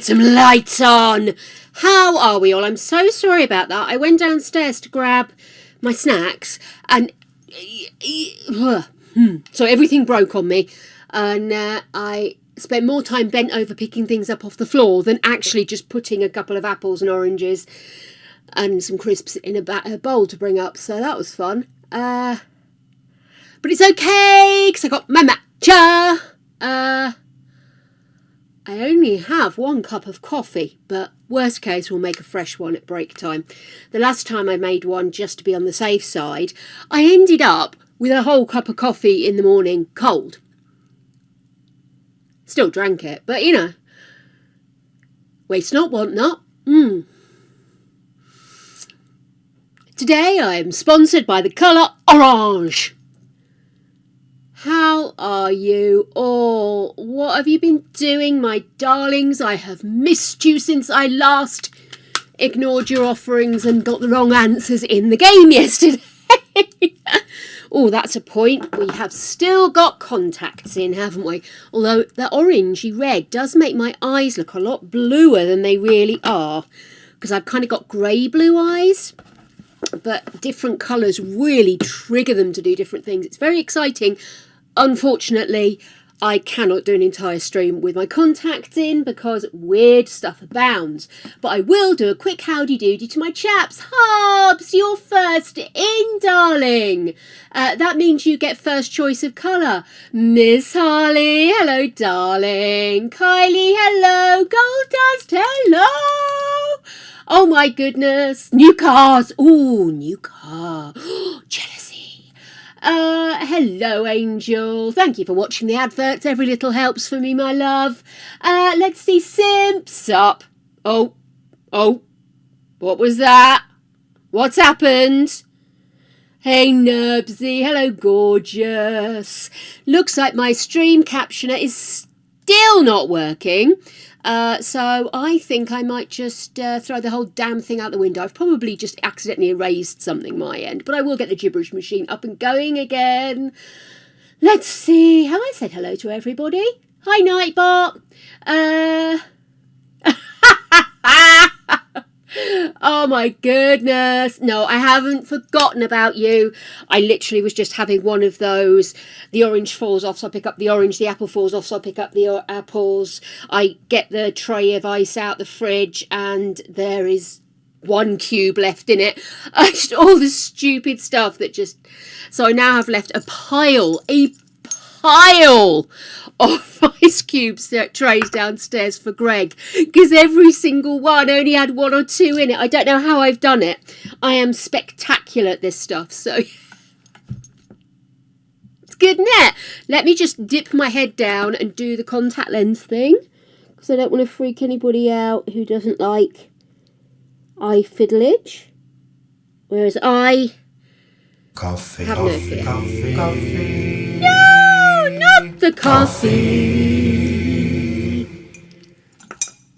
some lights on. How are we all? I'm so sorry about that. I went downstairs to grab my snacks and so everything broke on me, and I spent more time bent over picking things up off the floor than actually just putting a couple of apples and oranges and some crisps in a bowl to bring up. So that was fun. But it's okay because I got my matcha. I only have 1 cup of coffee, but worst case, we'll make a fresh one at break time. The last time I made one just to be on the safe side, I ended up with a whole cup of coffee in the morning, cold. Still drank it, but you know, waste not, want not. Today I am sponsored by the colour orange. How are you all? What have you been doing, my darlings? I have missed you since I last ignored your offerings and got the wrong answers in the game yesterday. Oh, that's a point. We have still got contacts in, haven't we? Although the orangey red does make my eyes look a lot bluer than they really are, because I've kind of got grey blue eyes. But different colours really trigger them to do different things. It's very exciting. Unfortunately, I cannot do an entire stream with my contacts in because weird stuff abounds. But I will do a quick howdy doody to my chaps. Hobbs, you're first in, darling. That means you get first choice of colour. Miss Harley, hello, darling. Kylie, hello. Gold Dust, hello. Oh my goodness. New cars. Ooh, new car. Jealousy. Hello, Angel. Thank you for watching the adverts. Every little helps for me, my love. Let's see. Simps up. Oh. What was that? What's happened? Hey, Nurbsy. Hello, gorgeous. Looks like my stream captioner is still not working. So I think I might just throw the whole damn thing out the window. I've probably just accidentally erased something my end, but I will get the gibberish machine up and going again. Let's see. Have I said hello to everybody? Hi, Nightbot. Oh my goodness. No, I haven't forgotten about you. I literally was just having one of those. The orange falls off, so I pick up the orange. The apple falls off, so I pick up the apples. I get the tray of ice out the fridge, and there is 1 cube left in it. Just all the stupid stuff that just... So I now have left a pile of ice cubes trays downstairs for Greg, because every single one only had 1 or 2 in it. I don't know how I've done it. I am spectacular at this stuff, so it's good, isn't it? Let me just dip my head down and do the contact lens thing, because I don't want to freak anybody out who doesn't like eye fiddleage, whereas I have no fear. Coffee. No, not the coffee.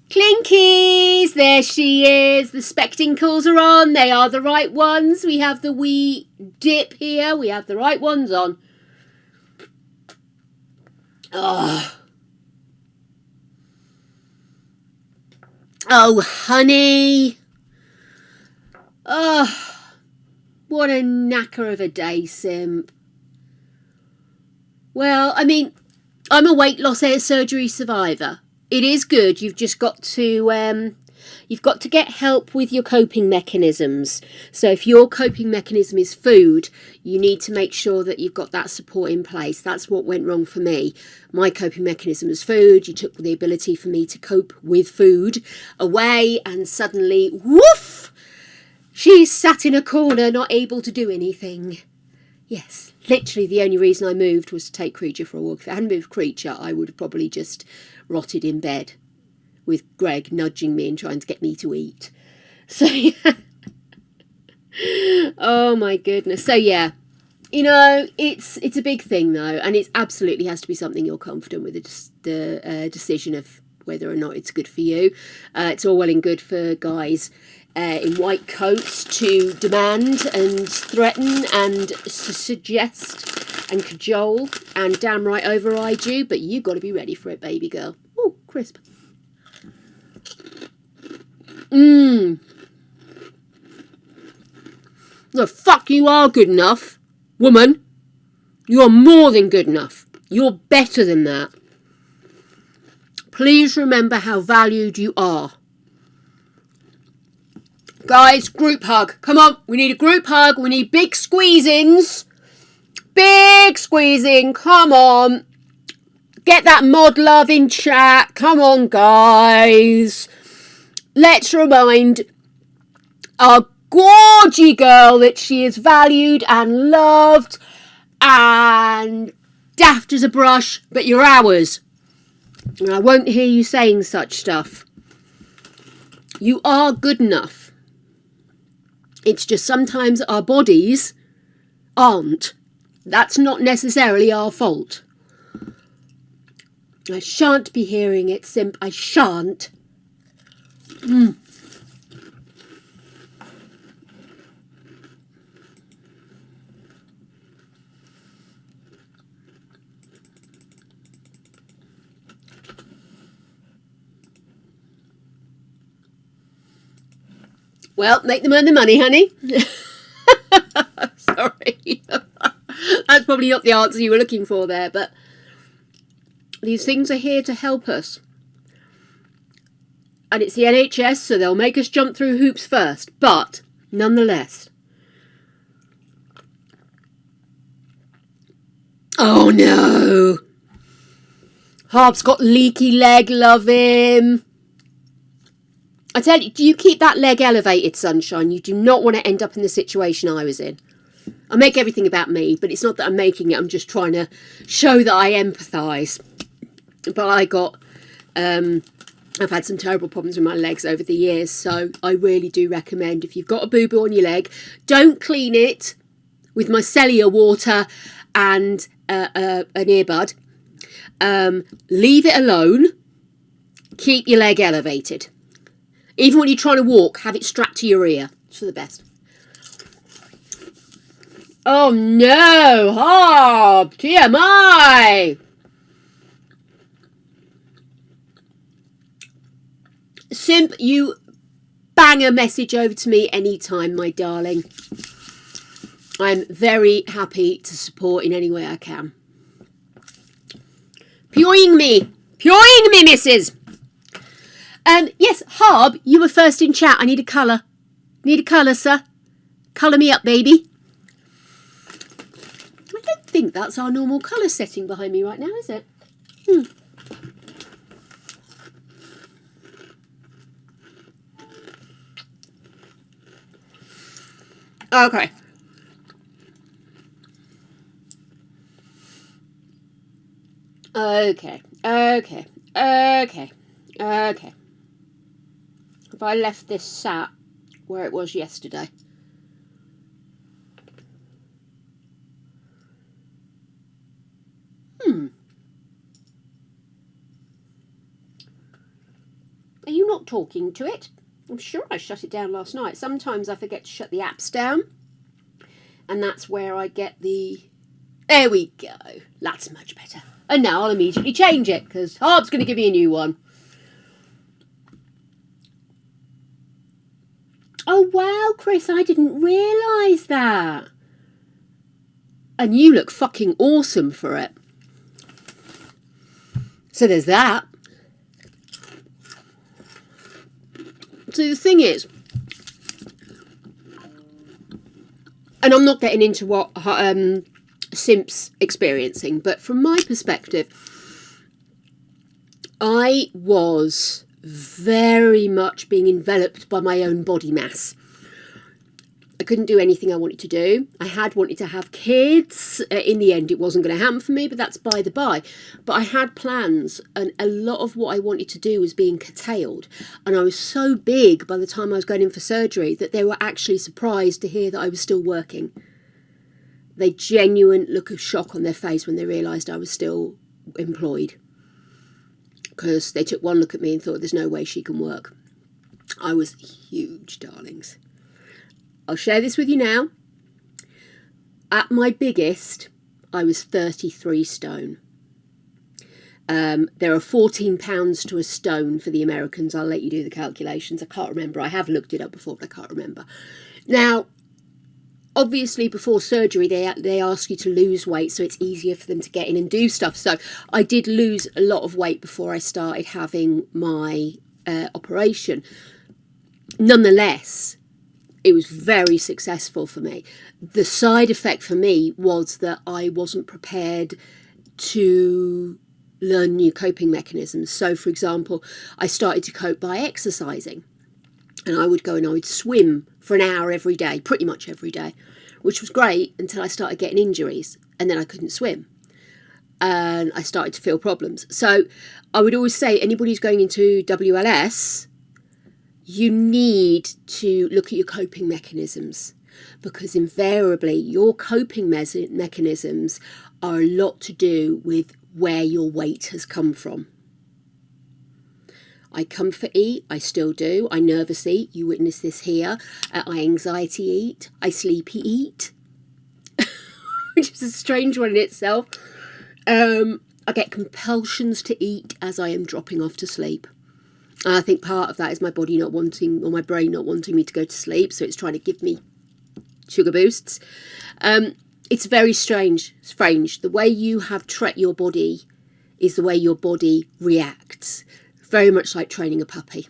Clinkies, there she is. The spectacles are on. They are the right ones. We have the wee dip here. We have the right ones on. Oh, honey. Oh, what a knacker of a day, Simp. Well, I mean, I'm a weight loss hair surgery survivor. It is good. You've just got to get help with your coping mechanisms. So if your coping mechanism is food, you need to make sure that you've got that support in place. That's what went wrong for me. My coping mechanism was food. You took the ability for me to cope with food away, and suddenly, woof, she's sat in a corner not able to do anything. Yes, literally the only reason I moved was to take Creature for a walk. If I hadn't moved Creature, I would have probably just rotted in bed with Greg nudging me and trying to get me to eat. So, yeah. Oh, my goodness. So, yeah, you know, it's a big thing, though, and it absolutely has to be something you're confident with, the decision of whether or not it's good for you. It's all well and good for guys in white coats to demand and threaten and suggest and cajole and damn right override you, but you got to be ready for it, baby girl. Oh, crisp. The fuck you are good enough, woman. You are more than good enough. You're better than that. Please remember how valued you are. Guys, group hug. Come on, we need a group hug. We need big squeezings. Big squeezing. Come on. Get that mod love in chat. Come on, guys. Let's remind our gorgy girl that she is valued and loved and daft as a brush, but you're ours. And I won't hear you saying such stuff. You are good enough. It's just sometimes our bodies aren't. That's not necessarily our fault. I shan't be hearing it, Simp. I shan't. Well, make them earn the money, honey. Sorry. That's probably not the answer you were looking for there, but these things are here to help us. And it's the NHS, so they'll make us jump through hoops first. But, nonetheless. Oh, no. Harb's got leaky leg, love him. I tell you, you keep that leg elevated, sunshine. You do not want to end up in the situation I was in. I make everything about me, but it's not that I'm making it. I'm just trying to show that I empathise. But I've had some terrible problems with my legs over the years, so I really do recommend if you've got a boo-boo on your leg, don't clean it with micellar water and an earbud. Leave it alone. Keep your leg elevated. Even when you're trying to walk, have it strapped to your ear. It's for the best. Oh no, Harb, TMI. Simp, you bang a message over to me anytime, my darling. I'm very happy to support in any way I can. Pyoing me, missus. Yes, Harb, you were first in chat. I need a colour. Need a colour, sir. Colour me up, baby. I don't think that's our normal colour setting behind me right now, is it? Okay. Okay. Have I left this sat where it was yesterday? Are you not talking to it? I'm sure I shut it down last night. Sometimes I forget to shut the apps down. And that's where I get the... There we go. That's much better. And now I'll immediately change it, because Harb's going to give me a new one. Oh, wow, Chris, I didn't realise that. And you look fucking awesome for it. So there's that. So the thing is, and I'm not getting into what Simp's experiencing, but from my perspective, I was very much being enveloped by my own body mass. I couldn't do anything I wanted to do. I had wanted to have kids. In the end, it wasn't going to happen for me, but that's by the by. But I had plans, and a lot of what I wanted to do was being curtailed. And I was so big by the time I was going in for surgery that they were actually surprised to hear that I was still working. They genuine look of shock on their face when they realised I was still employed. Because they took one look at me and thought, there's no way she can work. I was huge, darlings. I'll share this with you now. At my biggest, I was 33 stone. There are 14 pounds to a stone for the Americans. I'll let you do the calculations. I can't remember. I have looked it up before, but I can't remember. Now, obviously, before surgery, they ask you to lose weight, so it's easier for them to get in and do stuff. So I did lose a lot of weight before I started having my operation. Nonetheless, it was very successful for me. The side effect for me was that I wasn't prepared to learn new coping mechanisms. So, for example, I started to cope by exercising. And I would go and I would swim for an hour every day, pretty much every day, which was great until I started getting injuries and then I couldn't swim. And I started to feel problems. So I would always say, anybody who's going into WLS, you need to look at your coping mechanisms, because invariably your coping mechanisms are a lot to do with where your weight has come from. I comfort eat, I still do. I nervous eat, you witness this here. I anxiety eat, I sleepy eat, which is a strange one in itself. I get compulsions to eat as I am dropping off to sleep. And I think part of that is my body not wanting, or my brain not wanting me to go to sleep, so it's trying to give me sugar boosts. It's very strange. The way you have trained your body is the way your body reacts. Very much like training a puppy.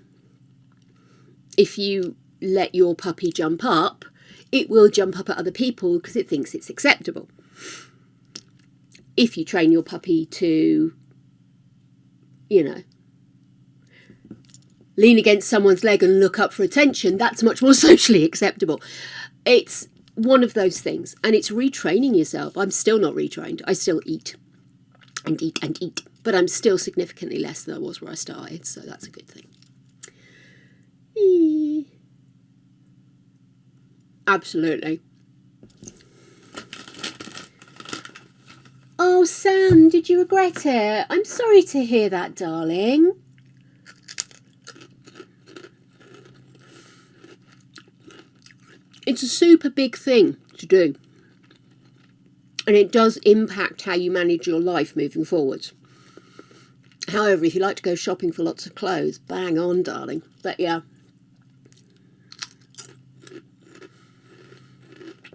If you let your puppy jump up, it will jump up at other people because it thinks it's acceptable. If you train your puppy to, lean against someone's leg and look up for attention, that's much more socially acceptable. It's one of those things, and it's retraining yourself. I'm still not retrained. I still eat and eat and eat, but I'm still significantly less than I was where I started, so that's a good thing. Absolutely. Oh, Sam, did you regret it? I'm sorry to hear that, darling. It's a super big thing to do. And it does impact how you manage your life moving forward. However, if you like to go shopping for lots of clothes, bang on, darling. But yeah.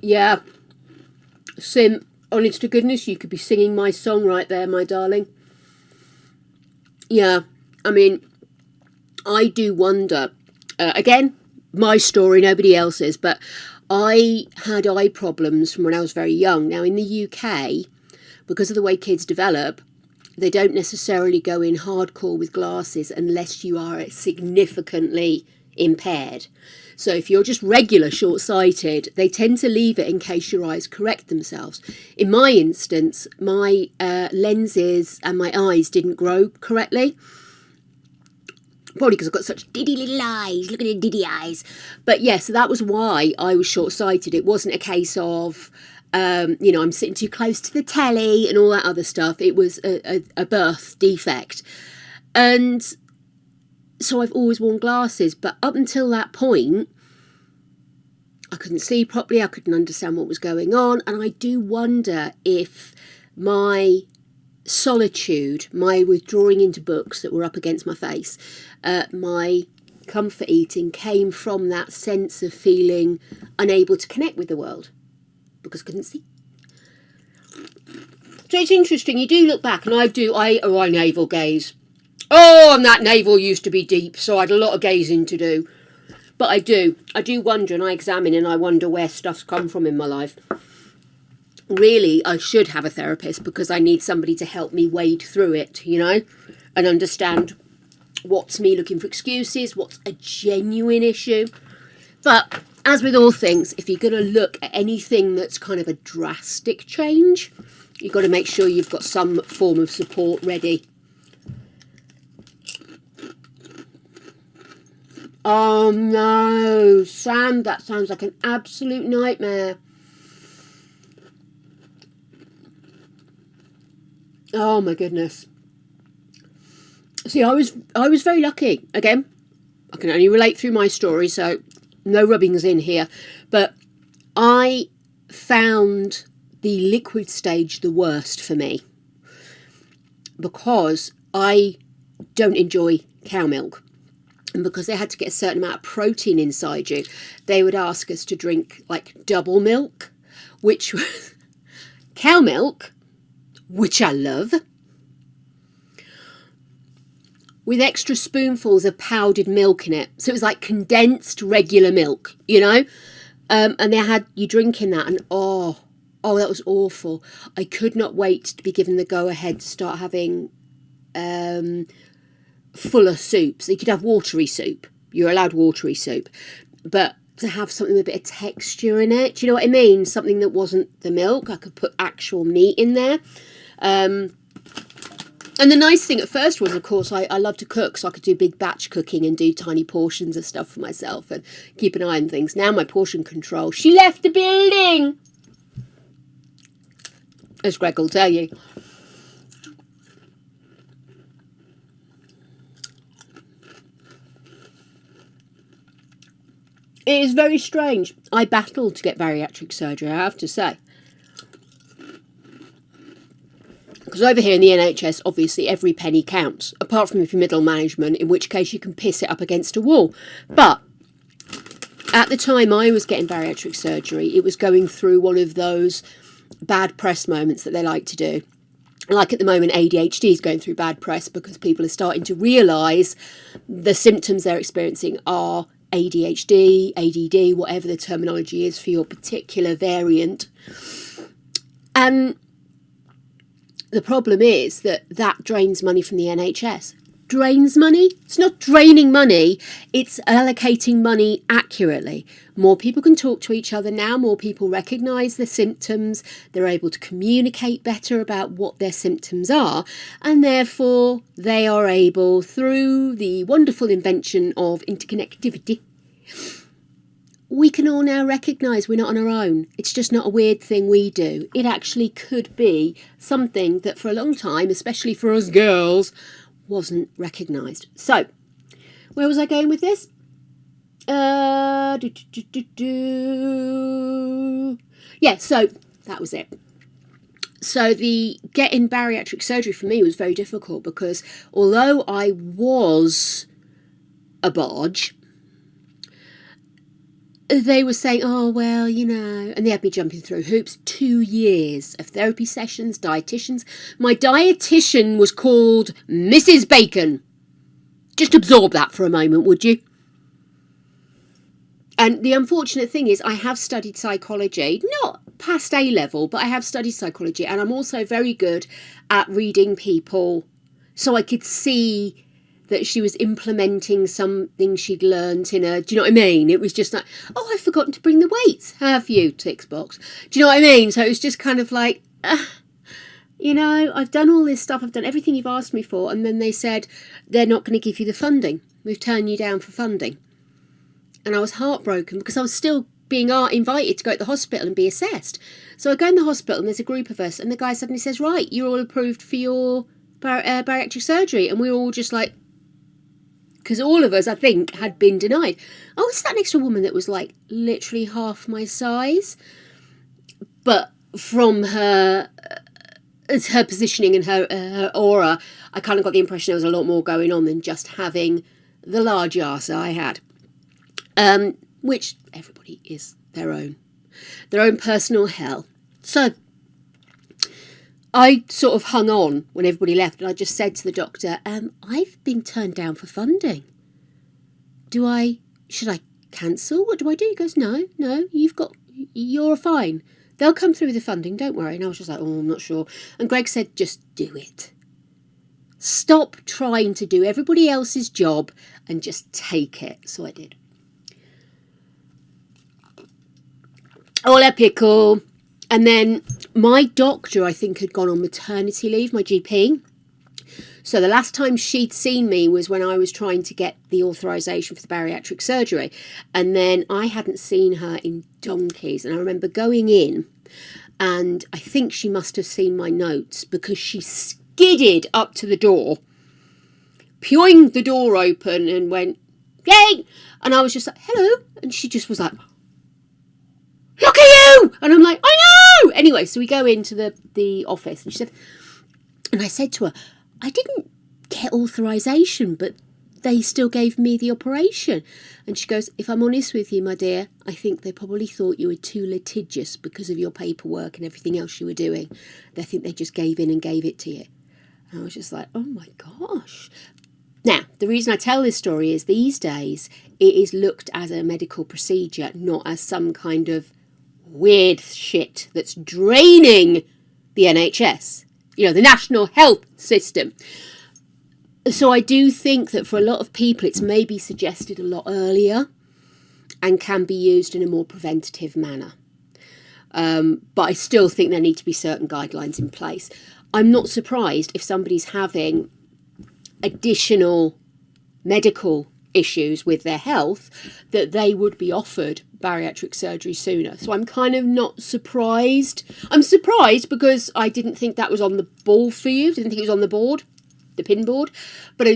Yeah. Sim, honest to goodness, you could be singing my song right there, my darling. Yeah. I mean, I do wonder, again, my story, nobody else's, but I had eye problems from when I was very young. Now, in the UK, because of the way kids develop, they don't necessarily go in hardcore with glasses unless you are significantly impaired. So if you're just regular short-sighted, they tend to leave it in case your eyes correct themselves. In my instance, my lenses and my eyes didn't grow correctly. Probably because I've got such diddy little eyes. Look at the diddy eyes. But yeah, so that was why I was short-sighted. It wasn't a case of, I'm sitting too close to the telly and all that other stuff. It was a birth defect. And so I've always worn glasses. But up until that point, I couldn't see properly. I couldn't understand what was going on. And I do wonder if my solitude, my withdrawing into books that were up against my face, my comfort eating came from that sense of feeling unable to connect with the world because I couldn't see. So it's interesting, you do look back, and I navel gaze. Oh, and that navel used to be deep, so I had a lot of gazing to do. But I do wonder, and I examine, and I wonder where stuff's come from in my life. Really, I should have a therapist because I need somebody to help me wade through it, and understand what's me looking for excuses, what's a genuine issue. But as with all things, if you're going to look at anything that's kind of a drastic change, you've got to make sure you've got some form of support ready. Oh no, Sam, that sounds like an absolute nightmare. Oh my goodness. See, I was very lucky. Again, I can only relate through my story, so no rubbings in here. But I found the liquid stage the worst for me. because I don't enjoy cow milk. And because they had to get a certain amount of protein inside you, they would ask us to drink like double milk, which was cow milk, which I love, with extra spoonfuls of powdered milk in it. So it was like condensed regular milk, you know? And they had you drinking that, and oh, that was awful. I could not wait to be given the go-ahead to start having fuller soups. You could have watery soup. You're allowed watery soup. But to have something with a bit of texture in it, do you know what I mean? Something that wasn't the milk. I could put actual meat in there. And the nice thing at first was, of course, I love to cook, so I could do big batch cooking and do tiny portions of stuff for myself and keep an eye on things. Now my portion control. She left the building, as Greg will tell you. It is very strange. I battled to get bariatric surgery, I have to say. Because over here in the NHS, obviously every penny counts, apart from if you're middle management, in which case you can piss it up against a wall. But at the time I was getting bariatric surgery, it was going through one of those bad press moments that they like to do. Like at the moment, ADHD is going through bad press because people are starting to realise the symptoms they're experiencing are ADHD, ADD, whatever the terminology is for your particular variant. And the problem is that drains money from the NHS. Drains money? It's not draining money, it's allocating money accurately. More people can talk to each other now, more people recognise the symptoms, they're able to communicate better about what their symptoms are, and therefore they are able, through the wonderful invention of interconnectivity, we can all now recognise we're not on our own. It's just not a weird thing we do. It actually could be something that for a long time, especially for us girls, wasn't recognised. So, where was I going with this? Yeah, so that was it. So the getting bariatric surgery for me was very difficult because although I was a barge, they were saying, oh, well, you know, and they had me jumping through hoops. 2 years of therapy sessions, dietitians. My dietitian was called Mrs. Bacon. Just absorb that for a moment, would you? And the unfortunate thing is I have studied psychology, not past A level, but I have studied psychology, and I'm also very good at reading people, so I could see that she was implementing something she'd learnt in a, do you know what I mean? It was just like, oh, I've forgotten to bring the weights. Have you? Tick box. Do you know what I mean? So it was just kind of like, you know, I've done all this stuff. I've done everything you've asked me for. And then they said, they're not going to give you the funding. We've turned you down for funding. And I was heartbroken because I was still being invited to go to the hospital and be assessed. So I go in the hospital and there's a group of us. And the guy suddenly says, right, you're all approved for your bariatric surgery. And we're all just like, because all of us, I think, had been denied. I was sat next to a woman that was like literally half my size. But from her positioning and her aura, I kind of got the impression there was a lot more going on than just having the large arse I had. Which everybody is their own personal hell. So I sort of hung on when everybody left, and I just said to the doctor, I've been turned down for funding. Should I cancel? What do I do? He goes, no, you're fine. They'll come through with the funding, don't worry. And I was just like, oh, I'm not sure. And Greg said, just do it. Stop trying to do everybody else's job and just take it. So I did. Hola, pickle. And then my doctor, I think, had gone on maternity leave, my GP. So the last time she'd seen me was when I was trying to get the authorisation for the bariatric surgery. And then I hadn't seen her in donkeys. And I remember going in, and I think she must have seen my notes because she skidded up to the door, pewing the door open and went, yay! And I was just like, hello. And she just was like, look at you! And I'm like, I know! Anyway, so we go into the office, and she said, and I said to her, I didn't get authorization, but they still gave me the operation. And she goes, if I'm honest with you, my dear, I think they probably thought you were too litigious because of your paperwork and everything else you were doing. They think they just gave in and gave it to you. And I was just like, oh my gosh. Now, the reason I tell this story is these days it is looked as a medical procedure, not as some kind of weird shit that's draining the NHS, you know, the National Health System. So I do think that for a lot of people it's maybe suggested a lot earlier and can be used in a more preventative manner. But I still think there need to be certain guidelines in place. I'm not surprised if somebody's having additional medical issues with their health that they would be offered bariatric surgery sooner. So I'm kind of not surprised. I'm surprised because I didn't think that was on the ball for you. Didn't think it was on the board. The pin board, but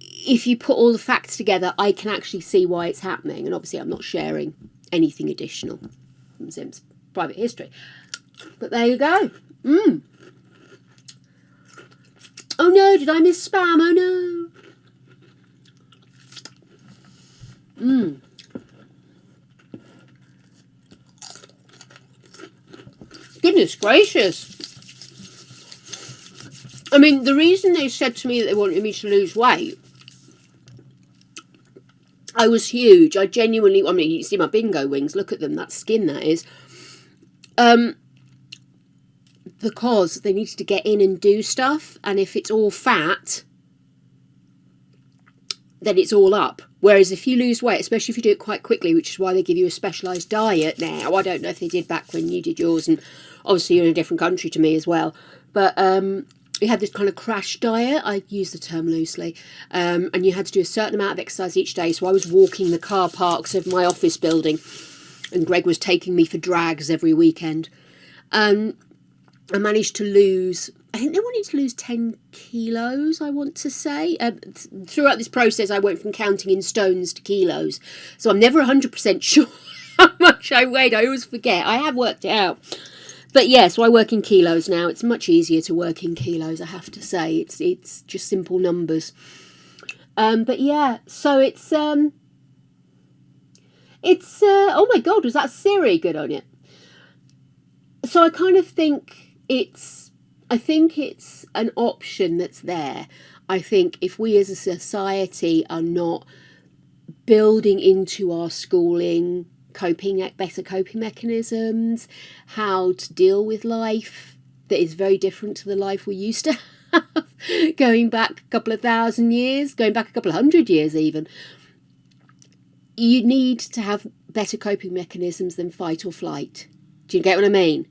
if you put all the facts together, I can actually see why it's happening. And obviously I'm not sharing anything additional from Sim's private history, but there you go. Oh no, did I miss spam? Oh no. Goodness gracious. I mean, the reason they said to me that they wanted me to lose weight, I was huge. I genuinely, I mean, you see my bingo wings, look at them, that skin that is. Because they needed to get in and do stuff, and if it's all fat, then it's all up. Whereas if you lose weight, especially if you do it quite quickly, which is why they give you a specialised diet now. I don't know if they did back when you did yours, and obviously you're in a different country to me as well. But we had this kind of crash diet. I use the term loosely. And you had to do a certain amount of exercise each day. So I was walking the car parks of my office building, and Greg was taking me for drags every weekend. I managed to lose, I think they wanted to lose 10 kilos, I want to say. Throughout this process, I went from counting in stones to kilos. So I'm never 100% sure how much I weighed. I always forget. I have worked it out. But yeah, so I work in kilos now. It's much easier to work in kilos, I have to say. It's just simple numbers. But yeah, so it's oh my God, was that Siri good on it? So I kind of think it's an option that's there. I think if we as a society are not building into our schooling better coping mechanisms, how to deal with life that is very different to the life we used to have, going back a couple of thousand years, going back a couple of hundred years even. You need to have better coping mechanisms than fight or flight. Do you get what I mean?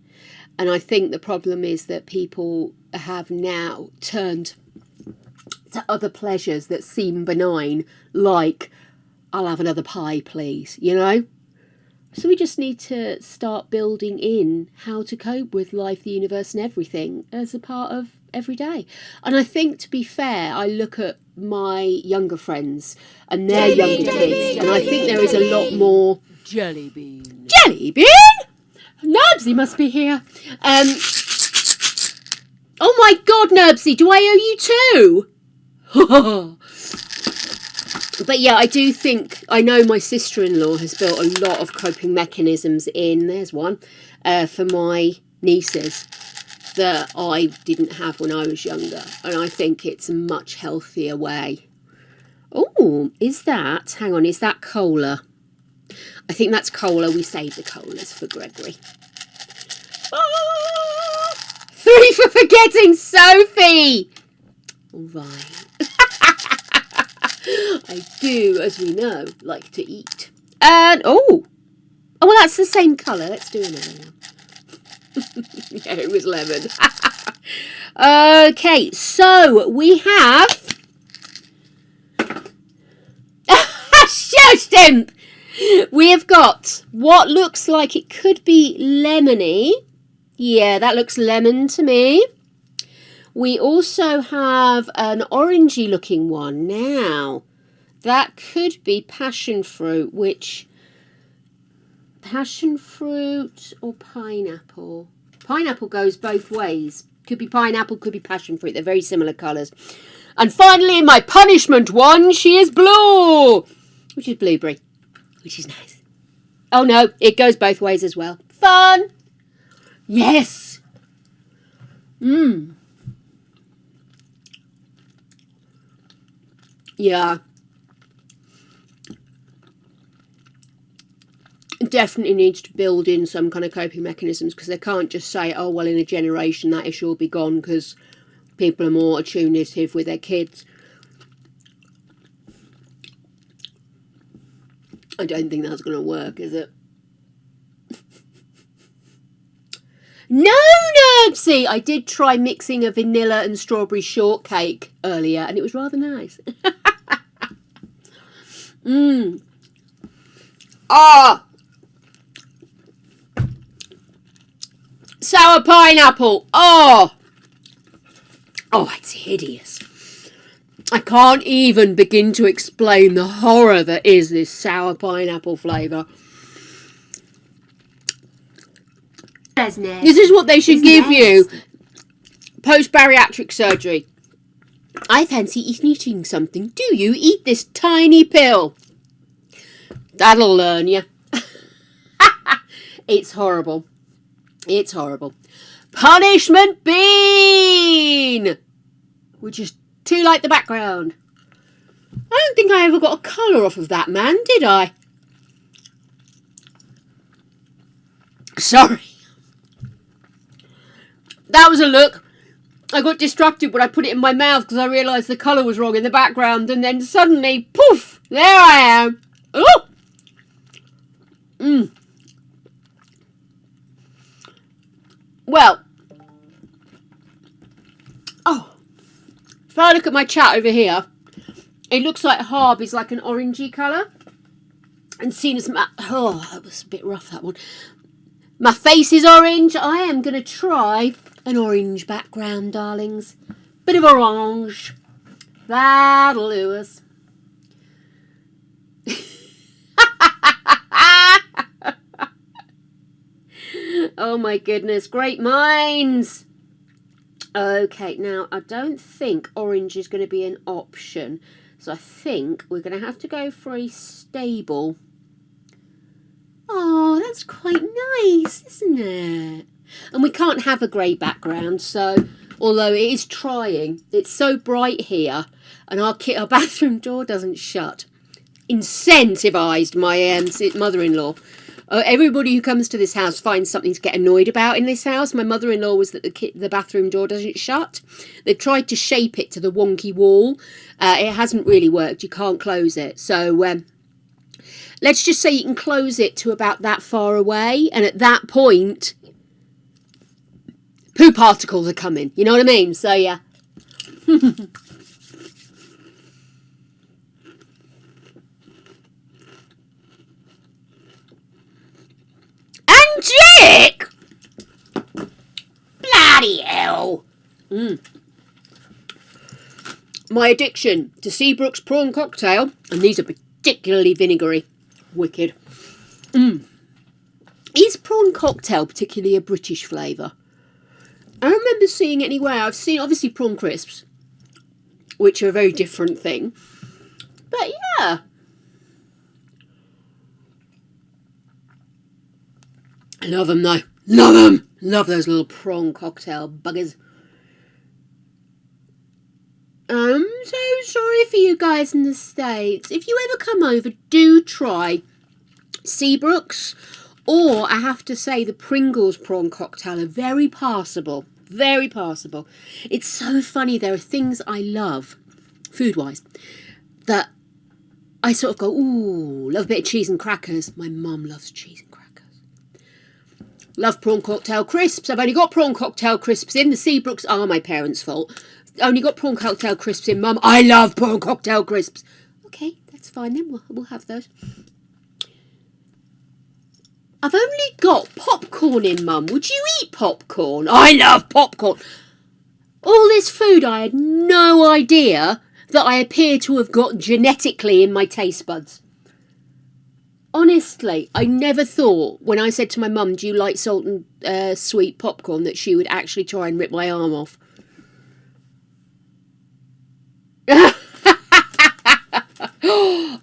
And I think the problem is that people have now turned to other pleasures that seem benign, like, I'll have another pie, please, you know? So we just need to start building in how to cope with life, the universe and everything as a part of every day. And I think, to be fair, I look at my younger friends and their younger kids, and I think there is a lot more... Jelly bean. Jelly bean? Nurbsy must be here. Oh my God, Nurbsy, do I owe you two? But yeah, I do think, I know my sister-in-law has built a lot of coping mechanisms in, there's one, for my nieces that I didn't have when I was younger. And I think it's a much healthier way. Oh, is that cola? I think that's cola. We saved the colas for Gregory. Oh, 3 for forgetting Sophie. All right. I do, as we know, like to eat. And, oh, well, that's the same colour. Let's do another one. Yeah, it was lemon. Okay, so we have... Shush, Dimp! We have got what looks like it could be lemony. Yeah, that looks lemon to me. We also have an orangey looking one. Now, that could be passion fruit, which... Passion fruit or pineapple? Pineapple goes both ways. Could be pineapple, could be passion fruit. They're very similar colours. And finally, in my punishment one, she is blue, which is blueberry, which is nice. Oh no, it goes both ways as well. Fun! Yes! Yeah. Definitely needs to build in some kind of coping mechanisms, because they can't just say, oh, well, in a generation that issue will be gone because people are more attunative with their kids. I don't think that's going to work, is it? No, Nurbsy! I did try mixing a vanilla and strawberry shortcake earlier, and it was rather nice. Ah! Sour pineapple! Oh! Oh, it's hideous. I can't even begin to explain the horror that is this sour pineapple flavour. This is what they should give you post-bariatric surgery. I fancy eating something. Do you eat this tiny pill? That'll learn you. It's horrible. It's horrible. Punishment bean! Which is too like the background. I don't think I ever got a colour off of that man, did I? Sorry. That was a look. I got distracted when I put it in my mouth because I realised the colour was wrong in the background, and then suddenly, poof, there I am. Oh! Well, if I look at my chat over here, it looks like Harb is like an orangey colour. And seen as oh, that was a bit rough, that one. My face is orange. I am going to try an orange background, darlings. Bit of orange. That'll do us. Oh my goodness, great minds. Okay, now I don't think orange is going to be an option. So I think we're going to have to go for a stable. Oh, that's quite nice, isn't it? And we can't have a grey background, so although it is trying, it's so bright here, and our bathroom door doesn't shut. Incentivised my mother-in-law. Everybody who comes to this house finds something to get annoyed about in this house. My mother-in-law was that the bathroom door doesn't shut. They've tried to shape it to the wonky wall. It hasn't really worked. You can't close it. So let's just say you can close it to about that far away. And at that point, poo particles are coming. You know what I mean? So, yeah. Angelic! Bloody hell. My addiction to Seabrook's prawn cocktail, and these are particularly vinegary. Wicked. Is prawn cocktail particularly a British flavour? I don't remember seeing it anywhere. I've seen, obviously, prawn crisps, which are a very different thing. But, yeah. Love them, though. Love them. Love those little prawn cocktail buggers. I'm so sorry for you guys in the States. If you ever come over, do try Seabrook's, or I have to say the Pringles prawn cocktail are very passable. Very passable. It's so funny. There are things I love, food-wise, that I sort of go, ooh, love a bit of cheese and crackers. My mum loves cheese and crackers. Love prawn cocktail crisps. I've only got prawn cocktail crisps in. The Seabrooks are my parents' fault. Only got prawn cocktail crisps in, Mum. I love prawn cocktail crisps. Okay, that's fine then. We'll have those. I've only got popcorn in, Mum. Would you eat popcorn? I love popcorn. All this food, I had no idea that I appear to have got genetically in my taste buds. Honestly, I never thought when I said to my mum, do you like salt and sweet popcorn, that she would actually try and rip my arm off.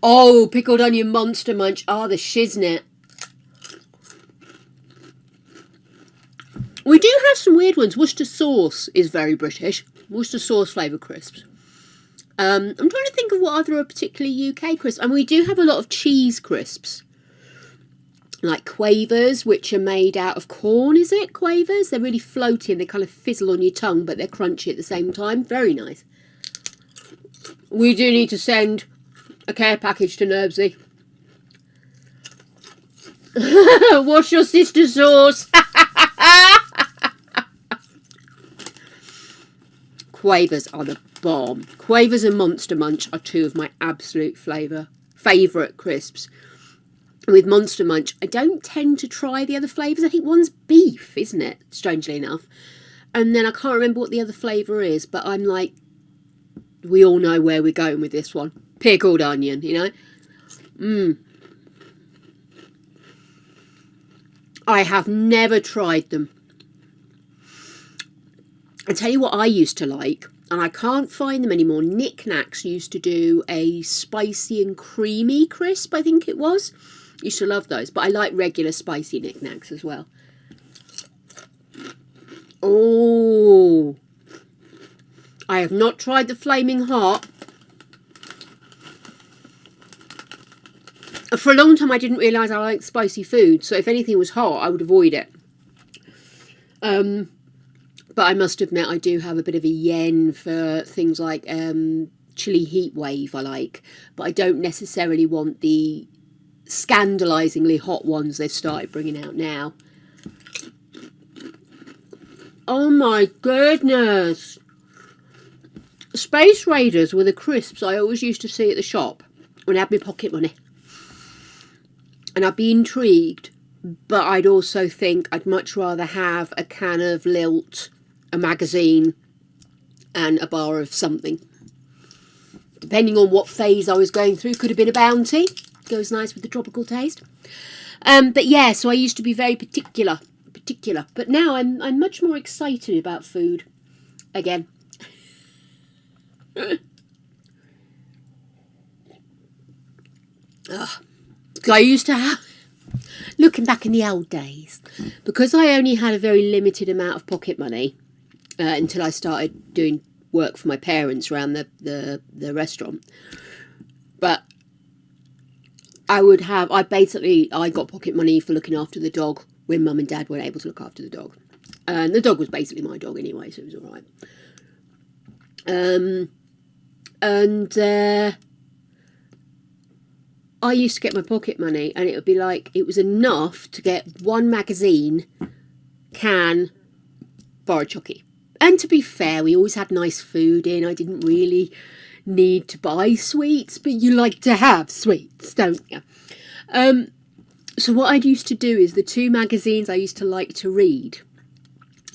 Oh, pickled onion Monster Munch. Ah, the shiznit. We do have some weird ones. Worcester sauce is very British. Worcester sauce flavour crisps. I'm trying to think of what other are particularly UK crisps. And we do have a lot of cheese crisps. Like Quavers, which are made out of corn, is it? Quavers? They're really floaty and they kind of fizzle on your tongue, but they're crunchy at the same time. Very nice. We do need to send a care package to Nerbsy. What's your sister's sauce? Quavers are the bomb. Quavers and Monster Munch are two of my absolute favourite crisps. With Monster Munch, I don't tend to try the other flavours. I think one's beef, isn't it? Strangely enough. And then I can't remember what the other flavour is, but I'm like, we all know where we're going with this one. Pickled onion, you know? I have never tried them. I tell you what I used to like, and I can't find them anymore. Knick Knacks used to do a spicy and creamy crisp, I think it was. Used to love those, but I like regular spicy Knick Knacks as well. Oh, I have not tried the Flaming Hot. For a long time I didn't realise I liked spicy food, so if anything was hot I would avoid it. But I must admit I do have a bit of a yen for things like chili heat wave I like, but I don't necessarily want the scandalisingly hot ones they've started bringing out now. Oh my goodness! Space Raiders were the crisps I always used to see at the shop when I had my pocket money. And I'd be intrigued, but I'd also think I'd much rather have a can of Lilt, a magazine, and a bar of something. Depending on what phase I was going through, could have been a Bounty. Goes nice with the tropical taste. But yeah, so I used to be very particular. But now I'm much more excited about food again. I used to have, looking back in the old days, because I only had a very limited amount of pocket money until I started doing work for my parents around the restaurant. But I got pocket money for looking after the dog when Mum and Dad weren't able to look after the dog. And the dog was basically my dog anyway, so it was all right. I used to get my pocket money and it would be like, it was enough to get one magazine, can, bar of chocky. And to be fair, we always had nice food in. I didn't really need to buy sweets, but you like to have sweets, don't you? So what I used to do is the two magazines I used to like to read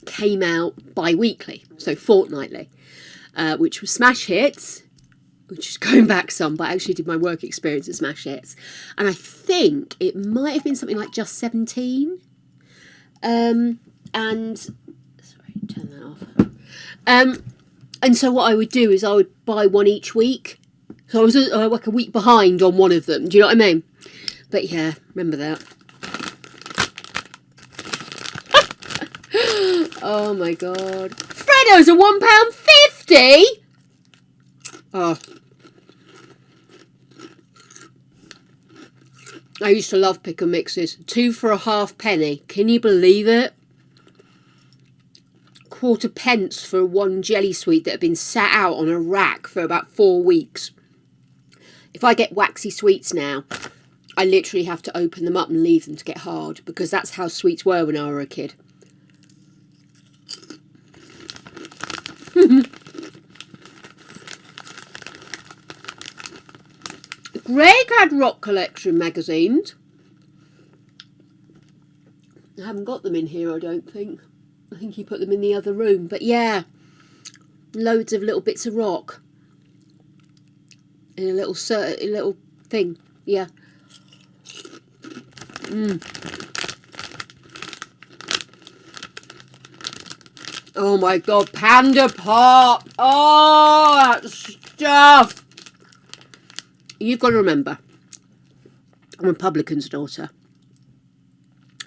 came out bi-weekly, so fortnightly, which was Smash Hits, which is going back some, but I actually did my work experience at Smash Hits. And I think it might have been something like Just 17. Sorry, turn that off. And so what I would do is I would buy one each week. So I was like a week behind on one of them. Do you know what I mean? But yeah, remember that. Oh my god. Freddo's are £1.50! Oh. I used to love pickle mixes. 2 for a halfpenny. Can you believe it? Quarter pence for one jelly sweet that had been sat out on a rack for about 4 weeks. If I get waxy sweets now, I literally have to open them up and leave them to get hard, because that's how sweets were when I was a kid. Greg had Rock Collection magazines. I haven't got them in here, I don't think. I think he put them in the other room. But yeah, loads of little bits of rock in a little thing. Yeah. Oh my God, Panda Pop. Oh, that stuff. You've got to remember, I'm a publican's daughter.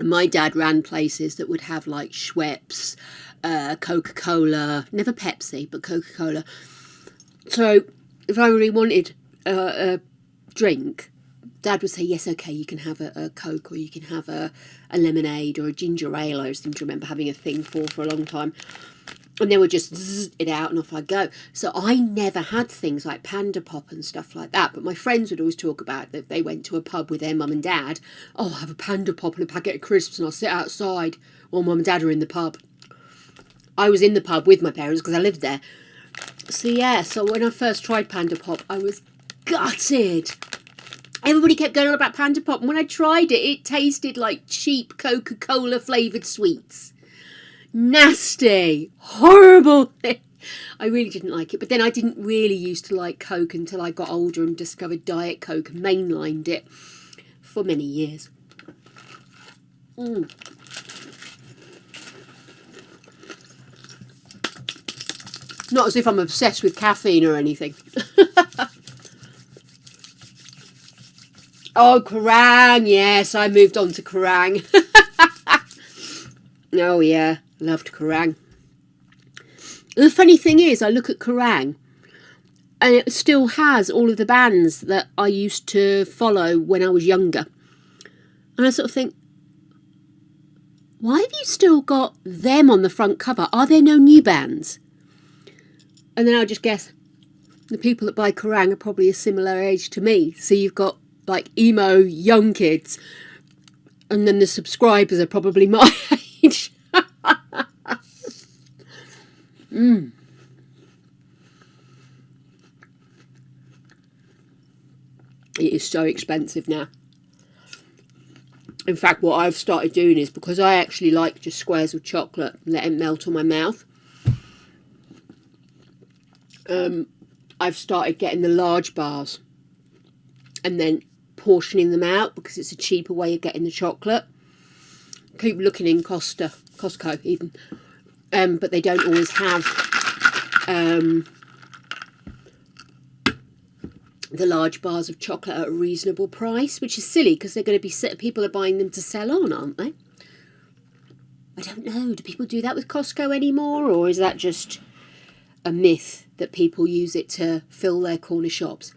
My dad ran places that would have like Schweppes, Coca-Cola, never Pepsi, but Coca-Cola. So if I really wanted a drink, Dad would say, yes, okay, you can have a Coke, or you can have a lemonade or a ginger ale. I seem to remember having a thing for a long time. And they would just zzz it out and off I go. So I never had things like Panda Pop and stuff like that. But my friends would always talk about that if they went to a pub with their mum and dad, oh, I'll have a Panda Pop and a packet of crisps and I'll sit outside while mum and dad are in the pub. I was in the pub with my parents because I lived there. So yeah, so when I first tried Panda Pop, I was gutted. Everybody kept going on about Panda Pop, and when I tried it, it tasted like cheap Coca-Cola flavoured sweets. Nasty, horrible. I really didn't like it. But then I didn't really used to like Coke until I got older and discovered Diet Coke and mainlined it for many years. Not as if I'm obsessed with caffeine or anything. Oh, Kerrang! Yes, I moved on to Kerrang. Oh yeah, loved Kerrang. The funny thing is, I look at Kerrang and it still has all of the bands that I used to follow when I was younger. And I sort of think, why have you still got them on the front cover? Are there no new bands? And then I just guess the people that buy Kerrang are probably a similar age to me. So you've got like emo young kids, and then the subscribers are probably my age. It is so expensive now. In fact, what I've started doing is, because I actually like just squares of chocolate and let it melt on my mouth, I've started getting the large bars and then portioning them out because it's a cheaper way of getting the chocolate. Keep looking in Costco even, but they don't always have the large bars of chocolate at a reasonable price, which is silly because they're going to be people are buying them to sell on, aren't they? I don't know. Do people do that with Costco anymore, or is that just a myth that people use it to fill their corner shops?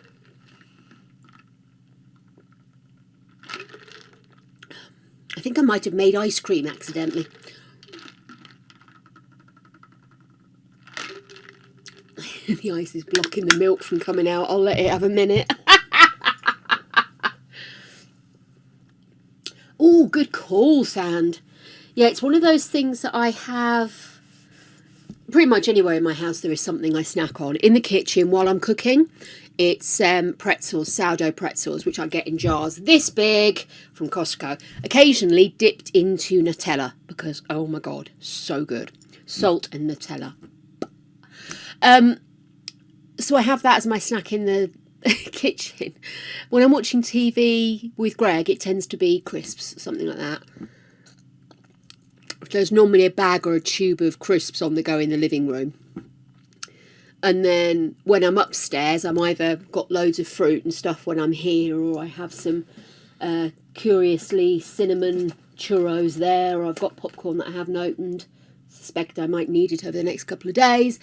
I think I might have made ice cream accidentally. The ice is blocking the milk from coming out. I'll let it have a minute. Oh, good call, Sand. Yeah, it's one of those things that I have pretty much anywhere in my house. There is something I snack on. In the kitchen while I'm cooking, it's pretzels, sourdough pretzels, which I get in jars this big from Costco. Occasionally dipped into Nutella because, oh my God, so good. Salt and Nutella. So I have that as my snack in the kitchen. When I'm watching TV with Greg, it tends to be crisps, something like that. There's normally a bag or a tube of crisps on the go in the living room. And then when I'm upstairs, I'm either got loads of fruit and stuff when I'm here, or I have some curiously cinnamon churros there, or I've got popcorn that I haven't opened. Suspect I might need it over the next couple of days.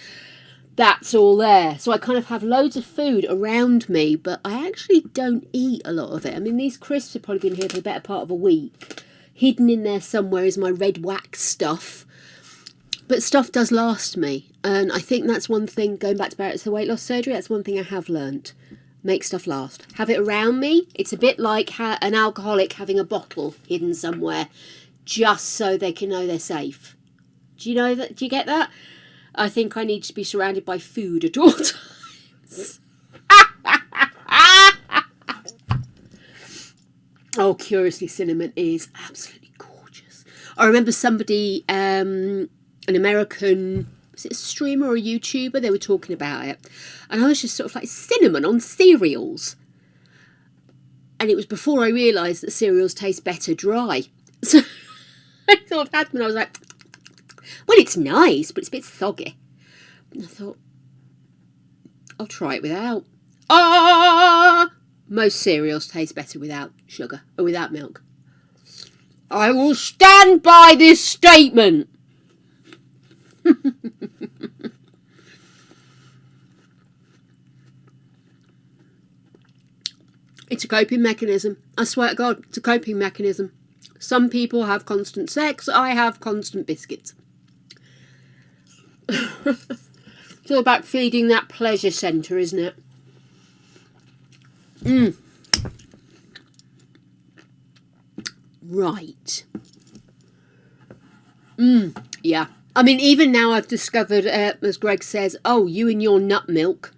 That's all there. So I kind of have loads of food around me, but I actually don't eat a lot of it. I mean, these crisps have probably been here for the better part of a week. Hidden in there somewhere is my red wax stuff. But stuff does last me. And I think that's one thing, going back to Barrett's the weight loss surgery, that's one thing I have learnt. Make stuff last. Have it around me. It's a bit like an alcoholic having a bottle hidden somewhere, just so they can know they're safe. Do you know that? Do you get that? I think I need to be surrounded by food at all times. Oh, curiously, cinnamon is absolutely gorgeous. I remember somebody, an American, was it a streamer or a YouTuber? They were talking about it. And I was just sort of like, cinnamon on cereals? And it was before I realised that cereals taste better dry. So I sort of had them and I was like, well, it's nice, but it's a bit soggy. And I thought, I'll try it without. Most cereals taste better without sugar or without milk. I will stand by this statement. It's a coping mechanism. I swear to God, it's a coping mechanism. Some people have constant sex. I have constant biscuits. It's all about feeding that pleasure centre, isn't it? Right. Yeah. I mean, even now I've discovered, as Greg says, oh, you and your nut milk.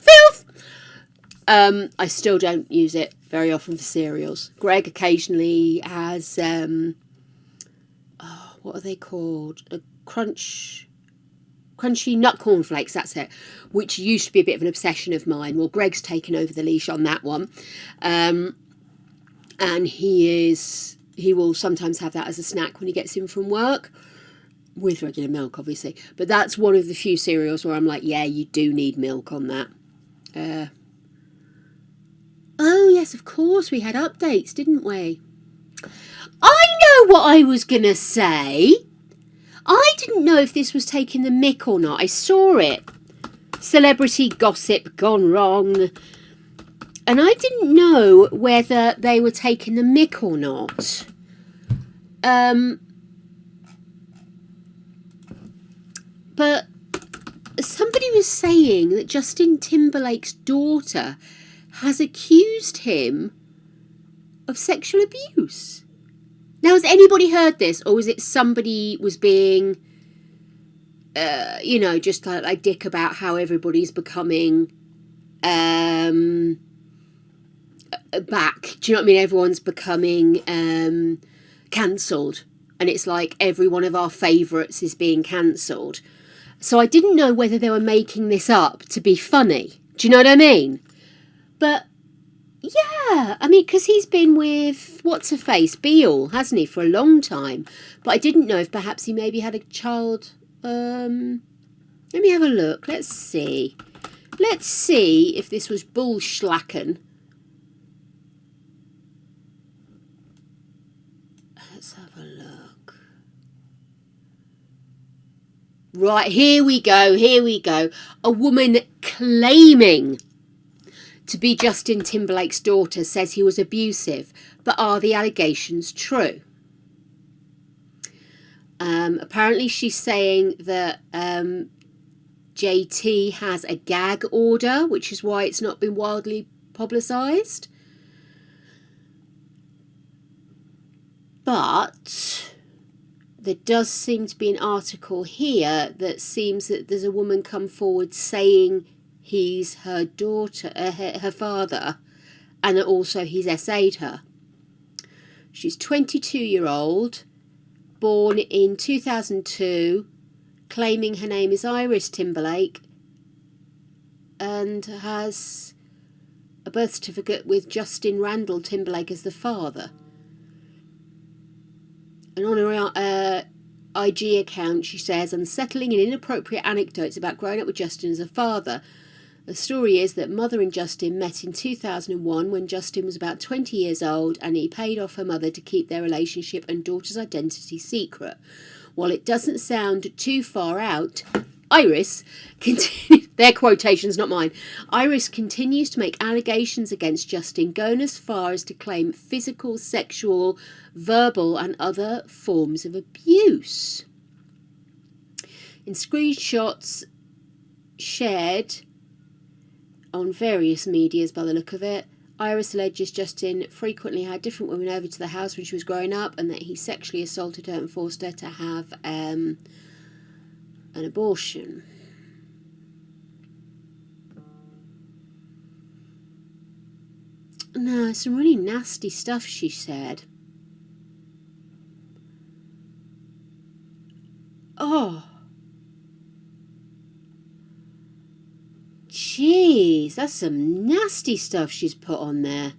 Filth! I still don't use it very often for cereals. Greg occasionally has, what are they called? A crunchy nut cornflakes, that's it, which used to be a bit of an obsession of mine. Well, Greg's taken over the leash on that one. And he will sometimes have that as a snack when he gets in from work, with regular milk, obviously. But that's one of the few cereals where I'm like, yeah, you do need milk on that. Oh, yes, of course, we had updates, didn't we? I know what I was going to say. I didn't know if this was taking the mick or not. I saw it. Celebrity gossip gone wrong. And I didn't know whether they were taking the mick or not. But somebody was saying that Justin Timberlake's daughter has accused him of sexual abuse. Now, has anybody heard this, or was it somebody was being, just like dick about how everybody's becoming back? Do you know what I mean? Everyone's becoming cancelled, and it's like every one of our favourites is being cancelled. So I didn't know whether they were making this up to be funny. Do you know what I mean? But yeah, I mean, because he's been with what's-her-face, Beale, hasn't he, for a long time. But I didn't know if perhaps he maybe had a child. Let me have a look. Let's see. Let's see if this was bullschlacken. Let's have a look. Right, here we go. A woman claiming to be Justin Timberlake's daughter says he was abusive, but are the allegations true? Apparently she's saying that JT has a gag order, which is why it's not been widely publicised. But there does seem to be an article here that seems that there's a woman come forward saying he's her daughter, her father, and that also he's SA'd her. She's 22-year-old, born in 2002, claiming her name is Iris Timberlake, and has a birth certificate with Justin Randall Timberlake as the father. And on her IG account, she says, unsettling and inappropriate anecdotes about growing up with Justin as a father. The story is that mother and Justin met in 2001 when Justin was about 20 years old, and he paid off her mother to keep their relationship and daughter's identity secret. While it doesn't sound too far out, Iris continues, their quotations, not mine. Iris continues to make allegations against Justin, going as far as to claim physical, sexual, verbal and other forms of abuse. In screenshots shared on various medias by the look of it, Iris alleges Justin frequently had different women over to the house when she was growing up, and that he sexually assaulted her and forced her to have an abortion. No, some really nasty stuff she said. Oh. Jeez, that's some nasty stuff she's put on there.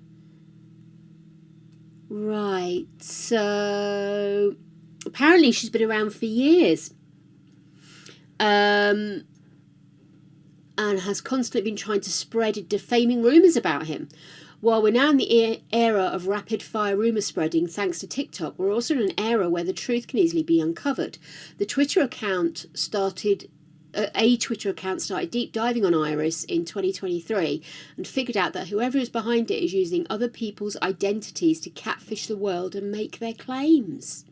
Right, so apparently she's been around for years. And has constantly been trying to spread defaming rumours about him. While we're now in the era of rapid-fire rumour spreading thanks to TikTok, we're also in an era where the truth can easily be uncovered. A Twitter account started deep diving on Iris in 2023 and figured out that whoever is behind it is using other people's identities to catfish the world and make their claims.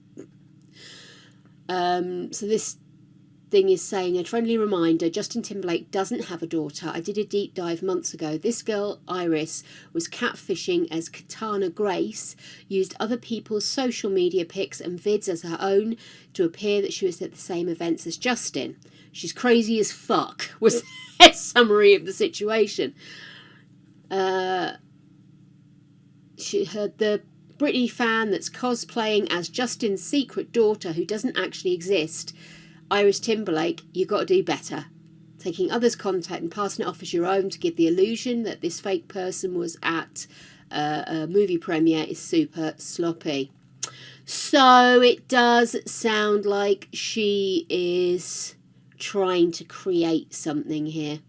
So this thing is saying, a friendly reminder, Justin Timberlake doesn't have a daughter. I did a deep dive months ago. This girl, Iris, was catfishing as Katana Grace, used other people's social media pics and vids as her own to appear that she was at the same events as Justin. She's crazy as fuck, was their summary of the situation. She heard the Britney fan that's cosplaying as Justin's secret daughter who doesn't actually exist. Iris Timberlake, you got to do better. Taking others' content and passing it off as your own to give the illusion that this fake person was at a movie premiere is super sloppy. So it does sound like she is trying to create something here,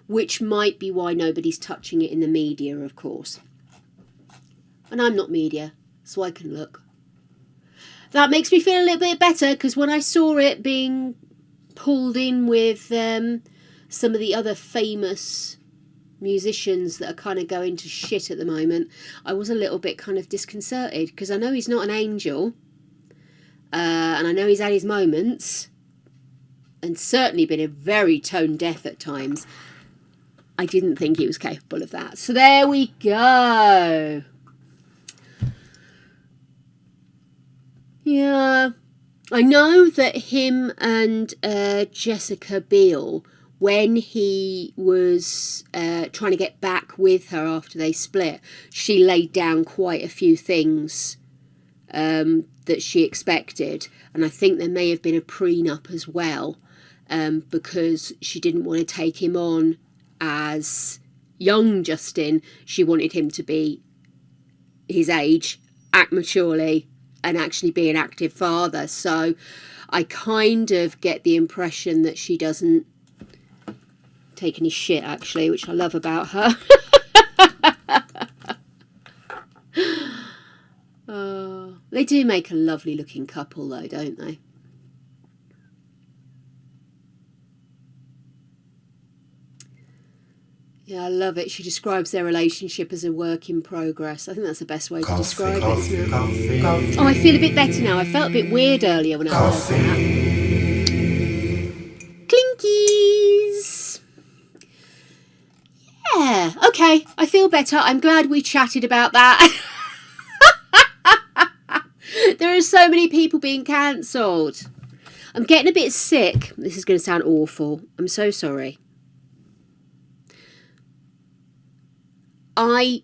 which might be why nobody's touching it in the media, of course. And I'm not media, so I can look. That makes me feel a little bit better, because when I saw it being pulled in with some of the other famous musicians that are kind of going to shit at the moment, I was a little bit kind of disconcerted, because I know he's not an angel, and I know he's had his moments, and certainly been very tone deaf at times. I didn't think he was capable of that. So there we go. Yeah, I know that him and Jessica Biel, when he was trying to get back with her after they split, she laid down quite a few things that she expected. And I think there may have been a prenup as well, because she didn't want to take him on as young Justin. She wanted him to be his age, act maturely, and actually be an active father. So I kind of get the impression that she doesn't take any shit, actually, which I love about her. They do make a lovely looking couple though, don't they? Yeah, I love it. She describes their relationship as a work in progress. I think that's the best way to describe it, isn't it? Oh, I feel a bit better now. I felt a bit weird earlier when I heard that. Clinkies! Yeah, okay. I feel better. I'm glad we chatted about that. There are so many people being cancelled. I'm getting a bit sick. This is going to sound awful. I'm so sorry. I'm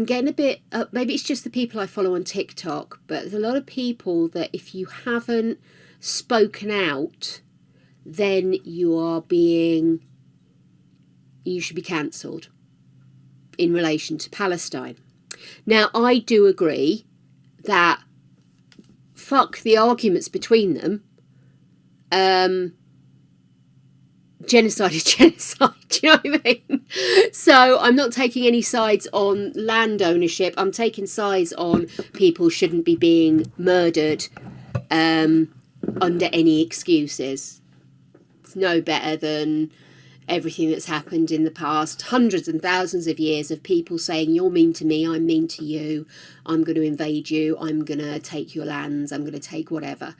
getting a bit, maybe it's just the people I follow on TikTok, but there's a lot of people that if you haven't spoken out, then you should be cancelled in relation to Palestine. Now, I do agree that fuck the arguments between them. Genocide is genocide, do you know what I mean? So I'm not taking any sides on land ownership. I'm taking sides on people shouldn't be being murdered under any excuses. It's no better than everything that's happened in the past hundreds and thousands of years of people saying, you're mean to me, I'm mean to you, I'm going to invade you, I'm going to take your lands, I'm going to take whatever.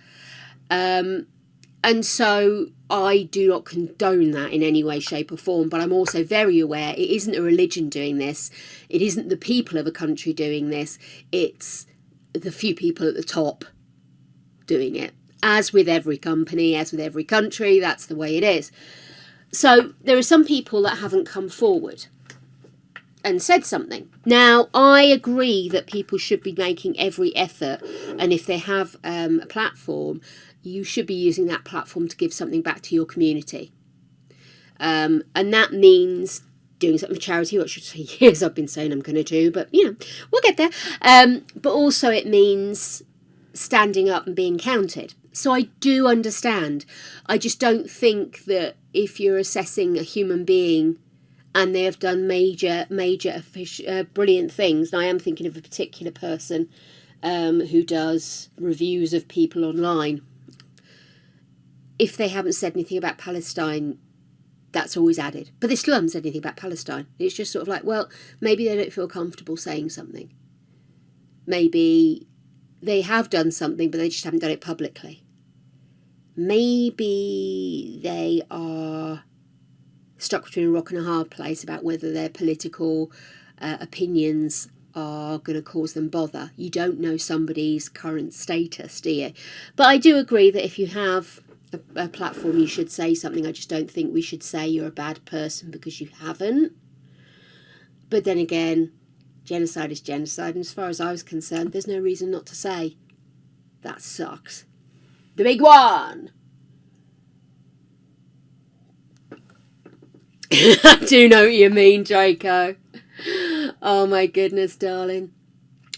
And so I do not condone that in any way, shape or form, but I'm also very aware it isn't a religion doing this. It isn't the people of a country doing this. It's the few people at the top doing it. As with every company, as with every country, that's the way it is. So there are some people that haven't come forward and said something. Now, I agree that people should be making every effort, and if they have a platform, you should be using that platform to give something back to your community. And that means doing something for charity, which for years I've been saying I'm going to do, but you know, we'll get there. But also it means standing up and being counted. So I do understand. I just don't think that if you're assessing a human being and they have done major brilliant things, and I am thinking of a particular person who does reviews of people online, if they haven't said anything about Palestine, that's always added. But they still haven't said anything about Palestine. It's just sort of like, well, maybe they don't feel comfortable saying something. Maybe they have done something, but they just haven't done it publicly. Maybe they are stuck between a rock and a hard place about whether their political opinions are going to cause them bother. You don't know somebody's current status, do you? But I do agree that if you have a platform, you should say something. I just don't think we should say you're a bad person because you haven't. But then again, genocide is genocide, and as far as I was concerned, there's no reason not to say that sucks. The big one. I do know what you mean, Draco. Oh my goodness, darling.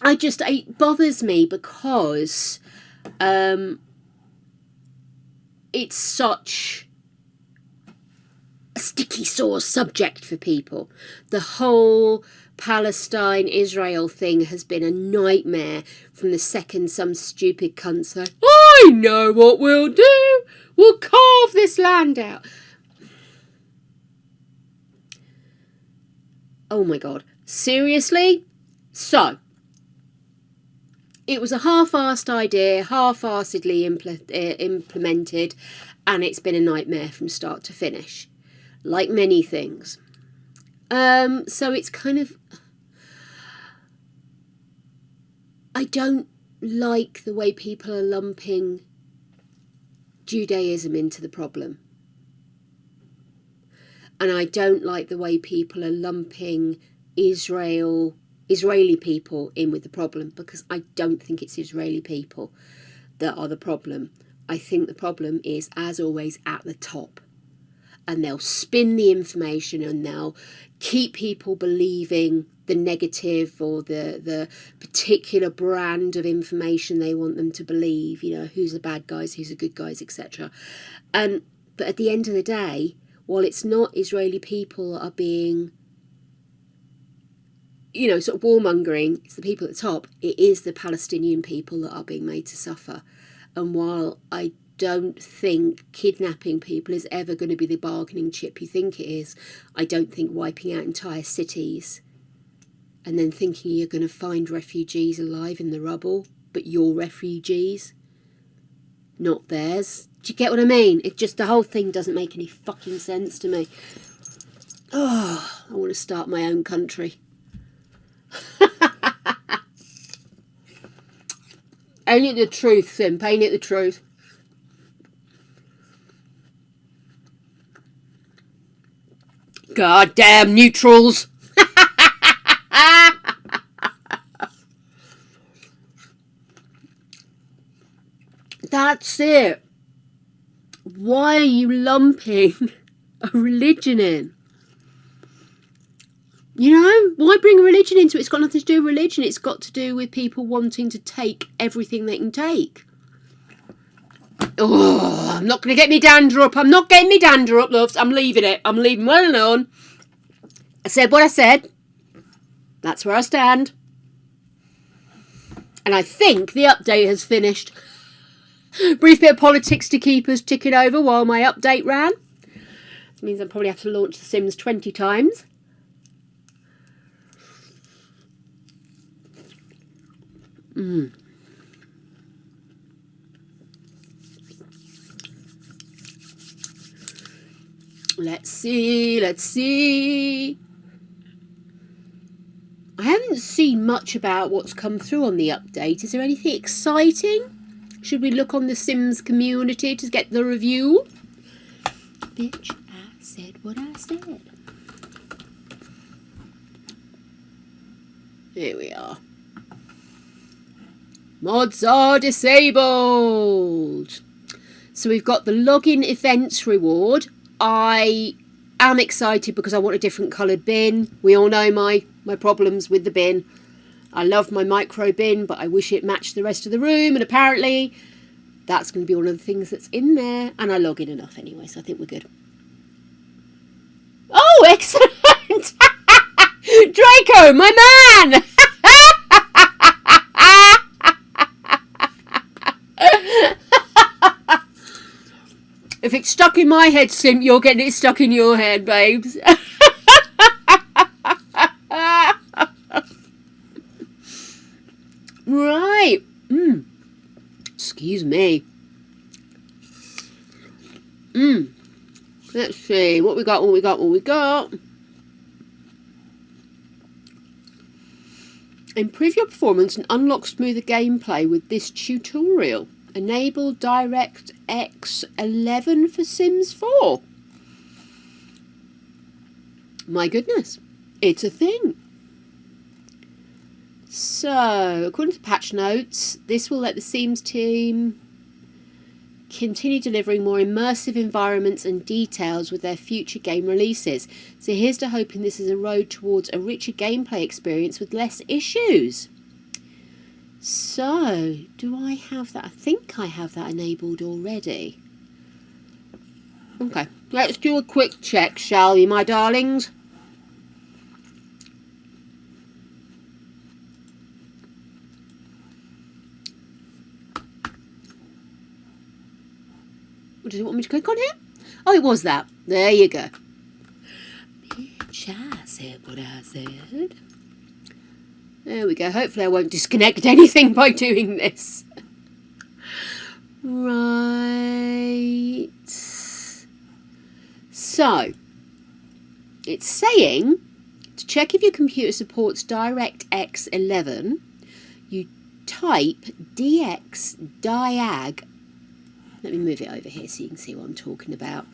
It bothers me because it's such a sticky sore subject for people. The whole Palestine-Israel thing has been a nightmare from the second some stupid cunt said, I know what we'll do. We'll carve this land out. Oh my God. Seriously? So, it was a half-arsed idea, half-arsedly implemented, and it's been a nightmare from start to finish, like many things. So it's kind of... I don't like the way people are lumping Judaism into the problem. And I don't like the way people are lumping Israeli people in with the problem, because I don't think it's Israeli people that are the problem. I think the problem is, as always, at the top. And they'll spin the information and they'll keep people believing the negative or the particular brand of information they want them to believe, you know, who's the bad guys, who's the good guys, etc. But at the end of the day, while it's not Israeli people that are being, you know, sort of warmongering, it's the people at the top, it is the Palestinian people that are being made to suffer. And while I don't think kidnapping people is ever going to be the bargaining chip you think it is, I don't think wiping out entire cities and then thinking you're going to find refugees alive in the rubble, but you're refugees, not theirs. Do you get what I mean? It just, the whole thing doesn't make any fucking sense to me. Oh, I want to start my own country. Ain't it the truth, Simp? Ain't it the truth? Goddamn neutrals. That's it. Why are you lumping a religion in? You know, why bring a religion into it? It's got nothing to do with religion. It's got to do with people wanting to take everything they can take. Oh, I'm not going to get me dander up. I'm not getting me dander up, loves. I'm leaving it. I'm leaving well alone. I said what I said. That's where I stand. And I think the update has finished. Brief bit of politics to keep us ticking over while my update ran. This means I'll probably have to launch The Sims 20 times. Let's see. I haven't seen much about what's come through on the update. Is there anything exciting? Should we look on the Sims community to get the review? Bitch, I said what I said. Here we are. Mods are disabled. So we've got the login events reward. I am excited because I want a different coloured bin. We all know my problems with the bin. I love my micro bin, but I wish it matched the rest of the room, and apparently that's going to be one of the things that's in there. And I log in enough anyway, so I think we're good. Oh, excellent! Draco, my man! If it's stuck in my head, Sim, you're getting it stuck in your head, babes. Right. Excuse me. Let's see. What we got. Improve your performance and unlock smoother gameplay with this tutorial. Enable DirectX 11 for Sims 4. My goodness. It's a thing. So, according to patch notes, this will let the Sims team continue delivering more immersive environments and details with their future game releases. So here's to hoping this is a road towards a richer gameplay experience with less issues. So, do I have that? I think I have that enabled already. Okay, let's do a quick check, shall we, my darlings? Does it want me to click on here? Oh, it was that. There you go. Bitch, I said what I said. There we go. Hopefully I won't disconnect anything by doing this. Right. So, it's saying to check if your computer supports DirectX 11, you type DX diag. Let me move it over here so you can see what I'm talking about.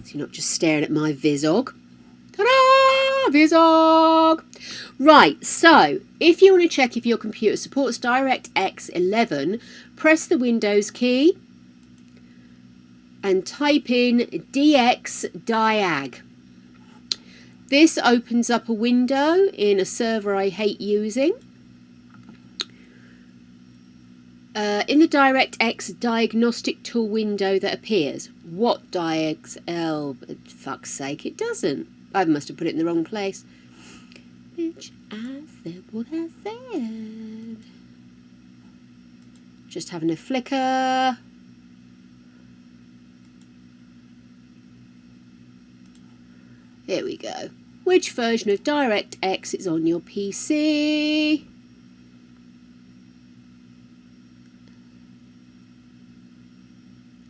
So you're not just staring at my Vizog. Ta-da! Vizog! Right, so if you want to check if your computer supports DirectX 11, press the Windows key and type in DX diag. This opens up a window in a server I hate using. In the DirectX diagnostic tool window that appears. What DirectX? Fuck's sake, it doesn't. I must have put it in the wrong place. Bitch, I said what I said. Just having a flicker. Here we go. Which version of DirectX is on your PC?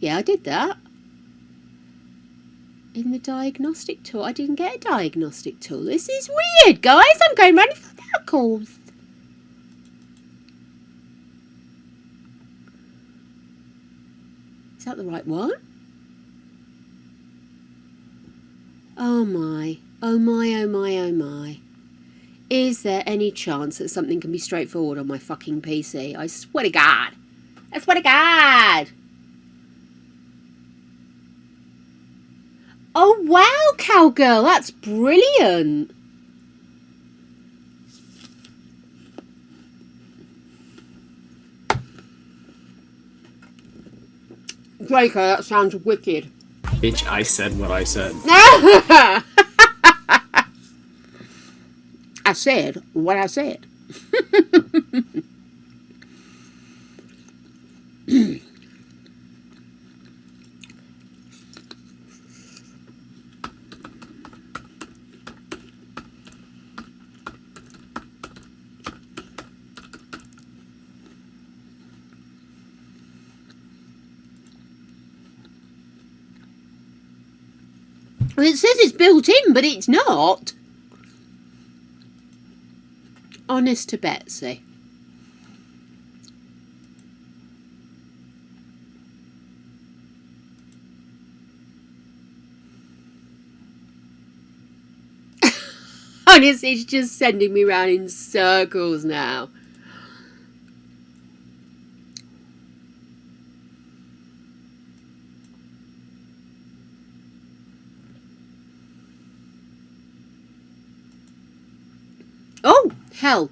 Yeah, I did that. In the diagnostic tool. I didn't get a diagnostic tool. This is weird, guys. I'm going round in circles. Is that the right one? Oh my. Oh my, oh my, oh my. Is there any chance that something can be straightforward on my fucking PC? I swear to God. I swear to God. Oh, wow, cowgirl, that's brilliant. Draco, that sounds wicked. Bitch, I said what I said. I said what I said. Well, it says it's built in, but it's not. Honest to Betsy. Honestly, it's just sending me round in circles now. hell.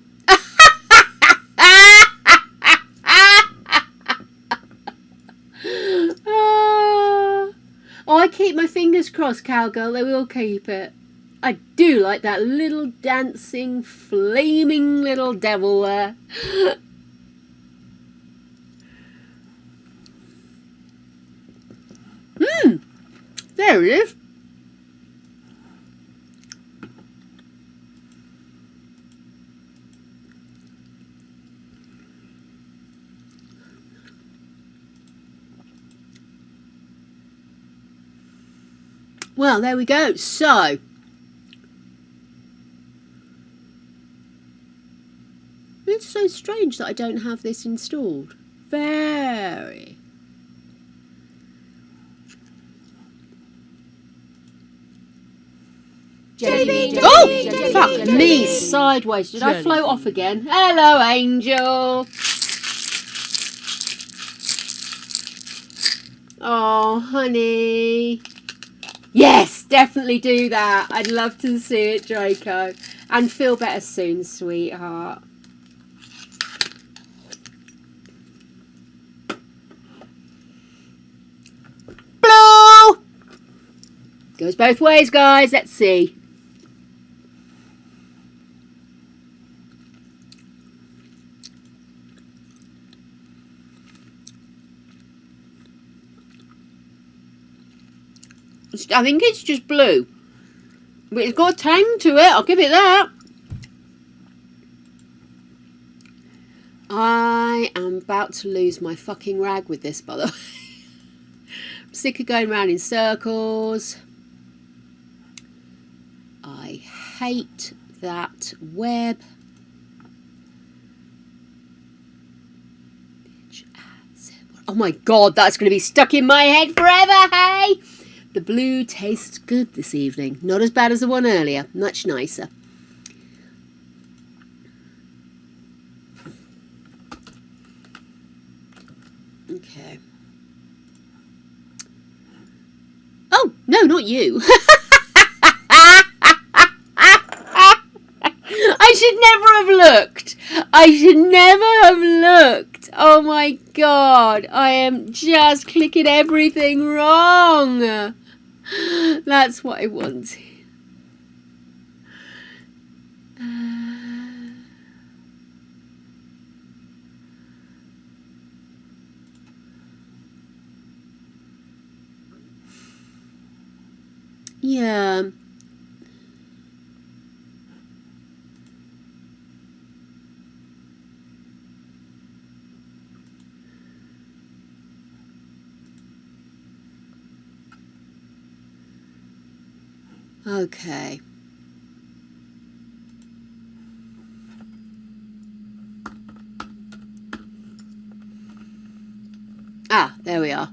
Oh, I keep my fingers crossed, Cowgirl. They will keep it. I do like that little dancing, flaming little devil there. There it is. Well, there we go. So, it's so strange that I don't have this installed. Very. Oh, fuck me sideways. Did I float off again? Hello, Angel. Oh, honey. Yes, definitely do that. I'd love to see it, Draco. And feel better soon, sweetheart. Blow! Goes both ways, guys. Let's see. I think it's just blue. But it's got a tang to it, I'll give it that. I am about to lose my fucking rag with this, by the way. I'm sick of going around in circles. I hate that web. Oh my god, that's going to be stuck in my head forever, hey! The blue tastes good this evening. Not as bad as the one earlier. Much nicer. Okay. Oh, no, not you. I should never have looked. I should never have looked. Oh my god. I am just clicking everything wrong. That's what I wanted. Yeah. Okay. Ah, there we are.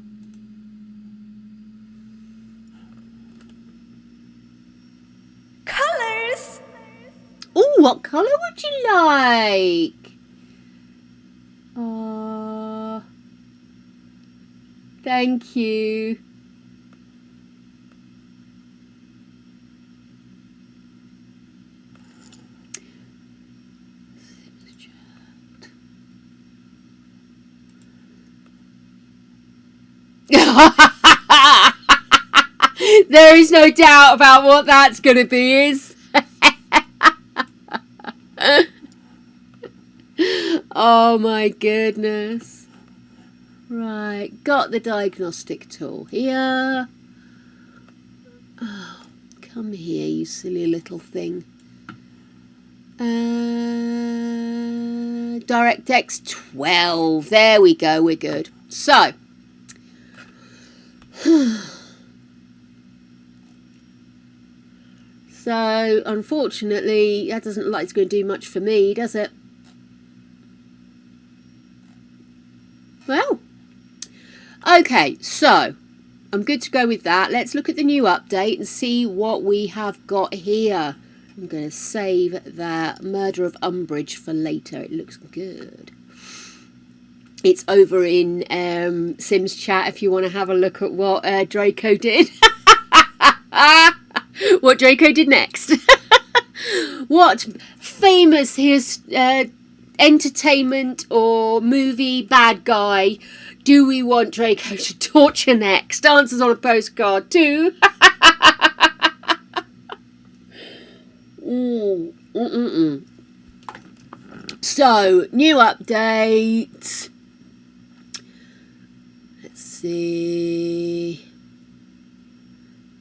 Colors! Oh, what colour would you like? Thank you. There is no doubt about what that's going to be, is. Oh my goodness. Right, got the diagnostic tool here. Oh, come here, you silly little thing. DirectX 12. There we go, we're good. So. So, unfortunately, that doesn't look like it's going to do much for me, does it? Well, okay, so I'm good to go with that. Let's look at the new update and see what we have got here. I'm going to save that Murder of Umbridge for later. It looks good. It's over in Sims chat if you want to have a look at what Draco did. What Draco did next. What famous entertainment or movie bad guy do we want Draco to torture next? Answers on a postcard too. So, new update. Let's see.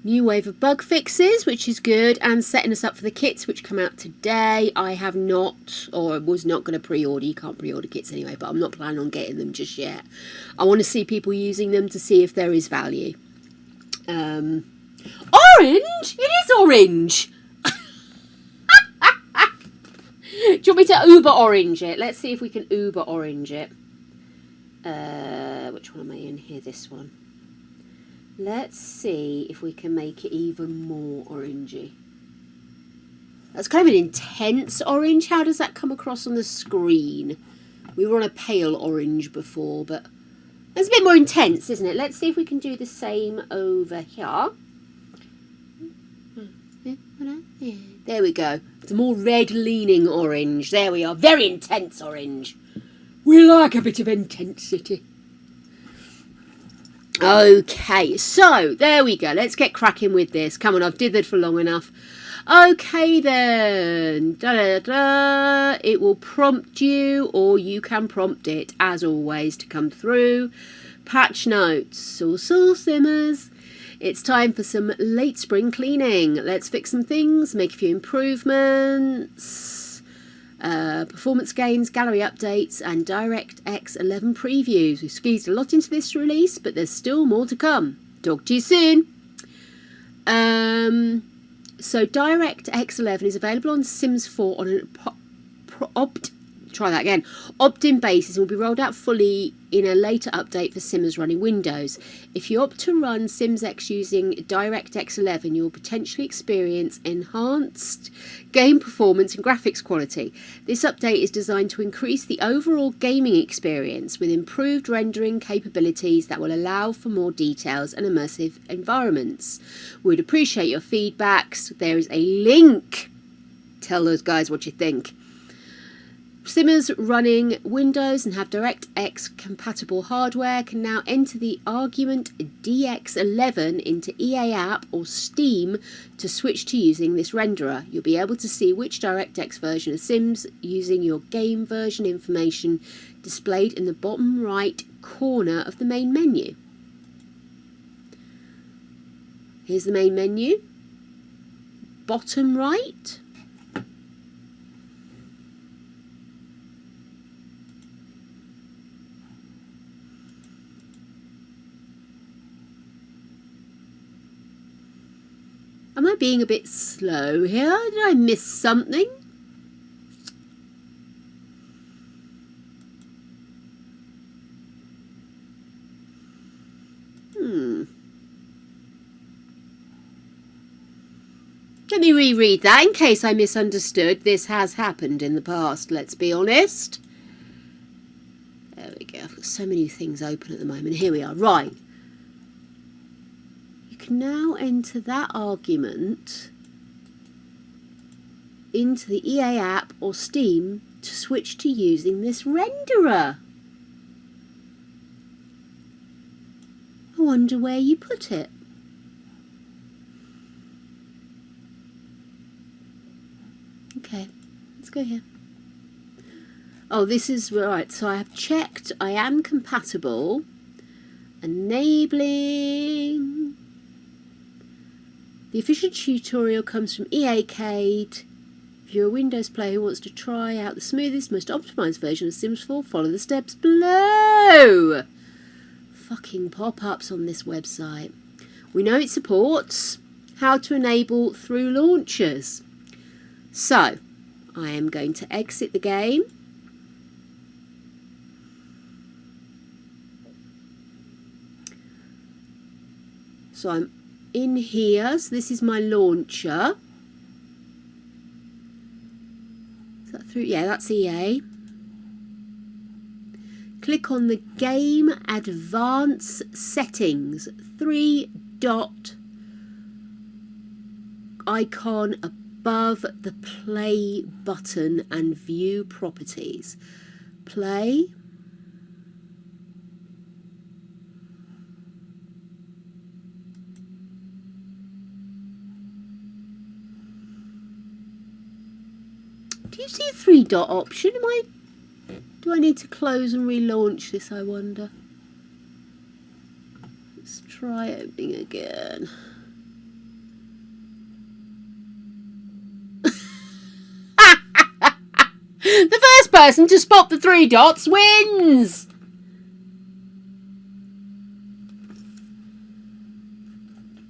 New wave of bug fixes, which is good, and setting us up for the kits, which come out today. I have not, or was not going to pre-order. You can't pre-order kits anyway, but I'm not planning on getting them just yet. I want to see people using them to see if there is value. Orange? It is orange! Do you want me to Uber orange it? Let's see if we can Uber orange it. Which one am I in here? This one. Let's see if we can make it even more orangey. That's kind of an intense orange. How does that come across on the screen? We were on a pale orange before, but that's a bit more intense, isn't it? Let's see if we can do the same over here. There we go. It's a more red-leaning orange. There we are. Very intense orange. We like a bit of intensity. Okay, so there we go. Let's get cracking with this. Come on, I've dithered for long enough. Okay then. It will prompt you, or you can prompt it, as always, to come through. Patch notes. Soul simmers. It's time for some late spring cleaning. Let's fix some things, make a few improvements. Performance gains, gallery updates, and DirectX 11 previews. We've squeezed a lot into this release, but there's still more to come. Talk to you soon. So DirectX 11 is available on Sims 4 on an opt-in basis and will be rolled out fully in a later update for Simmers running Windows. If you opt to run Sims X using DirectX 11, you will potentially experience enhanced game performance and graphics quality. This update is designed to increase the overall gaming experience with improved rendering capabilities that will allow for more details and immersive environments. We'd appreciate your feedbacks. There is a link. Tell those guys what you think. Simmers running Windows and have DirectX compatible hardware can now enter the argument DX11 into EA app or Steam to switch to using this renderer. You'll be able to see which DirectX version of Sims using your game version information displayed in the bottom right corner of the main menu. Here's the main menu. Bottom right. Am I being a bit slow here? Did I miss something? Let me reread that in case I misunderstood. This has happened in the past, let's be honest. There we go. I've got so many things open at the moment. Here we are. Right. Now enter that argument into the EA app or Steam to switch to using this renderer. I wonder where you put it. Okay, let's go here. Oh, this is right. So I have checked I am compatible. Enabling. The official tutorial comes from EAcade. If you're a Windows player who wants to try out the smoothest, most optimised version of Sims 4, follow the steps below. Fucking pop-ups on this website. We know it supports how to enable through launchers. So, I am going to exit the game. So I'm in here, so this is my launcher. Is that through? Yeah, that's EA. Click on the Game Advance Settings 3-dot icon above the play button and view properties. Play. Do you see a 3-dot option? Do I need to close and relaunch this, I wonder? Let's try opening again. The first person to spot the 3 dots wins!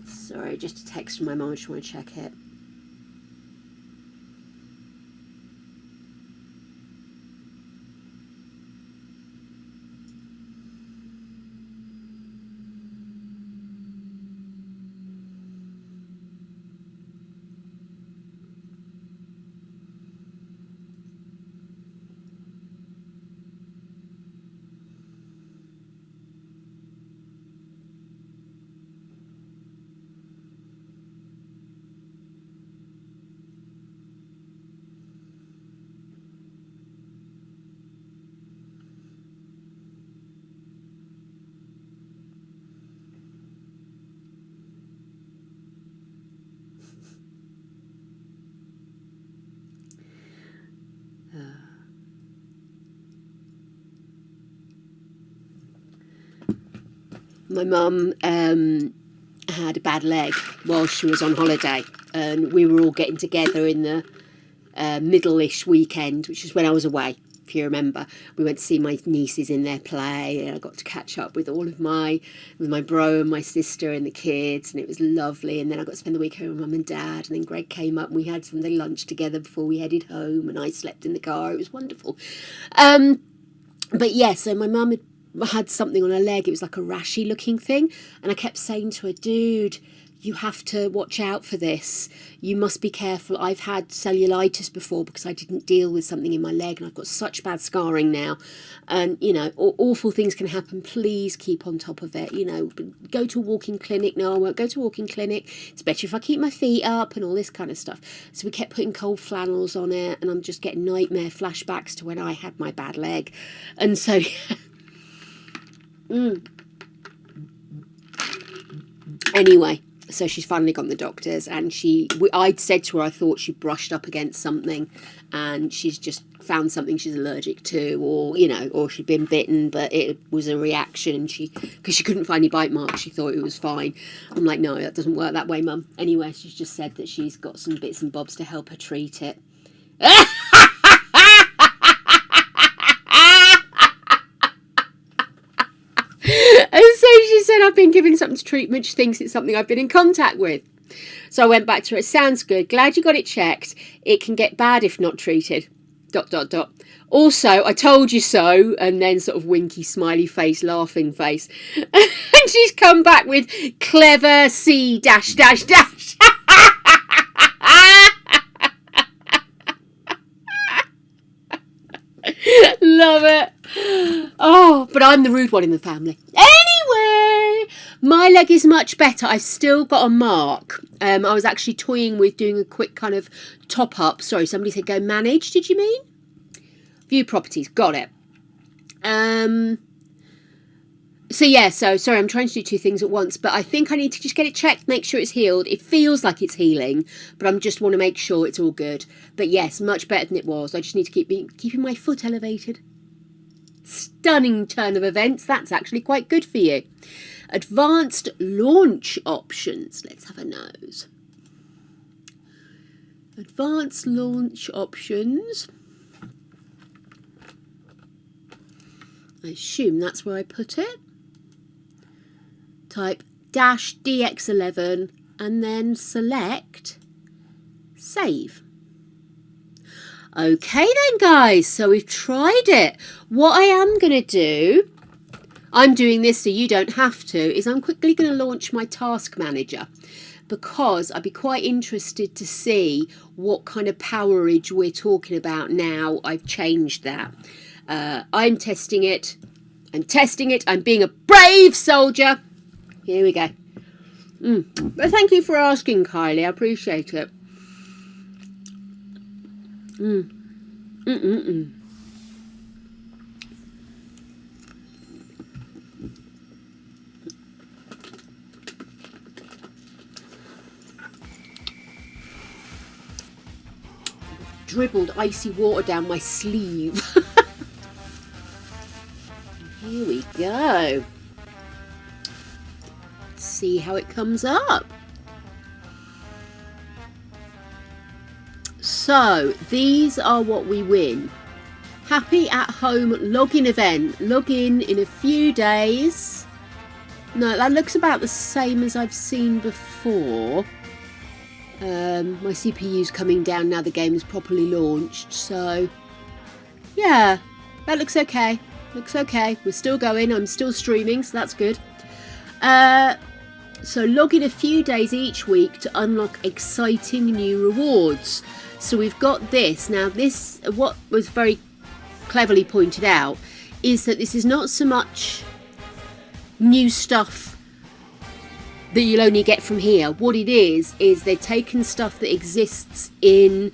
Sorry, just a text from my mum, I just want to check it. My mum had a bad leg while she was on holiday, and we were all getting together in the middle-ish weekend, which is when I was away, if you remember. We went to see my nieces in their play, and I got to catch up with all of my bro and my sister and the kids, and it was lovely. And then I got to spend the week home with mum and dad, and then Greg came up and we had Sunday lunch together before we headed home, and I slept in the car. It was wonderful. But yeah, so my mum had something on her leg. It was like a rashy looking thing, and I kept saying to her, dude, you have to watch out for this. You must be careful. I've had cellulitis before because I didn't deal with something in my leg, and I've got such bad scarring now, and you know, awful things can happen. Please keep on top of it. You know, go to a walking clinic. No, I won't go to a walking clinic. It's better if I keep my feet up and all this kind of stuff. So we kept putting cold flannels on it, and I'm just getting nightmare flashbacks to when I had my bad leg. And so anyway, so she's finally gone to the doctors, and I'd said to her I thought she brushed up against something, and she's just found something she's allergic to, or you know, or she'd been bitten, but it was a reaction, and because she couldn't find any bite marks, she thought it was fine. I'm like, no, that doesn't work that way, Mum. Anyway, she's just said that she's got some bits and bobs to help her treat it. And so she said, I've been giving something to treatment. She thinks it's something I've been in contact with. So I went back to her. It sounds good. Glad you got it checked. It can get bad if not treated. ... Also, I told you so. And then sort of winky, smiley face, laughing face. And she's come back with clever C ... Love it. Oh, but I'm the rude one in the family. Anyway, my leg is much better. I've still got a mark. I was actually toying with doing a quick kind of top up. Sorry, somebody said go manage. Did you mean? View properties. Got it. So yeah, sorry, I'm trying to do two things at once, but I think I need to just get it checked, make sure it's healed. It feels like it's healing, but I just want to make sure it's all good. But yes, much better than it was. I just need to keeping my foot elevated. Stunning turn of events. That's actually quite good for you. Advanced launch options. Let's have a nose. Advanced launch options. I assume that's where I put it. Type -DX11 and then select save. Okay then, guys, so we've tried it. What I am going to do, I'm doing this so you don't have to, is I'm quickly going to launch my task manager, because I'd be quite interested to see what kind of powerage we're talking about now I've changed that. I'm testing it. I'm being a brave soldier. Here we go. But thank you for asking, Kylie. I appreciate it. Dribbled icy water down my sleeve. Here we go. Let's see how it comes up. So these are what we win. Happy at home login event. Log in a few days. No, that looks about the same as I've seen before. My CPU's coming down now the game is properly launched, so yeah, that looks okay. Looks okay. We're still going. I'm still streaming, so that's good. So log in a few days each week to unlock exciting new rewards. So we've got this. Now this, what was very cleverly pointed out, is that this is not so much new stuff that you'll only get from here. What it is they've taken stuff that exists in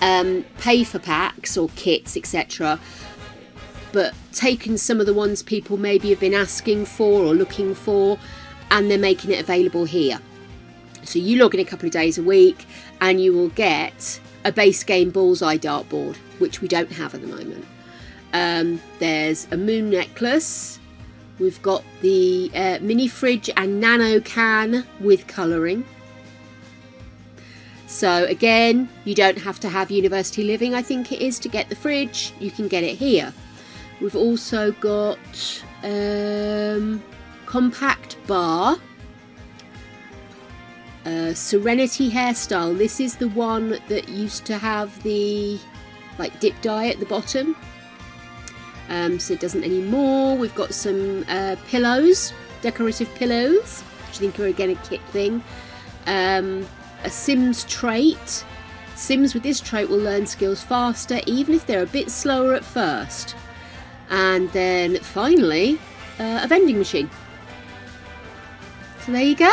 pay for packs or kits, etc., but taken some of the ones people maybe have been asking for or looking for, and they're making it available here. So you log in a couple of days a week and you will get a base game bullseye dartboard, which we don't have at the moment. There's a moon necklace. We've got the mini fridge and nano can with colouring. So again, you don't have to have university living, I think it is, to get the fridge. You can get it here. We've also got compact bar, Serenity hairstyle. This is the one that used to have the like dip dye at the bottom. So it doesn't anymore. We've got some pillows, decorative pillows, which I think are again a kit thing. A Sims trait. Sims with this trait will learn skills faster, even if they're a bit slower at first. And then finally, a vending machine. So there you go.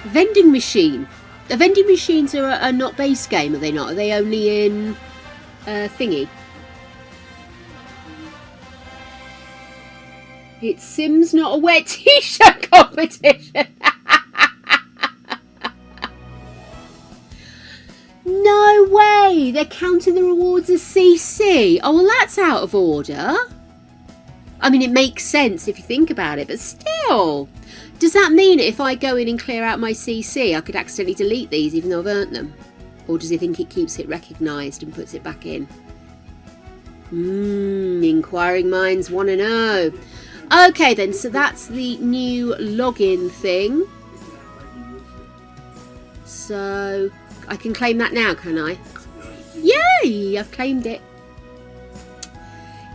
Vending machine. The vending machines are not base game, are they not? Are they only in thingy? It's Sims Not a Wet T-shirt competition. No way! They're counting the rewards as CC. Oh, well, that's out of order. I mean, it makes sense if you think about it, but still. Does that mean if I go in and clear out my CC, I could accidentally delete these even though I've earned them? Or does he think it keeps it recognised and puts it back in? Inquiring minds want to know. Okay then, so that's the new login thing. So I can claim that now, can I? Yay! I've claimed it.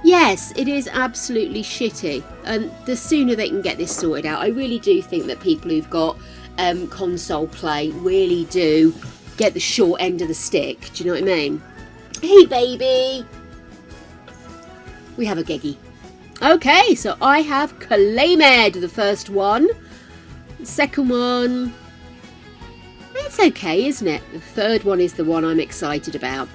Yes, it is absolutely shitty, and the sooner they can get this sorted out. I really do think that people who've got console play really do get the short end of the stick. Do you know what I mean? Hey baby! We have a geggy. Okay, so I have claimed the first one. The second one, it's okay, isn't it? The third one is the one I'm excited about.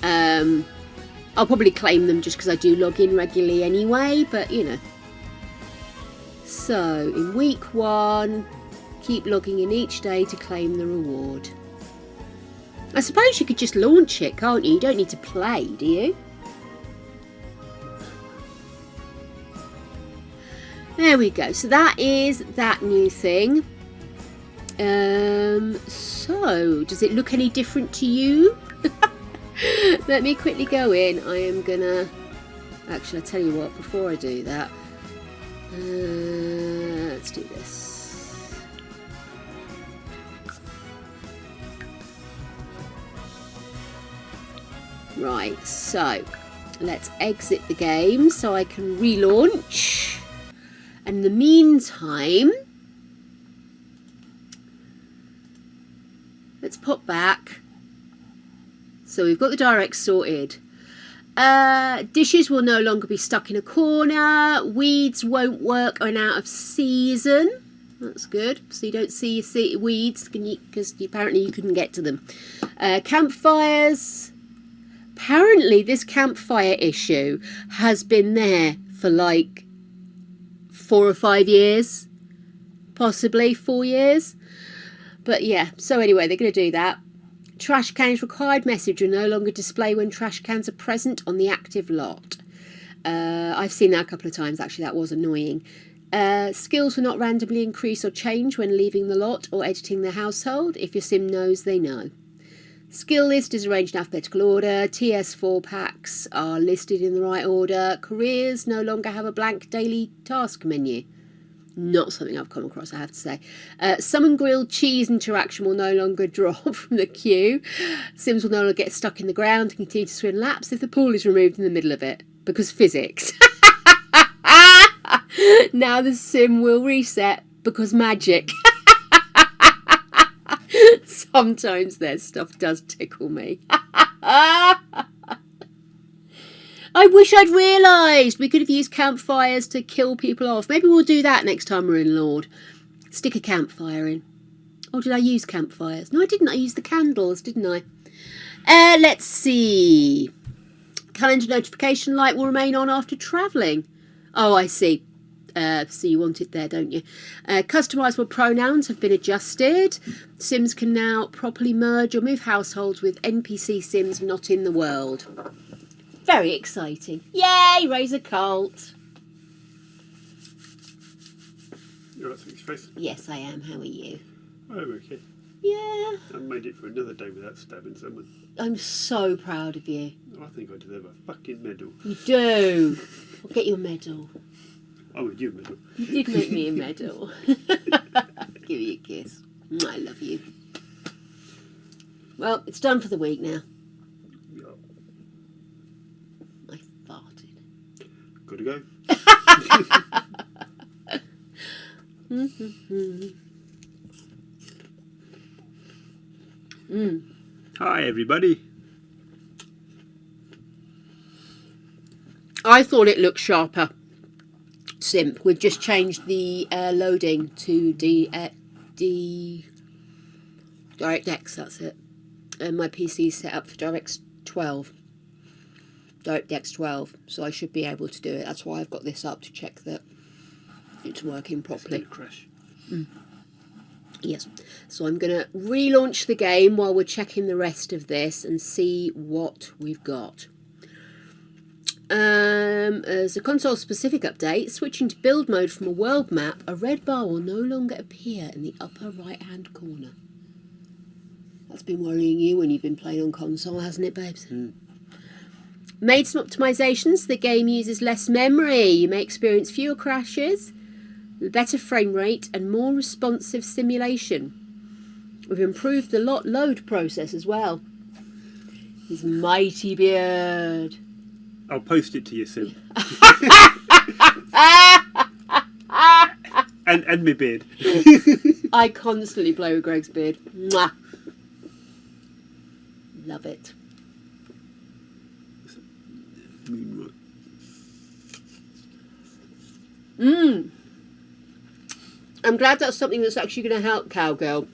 I'll probably claim them just because I do log in regularly anyway, but you know. So in week 1, keep logging in each day to claim the reward. I suppose you could just launch it, can't you? You don't need to play, do you? There we go. So that is that new thing. So does it look any different to you? Let me quickly go in. I am gonna actually, I'll tell you what, before I do that, let's do this. Right, so let's exit the game so I can relaunch. And in the meantime, let's pop back. So we've got the directs sorted. Dishes will no longer be stuck in a corner. Weeds won't work on out of season. That's good. So you don't see weeds, because apparently you couldn't get to them. Campfires. Apparently this campfire issue has been there for like 4 or 5 years. Possibly 4 years. But yeah, so anyway, they're going to do that. Trash cans required message will no longer display when trash cans are present on the active lot. I've seen that a couple of times, actually. That was annoying. Skills will not randomly increase or change when leaving the lot or editing the household. If your sim knows, they know. Skill list is arranged in alphabetical order. TS4 packs are listed in the right order. Careers no longer have a blank daily task menu. Not something I've come across, I have to say. Summon grilled cheese interaction will no longer drop from the queue. Sims will no longer get stuck in the ground and continue to swim laps if the pool is removed in the middle of it. Because physics. Now the sim will reset because magic. Sometimes their stuff does tickle me. I wish I'd realised we could have used campfires to kill people off. Maybe we'll do that next time we're in Lord. Stick a campfire in. Oh, did I use campfires? No, I didn't. I used the candles, didn't I? Let's see. Calendar notification light will remain on after travelling. Oh, I see. So you want it there, don't you? Customisable pronouns have been adjusted. Sims can now properly merge or move households with NPC Sims not in the world. Very exciting. Yay, raise a cult. You're right, thanks, face. Yes, I am. How are you? Oh, okay. Yeah. I made it for another day without stabbing someone. I'm so proud of you. I think I deserve a fucking medal. You do. I'll get you a medal. I would you a medal. You did make me a medal. Give you a kiss. I love you. Well, it's done for the week now. Yeah. I farted. Gotta go. Hi, everybody. I thought it looked sharper. Simp. We've just changed the loading to DirectX, that's it. And my PC is set up for DirectX 12. DirectX 12, so I should be able to do it. That's why I've got this up, to check that it's working properly. It's gonna crash. Yes. So I'm going to relaunch the game while we're checking the rest of this and see what we've got. As a console-specific update, switching to build mode from a world map, a red bar will no longer appear in the upper right-hand corner. That's been worrying you when you've been playing on console, hasn't it, babes? Made some optimizations. The game uses less memory. You may experience fewer crashes, better frame rate, and more responsive simulation. We've improved the load process as well. His mighty beard. I'll post it to you soon. and my beard. I constantly play with Greg's beard. Mwah. Love it. I'm glad that's something that's actually going to help Cowgirl,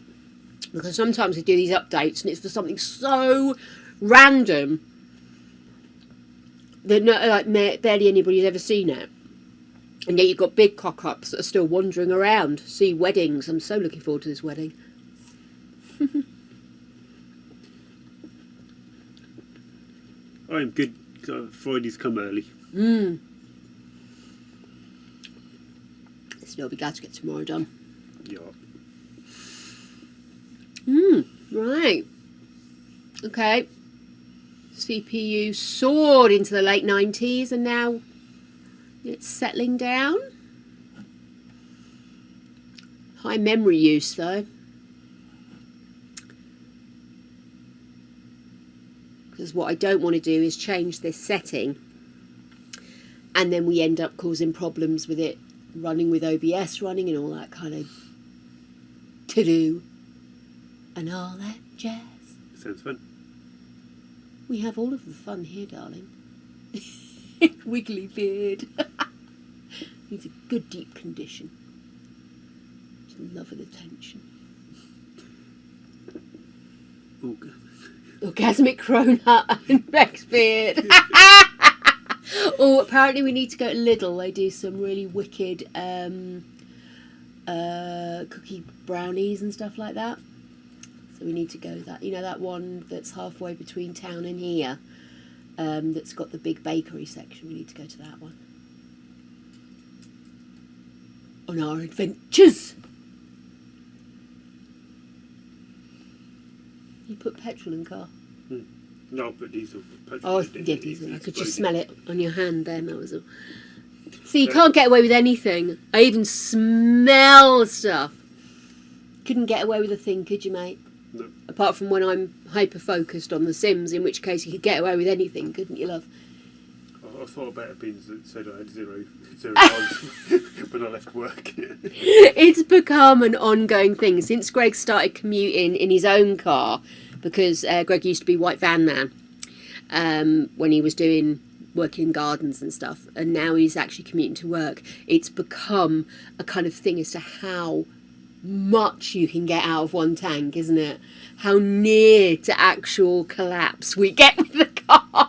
because sometimes we do these updates and it's for something so random that barely anybody's ever seen it, and yet you've got big cock-ups that are still wandering around. See weddings. I'm so looking forward to this wedding. I'm good. Friday's come early. So I'll be glad to get tomorrow done. Yeah. Right. Okay. CPU soared into the late 90s and now it's settling down. High memory use though. Because what I don't want to do is change this setting and then we end up causing problems with it running with OBS running and all that kind of to-do and all that jazz. Sounds fun. We have all of the fun here, darling. Wiggly beard. He's a good deep condition. Just loving attention. Oh, Orgasmic cronut and Rex beard. Oh, apparently we need to go to Lidl. They do some really wicked cookie brownies and stuff like that. So we need to go that. You know that one that's halfway between town and here, that's got the big bakery section. We need to go to that one. On our adventures. You put petrol in car. No, but diesel. Oh, yeah, diesel. I could just smell it on your hand then, that was all. See, you can't get away with anything. I even smell stuff. Couldn't get away with a thing, could you, mate? No. Apart from when I'm hyper-focused on The Sims, in which case you could get away with anything, couldn't you, love? I thought about it being said I had zero points when I left work. It's become an ongoing thing since Greg started commuting in his own car, because Greg used to be white van man when he was working in gardens and stuff, and now he's actually commuting to work. It's become a kind of thing as to how much you can get out of one tank, isn't it? How near to actual collapse we get with the car.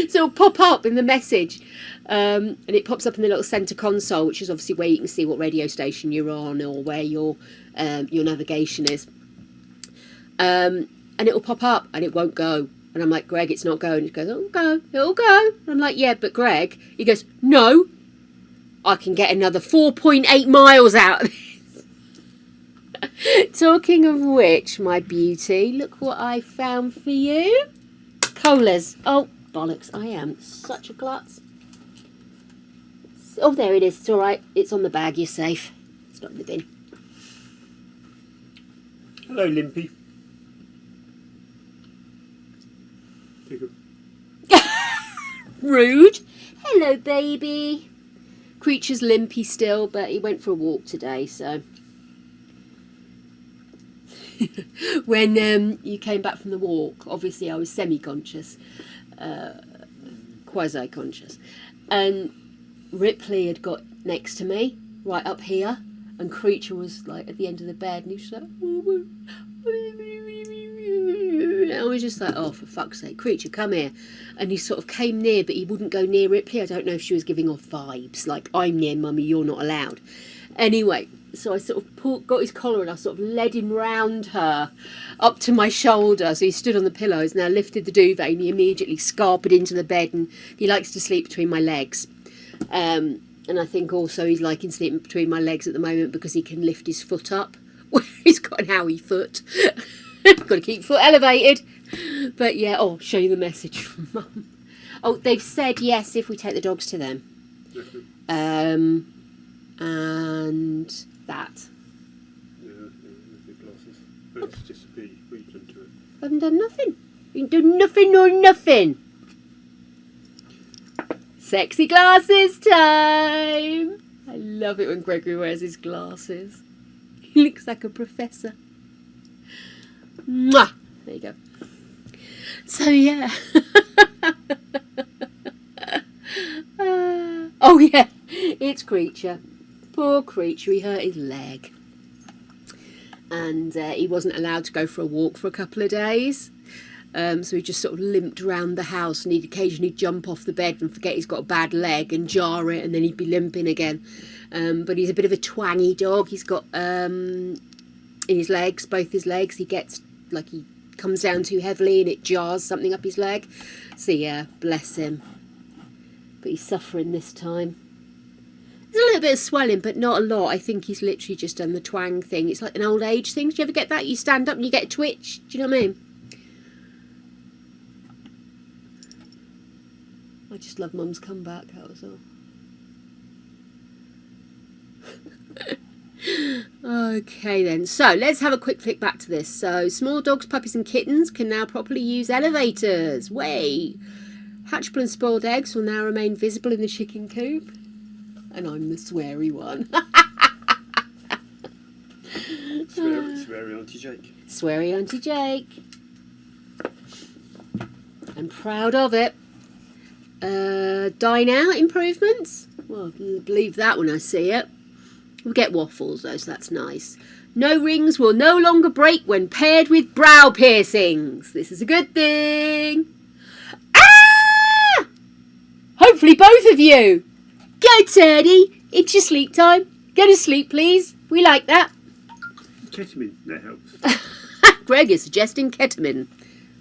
So it'll pop up in the message, and it pops up in the little centre console, which is obviously where you can see what radio station you're on or where your navigation is. And it'll pop up and it won't go. And I'm like, Greg, it's not going. He goes, it'll go. And I'm like, yeah, but Greg. He goes, no, I can get another 4.8 miles out of this. Talking of which, my beauty, look what I found for you. Colas. Oh, bollocks, I am such a klutz. Oh, there it is. It's all right. It's on the bag. You're safe. It's not in the bin. Hello, Limpy. Rude. Hello, baby. Creature's limpy still, but he went for a walk today, so. When you came back from the walk, obviously I was semi-conscious, quasi-conscious, and Ripley had got next to me, right up here, and Creature was like at the end of the bed, and he was like, I was just like, oh, for fuck's sake, Creature, come here. And he sort of came near, but he wouldn't go near Ripley. I don't know if she was giving off vibes, like, I'm near mummy, you're not allowed. Anyway, so I sort of got his collar and I sort of led him round her up to my shoulder. So he stood on the pillows and I lifted the duvet and he immediately scarpered into the bed, and he likes to sleep between my legs. And I think also he's liking sleeping between my legs at the moment because he can lift his foot up. He's got an owie foot. Got to keep foot elevated. But yeah, oh, show you the message from Mum. Oh, they've said yes if we take the dogs to them. And that. Yeah, the glasses. But it's just what you've done to it. I haven't done nothing. You can do nothing or nothing. Sexy glasses time. I love it when Gregory wears his glasses. He looks like a professor. Mwah! There you go. So yeah. Oh yeah, it's Creature. Poor Creature, he hurt his leg. And he wasn't allowed to go for a walk for a couple of days. So he just sort of limped around the house, and he'd occasionally jump off the bed and forget he's got a bad leg and jar it, and then he'd be limping again. But he's a bit of a twangy dog. He's got in his legs, both his legs, he gets like he comes down too heavily and it jars something up his leg. So yeah, bless him. But he's suffering this time. There's a little bit of swelling, but not a lot. I think he's literally just done the twang thing. It's like an old age thing. Do you ever get that? You stand up and you get a twitch. Do you know what I mean? I just love Mum's comeback, that was all. Okay then, so let's have a quick flick back to this. So small dogs, puppies and kittens can now properly use elevators. Way! Hatchable and spoiled eggs will now remain visible in the chicken coop. And I'm the sweary one. Sweary Auntie Jake. Sweary Auntie Jake. I'm proud of it. Dine out improvements. Well, I'll believe that when I see it. We get waffles though, so that's nice. No rings will no longer break when paired with brow piercings. This is a good thing. Ah! Hopefully both of you. Go, Teddy. It's your sleep time. Go to sleep, please. We like that. Ketamine, that helps. Greg is suggesting ketamine.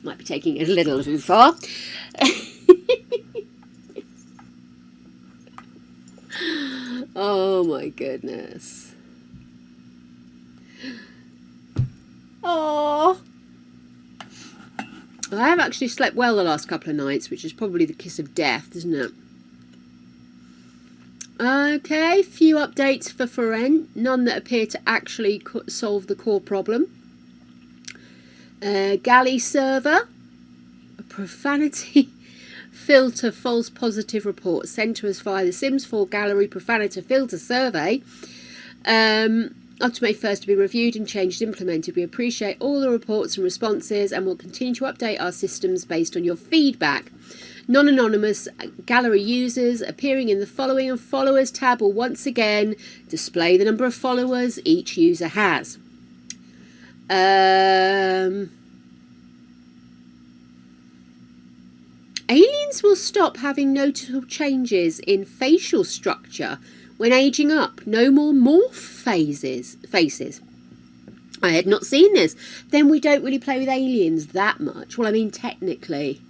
Might be taking it a little too far. Oh my goodness. Oh. I have actually slept well the last couple of nights, which is probably the kiss of death, isn't it? Okay, few updates for Foren. None that appear to actually solve the core problem. Galley server. A profanity filter false positive report sent to us via the Sims 4 gallery profanity filter survey. Up to May 1st to be reviewed and changed implemented. We appreciate all the reports and responses and will continue to update our systems based on your feedback. Non-anonymous gallery users appearing in the following and followers tab will once again display the number of followers each user has. Aliens will stop having noticeable changes in facial structure when aging up. No more morph faces. I had not seen this. Then we don't really play with aliens that much. Well, I mean, technically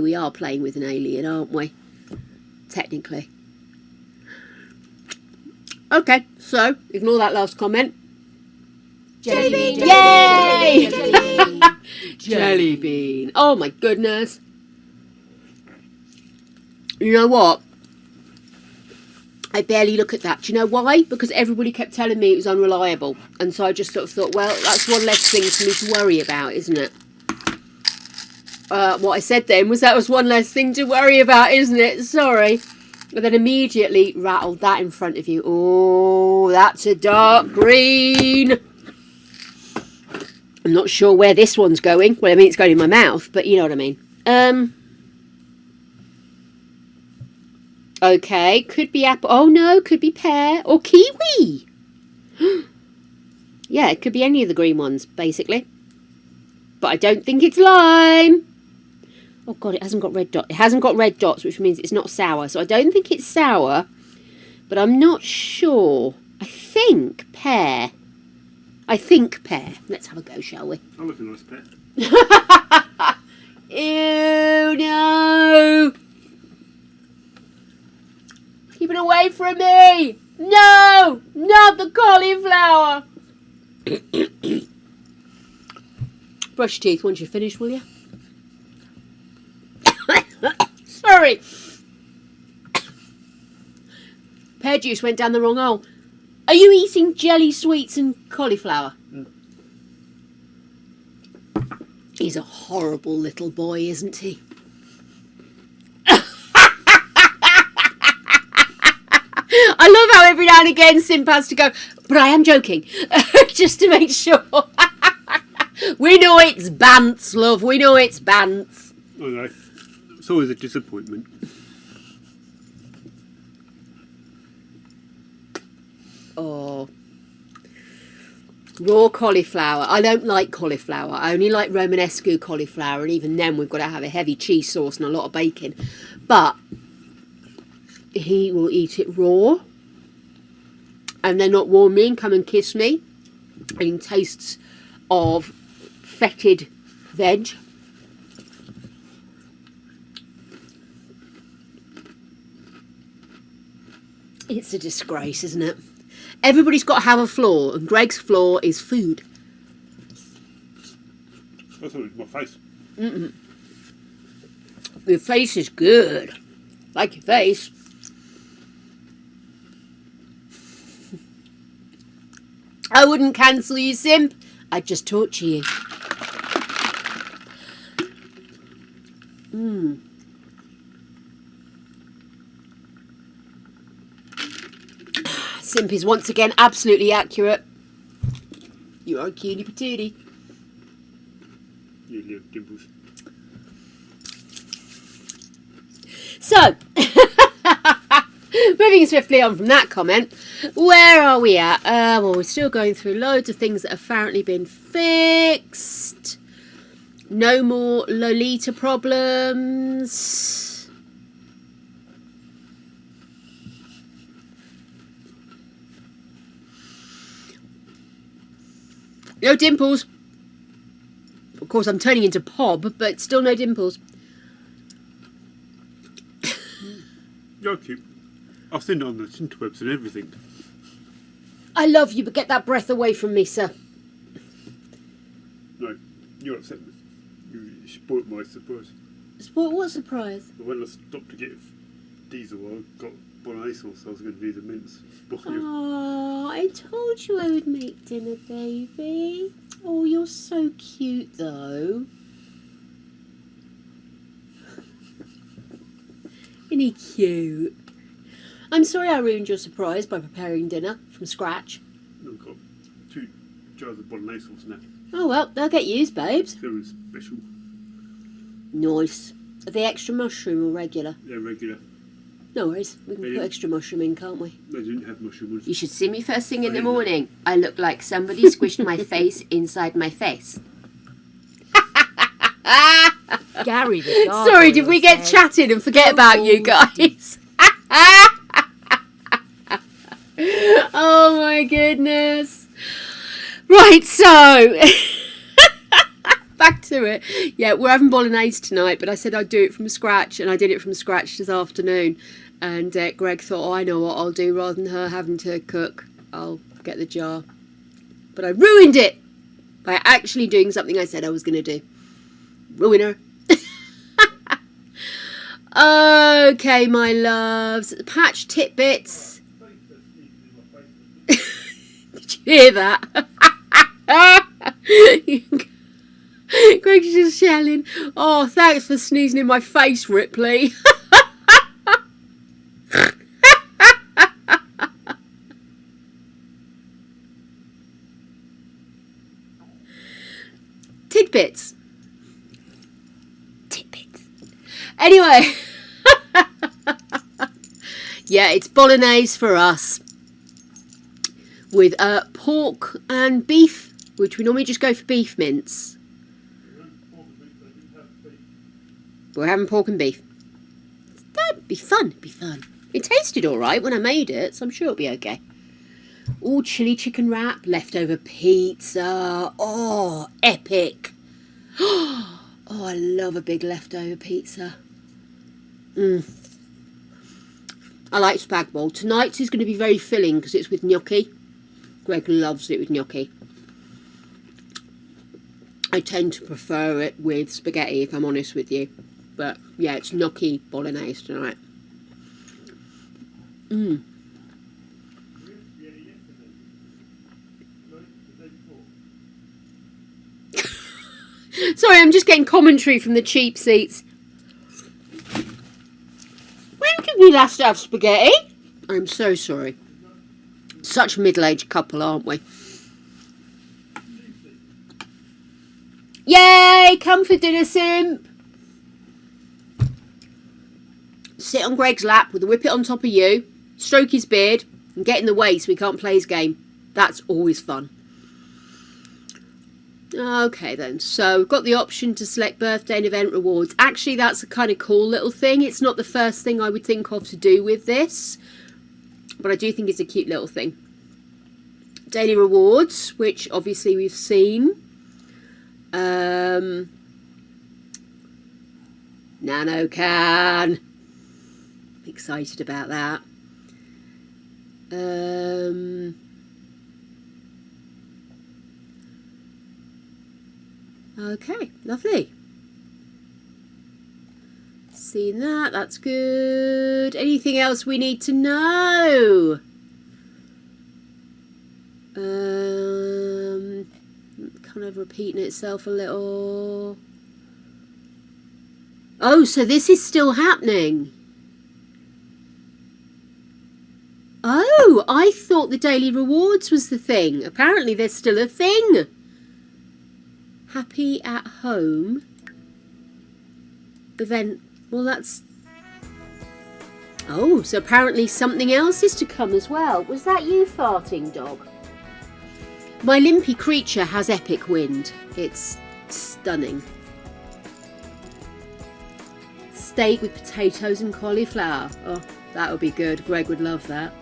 we are playing with an alien, aren't we? Technically. Okay, so ignore that last comment. Jelly bean. Yay! Jelly bean. Jelly bean. Oh my goodness. You know what? I barely look at that. Do you know why? Because everybody kept telling me it was unreliable. And so I just sort of thought, well, that's one less thing for me to worry about, isn't it? What I said then was that was one less thing to worry about, isn't it? Sorry. But then immediately rattled that in front of you. Oh, that's a dark green. I'm not sure where this one's going. Well, I mean, it's going in my mouth, but you know what I mean. Okay, could be apple. Oh no, could be pear or kiwi. Yeah, it could be any of the green ones, basically. But I don't think it's lime. Oh god, it hasn't got red dots. It hasn't got red dots, which means it's not sour. So I don't think it's sour, but I'm not sure. I think pear. Let's have a go, shall we? I like a nice pet. Ew, no! Keep it away from me! No! Not the cauliflower! Brush your teeth once you're finished, will you? Sorry! Pear juice went down the wrong hole. Are you eating jelly sweets and cauliflower? He's a horrible little boy, isn't he? I love how every now and again Simp has to go, but I am joking, just to make sure. We know it's bants, love. We know it's bants. I know. It's always a disappointment. Oh. Raw cauliflower. I don't like cauliflower. I only like Romanesco cauliflower, and even then we've got to have a heavy cheese sauce and a lot of bacon. But he will eat it raw. And then not warn me and come and kiss me. And he tastes of fetid veg. It's a disgrace, isn't it? Everybody's got to have a flaw, and Greg's flaw is food. I thought it was my face. Your face is good. Like your face. I wouldn't cancel you, Simp. I'd just torture you. Simp is once again absolutely accurate. You are cutie patootie. You little dimples. So, Moving swiftly on from that comment, where are we at? Well, we're still going through loads of things that have apparently been fixed. No more Lolita problems. No dimples. Of course, I'm turning into Pob, but still no dimples. You're cute. I've seen it on the interwebs and everything. I love you, but get that breath away from me, sir. No, you're upset. You spoilt my surprise. What surprise? When I stopped to get diesel, I got bolognese sauce. I was going to do the mince. Oh, I told you I would make dinner, baby. Oh, you're so cute, though. Isn't he cute? I'm sorry I ruined your surprise by preparing dinner from scratch. I've got 2 jars of bolognese sauce now. Oh, well, they'll get used, babes. They were special. Nice. Are they extra mushroom or regular? They're regular. No worries. We can put extra mushroom in, can't we? They didn't have mushroom ones. You should see me first thing in the morning. I look like somebody squished my face inside my face. Gary the gargoyle Sorry, did we get said, chatting and forget about you guys? Oh my goodness. Right, so back to it. Yeah, we're having bolognese tonight, but I said I'd do it from scratch, and I did it from scratch this afternoon. And Greg thought, oh, I know what I'll do. Rather than her having to cook, I'll get the jar. But I ruined it by actually doing something I said I was going to do. Ruiner. Okay, my loves. Patch tidbits. Did you hear that? Greg's just shelling. Oh, thanks for sneezing in my face, Ripley. Tidbits. Anyway, yeah, it's bolognese for us with pork and beef, which we normally just go for beef mince. We're having pork and beef. That'd be fun. It'd be fun. It tasted all right when I made it, so I'm sure it'll be okay. All chili chicken wrap, leftover pizza. Oh, epic. Oh, I love a big leftover pizza. I like spag bowl. Tonight's is going to be very filling because it's with gnocchi. Greg loves it with gnocchi. I tend to prefer it with spaghetti, if I'm honest with you. But yeah, it's gnocchi bolognese tonight. Sorry, I'm just getting commentary from the cheap seats. When did we last have spaghetti? I'm so sorry. Such a middle-aged couple, aren't we? Yay! Come for dinner, Simp. Sit on Greg's lap with a whippet on top of you, stroke his beard, and get in the way so he can't play his game. That's always fun. Okay then, so we've got the option to select birthday and event rewards. Actually, that's a kind of cool little thing. It's not the first thing I would think of to do with this, but I do think it's a cute little thing. Daily rewards, which obviously we've seen. Nano can. Excited about that. Okay, lovely. Seen that, that's good. Anything else we need to know? Kind of repeating itself a little. Oh, so this is still happening. Oh, I thought the daily rewards was the thing. Apparently there's still a thing. Happy at home event. Well, that's Oh, so apparently something else is to come as well. Was that you farting, dog? My limpy creature has epic wind. It's stunning. Steak with potatoes and cauliflower. Oh, that would be good. Greg would love that.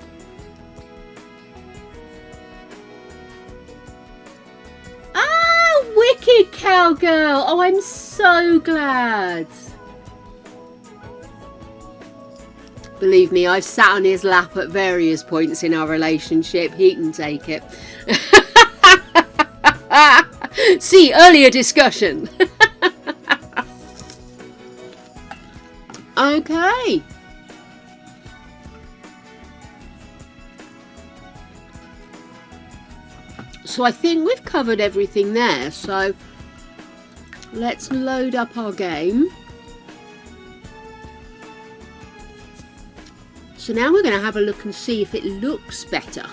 Ah, wicked cowgirl. Oh, I'm so glad. Believe me, I've sat on his lap at various points in our relationship. He can take it. See earlier discussion. Okay. So I think we've covered everything there. So let's load up our game. So now we're going to have a look and see if it looks better.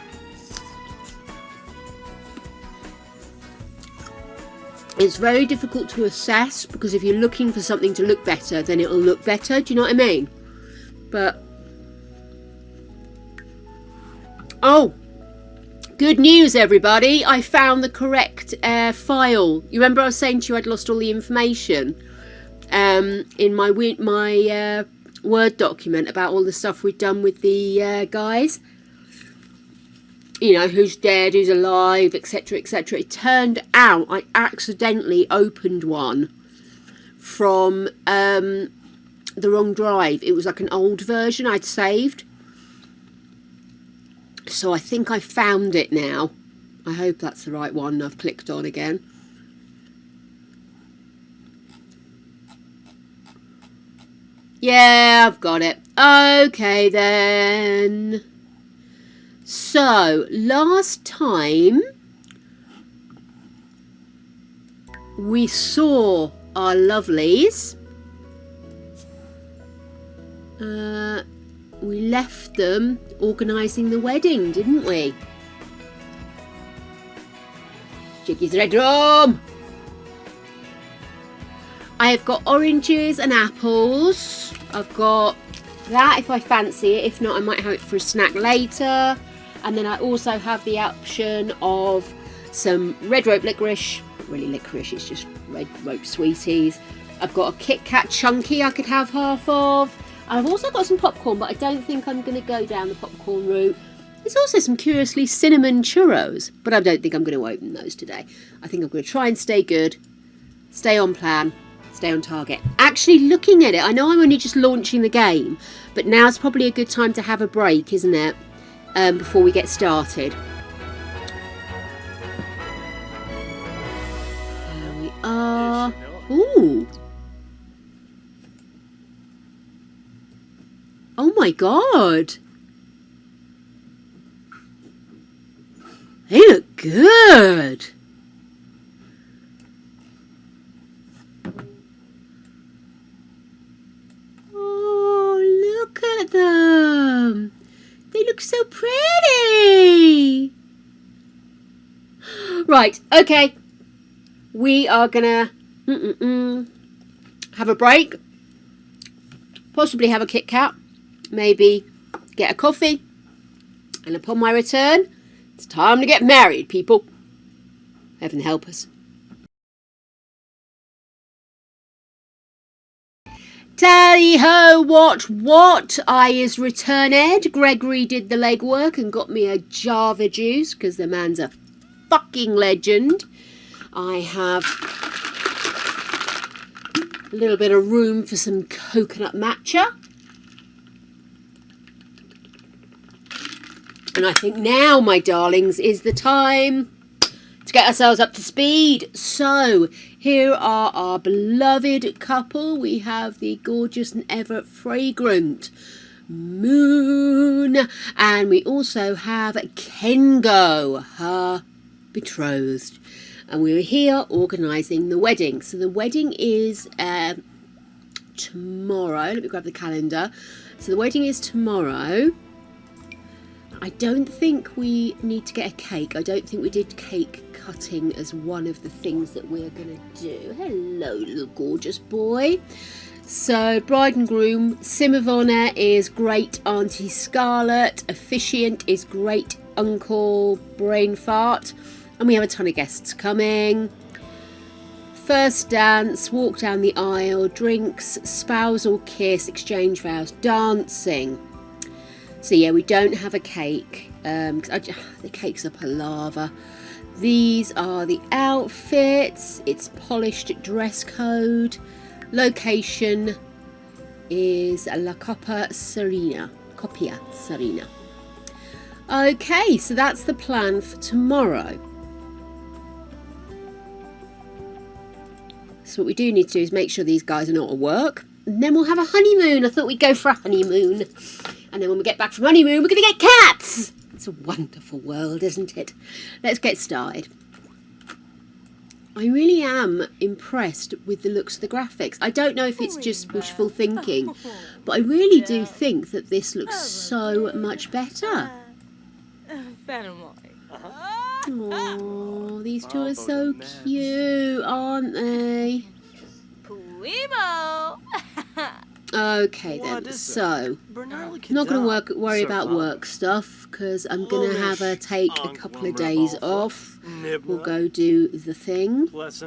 It's very difficult to assess because if you're looking for something to look better, then it'll look better. Do you know what I mean? But, oh, good news, everybody. I found the correct file. You remember I was saying to you I'd lost all the information in my Word document about all the stuff we'd done with the guys. You know, who's dead, who's alive, etc, etc. It turned out I accidentally opened one from the wrong drive. It was like an old version I'd saved. So I think I found it now. I hope that's the right one I've clicked on again. Yeah, I've got it. Okay then. So, last time we saw our lovelies. We left them organising the wedding, didn't we? Chicky's Red Room! I have got oranges and apples. I've got that if I fancy it. If not, I might have it for a snack later. And then I also have the option of some red rope licorice. Not really licorice, it's just red rope sweeties. I've got a Kit Kat chunky I could have half of. I've also got some popcorn, but I don't think I'm going to go down the popcorn route. There's also some curiously cinnamon churros, but I don't think I'm going to open those today. I think I'm going to try and stay good, stay on plan, stay on target. Actually, looking at it, I know I'm only just launching the game, but now's probably a good time to have a break, isn't it? Before we get started. Here we are. Ooh. Oh my god. They look good. Oh, look at them. They look so pretty. Right, okay. We are gonna have a break. Possibly have a Kit Kat. Maybe get a coffee. And upon my return, it's time to get married, people. Heaven help us. Tally-ho, what? I is returned. Gregory did the legwork and got me a Java juice because the man's a fucking legend. I have a little bit of room for some coconut matcha. And I think now, my darlings, is the time to get ourselves up to speed. So, here are our beloved couple. We have the gorgeous and ever fragrant Moon. And we also have Kengo, her betrothed. And we were here organising the wedding. So the wedding is tomorrow. Let me grab the calendar. So the wedding is tomorrow. I don't think we need to get a cake. I don't think we did cake cutting as one of the things that we're going to do. Hello, little gorgeous boy. So, bride and groom, Sim of Honour is great Auntie Scarlet, Officiant is great Uncle Brain Fart, and we have a ton of guests coming. First dance, walk down the aisle, drinks, spousal kiss, exchange vows, dancing. So yeah, we don't have a cake. The cake's a palaver. These are the outfits. It's polished dress code. Location is La Copia Serena. Okay, so that's the plan for tomorrow. So what we do need to do is make sure these guys are not at work. And then we'll have a honeymoon. I thought we'd go for a honeymoon. And then when we get back from honeymoon, we're going to get cats. It's a wonderful world, isn't it? Let's get started. I really am impressed with the looks of the graphics. I don't know if it's just wishful thinking, but I really do think that this looks so much better. Oh, these two are so cute, aren't they? Okay then, so not going to worry about work stuff because I'm going to have her take a couple of days off. We'll go do the thing. He's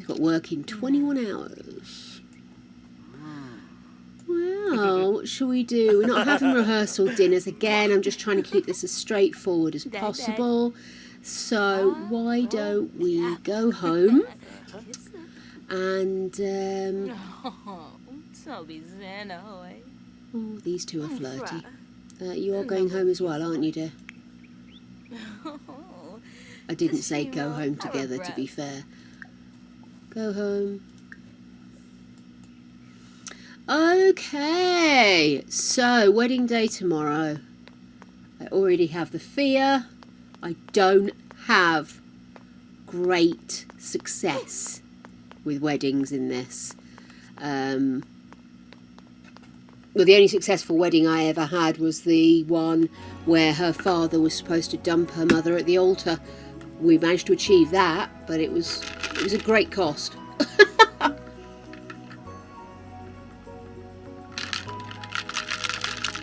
got work in 21 hours. Well, what shall we do? We're not having rehearsal dinners again. I'm just trying to keep this as straightforward as possible. So why don't we go home? And, oh, these two are flirty. You're going home as well, aren't you, dear? I didn't say go home together, to be fair. Go home. Okay, so wedding day tomorrow. I already have the fear. I don't have great success with weddings in this. Well, the only successful wedding I ever had was the one where her father was supposed to dump her mother at the altar. We managed to achieve that, but it was a great cost.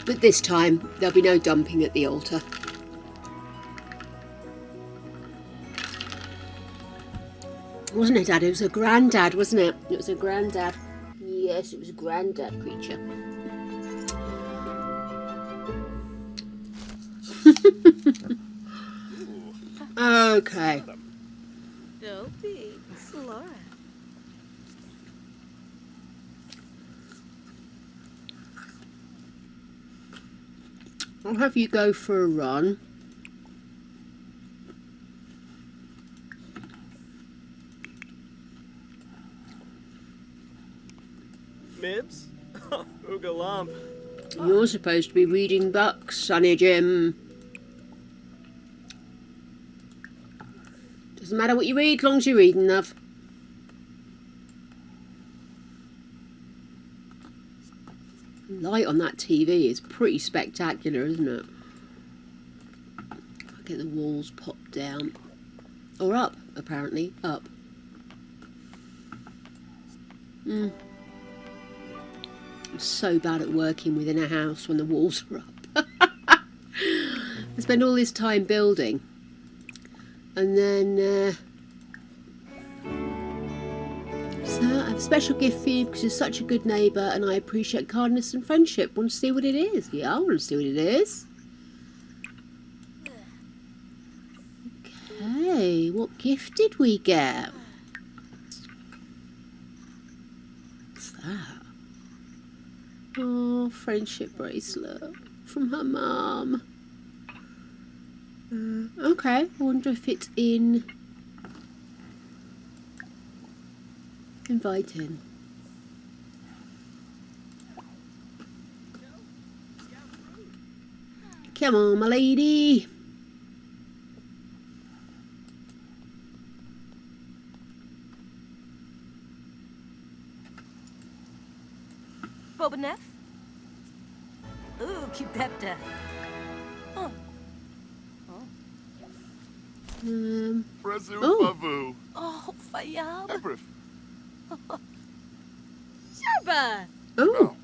But this time there'll be no dumping at the altar. Wasn't it, Dad? It was a granddad, wasn't it? It was a granddad. Yes, it was a granddad creature. Okay. I'll have you go for a run. Mibs? Ooga lump. You're supposed to be reading books, Sonny Jim. Doesn't matter what you read, as long as you're reading, love. The light on that TV is pretty spectacular, isn't it? I'll get the walls popped down. Or up, apparently. Up. I'm so bad at working within a house when the walls are up. I spend all this time building. And then... So I have a special gift for you because you're such a good neighbour and I appreciate kindness and friendship. Want to see what it is? Yeah, I want to see what it is. Okay, what gift did we get? What's that? Oh, friendship bracelet from her mum. Okay, I wonder if it's in inviting. Come on, my lady. Bobaneth? Ooh, Kipepta. Oh. Oh. Oh. Favu. Oh, Fayab. Ebrif. Sharba! Oh.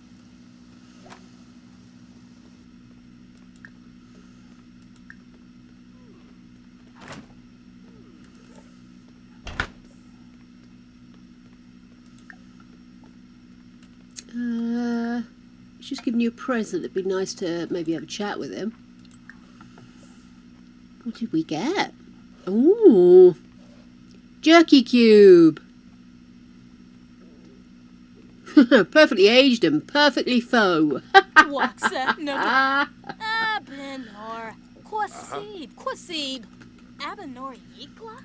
He's just giving you a present. It'd be nice to maybe have a chat with him. What did we get? Ooh. Jerky cube. Perfectly aged and perfectly faux. What's that? No. Abenor. Quasib. Abenor Yikla?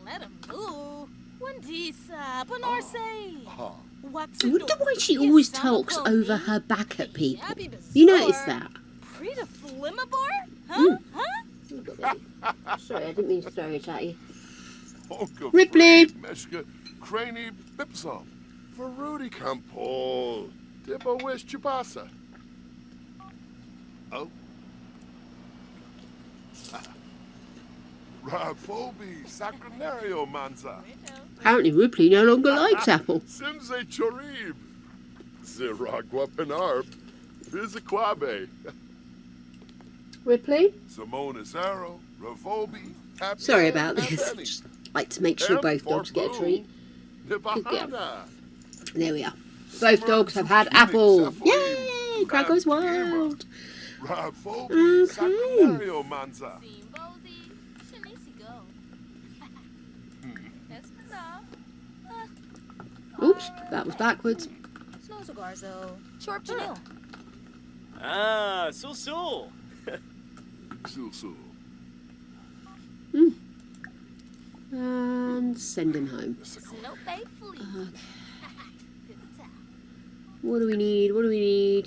Let him move. Wandisa. Benor say. I wonder why she always talks over her back at people. You notice that? Prita Flimabor? Huh? Huh? Sorry, I didn't mean to throw it at you. Ripley! Meshka Craney Bipsop. Veruti Campol. Dippo Wish Chupasa. Oh. Rafobi Sacranario Manza. Apparently Ripley no longer likes Apple. Simze Chorib. Ziragua Penarb. Fiziquabe. Ripley? Simone Azaro. Ravobi. Sorry about this. Just like to make sure both dogs get a treat. Nibahana. There we are. Both dogs have had Apple. Yay! Crowd goes wild. Rafobi Sacranario Manza. Oops, that was backwards. Snozogarzo. Chorp Janil. Ah, Sul. Sul. And send him home. What do we need?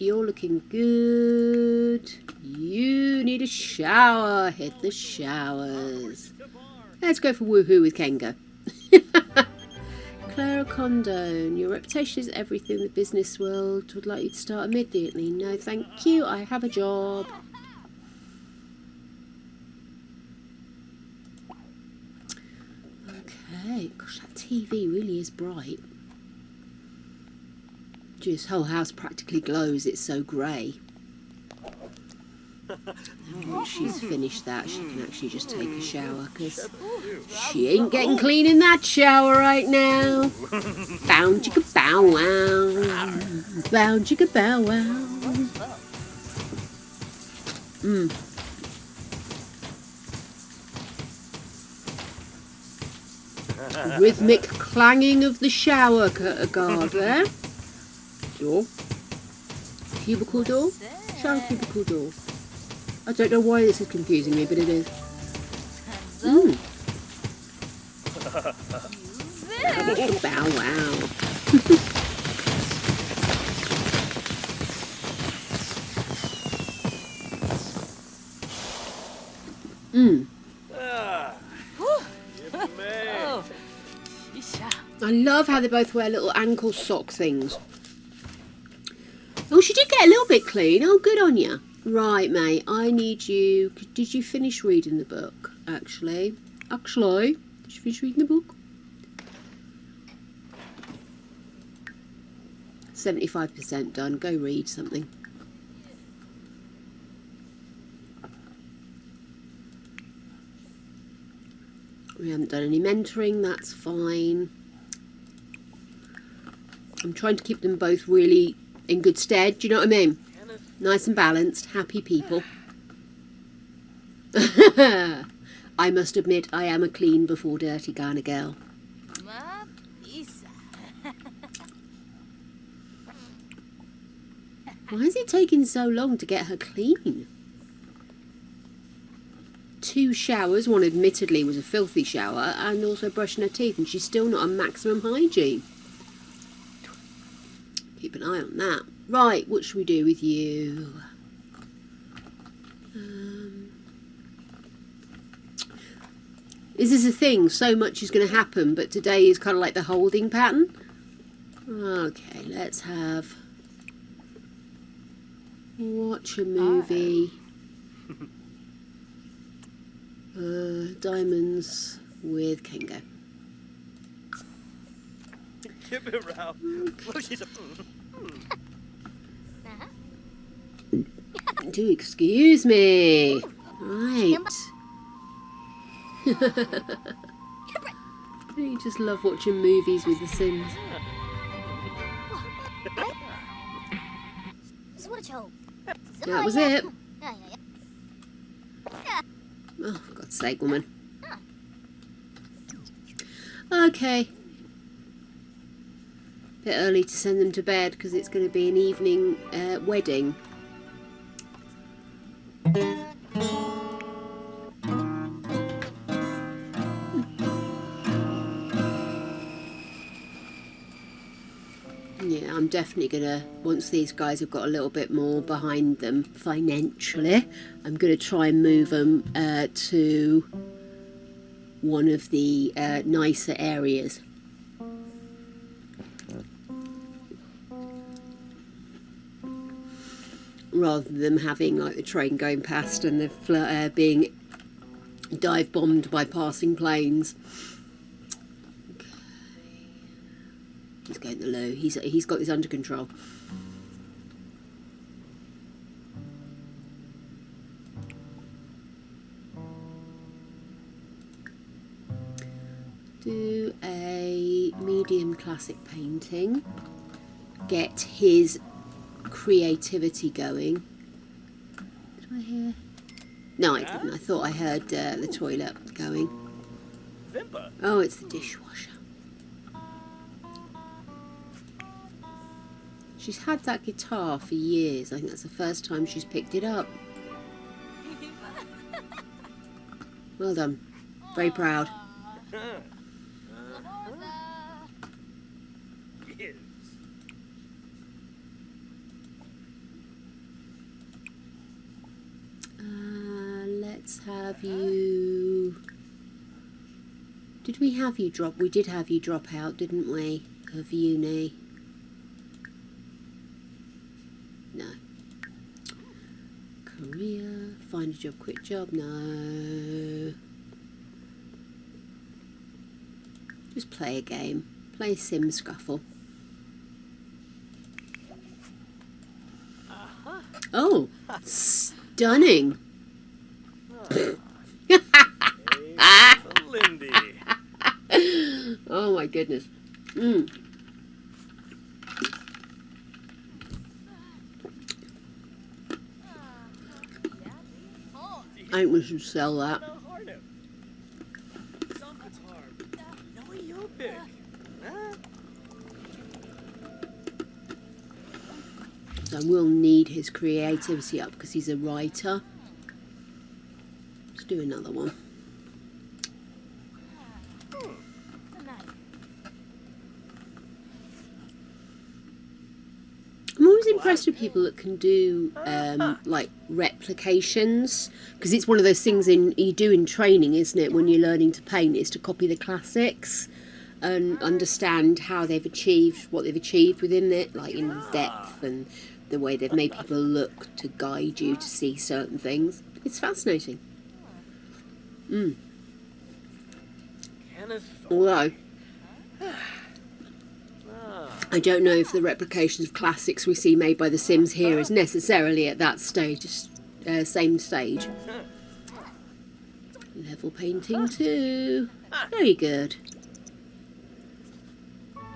You're looking good. You need a shower. Hit the showers. Let's go for woohoo with Kenga. Clara Condone, your reputation is everything in the business world. Would like you to start immediately. No, thank you. I have a job. Okay. Gosh, that TV really is bright. This whole house practically glows. It's so grey. Once she's finished that, she can actually just take a shower, because she ain't getting clean in that shower right now. Bow chicka bow wow. Bow chicka bow wow. Rhythmic clanging of the shower guard there. Door. Cubicle door. Shower cubicle door. I don't know why this is confusing me, but it is. Bow wow. I love how they both wear little ankle sock things. Oh, she did get a little bit clean. Oh, good on you. Right, mate, I need you... Did you finish reading the book, actually? Did you finish reading the book? 75% done. Go read something. We haven't done any mentoring, that's fine. I'm trying to keep them both really in good stead, do you know what I mean? Nice and balanced, happy people. I must admit, I am a clean before dirty kind of girl. Why is it taking so long to get her clean? 2 showers, one admittedly was a filthy shower, and also brushing her teeth, and she's still not on maximum hygiene. Keep an eye on that. Right, what should we do with you? Is this a thing? So much is going to happen, but today is kind of like the holding pattern. Okay, let's have... watch a movie. Diamonds with Kengo. Keep it round. She's a. Do excuse me. Right. You just love watching movies with The Sims. That was it. Oh, for God's sake, woman. Okay. Bit early to send them to bed because it's going to be an evening wedding. Yeah, I'm definitely gonna, once these guys have got a little bit more behind them financially, I'm gonna try and move them to one of the nicer areas. Rather than them having like the train going past and the being dive bombed by passing planes. He's going the loo. He's got this under control. Do a medium classic painting. Get his creativity going. Did I hear? No, I didn't. I thought I heard the toilet going. Vimpa. Oh, it's the dishwasher. She's had that guitar for years. I think that's the first time she's picked it up. Well done. Very proud. Yes. Let's have you... Did we have you drop? We did have you drop out, didn't we? Of uni. No. Career, find a job, quit job, no. Just play a game. Play Sim Scuffle. Oh, stunning. Lindy. Oh my goodness. I think we should sell that. So we'll need his creativity up because he's a writer. Let's do another one. I'm always impressed with people that can do like replications, because it's one of those things you do in training, isn't it, when you're learning to paint, is to copy the classics and understand how they've achieved what they've achieved within it, like in depth and the way they've made people look to guide you to see certain things. It's fascinating. Although I don't know if the replications of classics we see made by The Sims here is necessarily at that stage, same stage. Level painting too. Very good.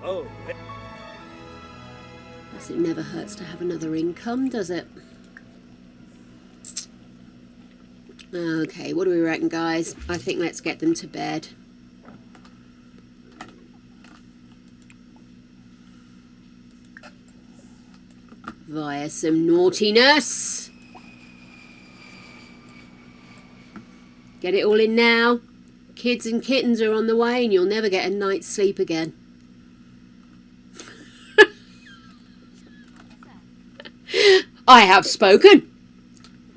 Oh. Guess it never hurts to have another income, does it? Okay, what do we reckon, guys? I think let's get them to bed. Via some naughtiness. Get it all in now. Kids and kittens are on the way and you'll never get a night's sleep again. I have spoken.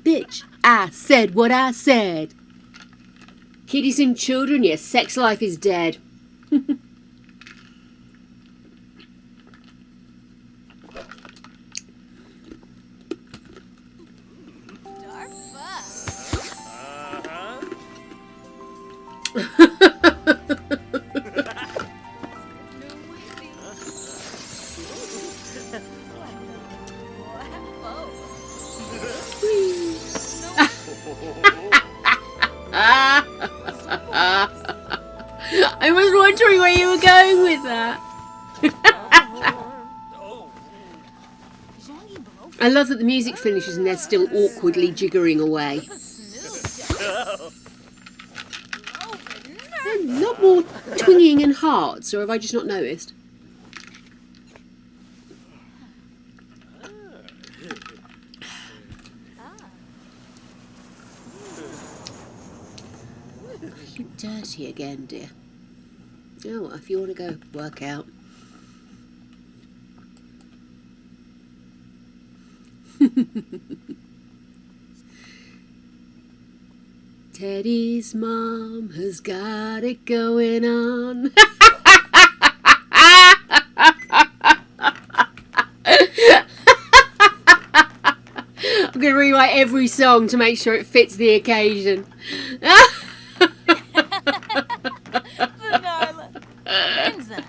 Bitch, I said what I said. Kiddies and children, your sex life is dead. was wondering where you were going with that. I love that the music finishes and they're still awkwardly jiggering away. A lot more twinging and hearts, or have I just not noticed? You're dirty again, dear. Oh, well, if you want to go work out. Teddy's mom has got it going on. I'm going to rewrite every song to make sure it fits the occasion. Vanilla. Enza.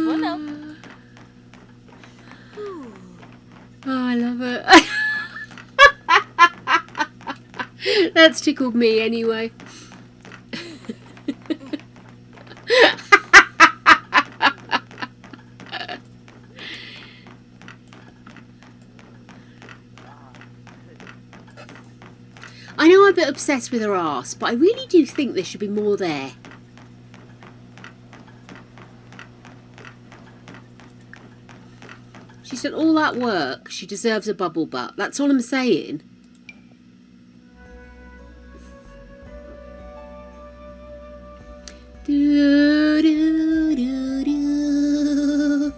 Bueno. Oh, I love it. That's tickled me anyway. I know I'm a bit obsessed with her arse, but I really do think there should be more there. She's done all that work. She deserves a bubble butt. That's all I'm saying. Do, do, do, do.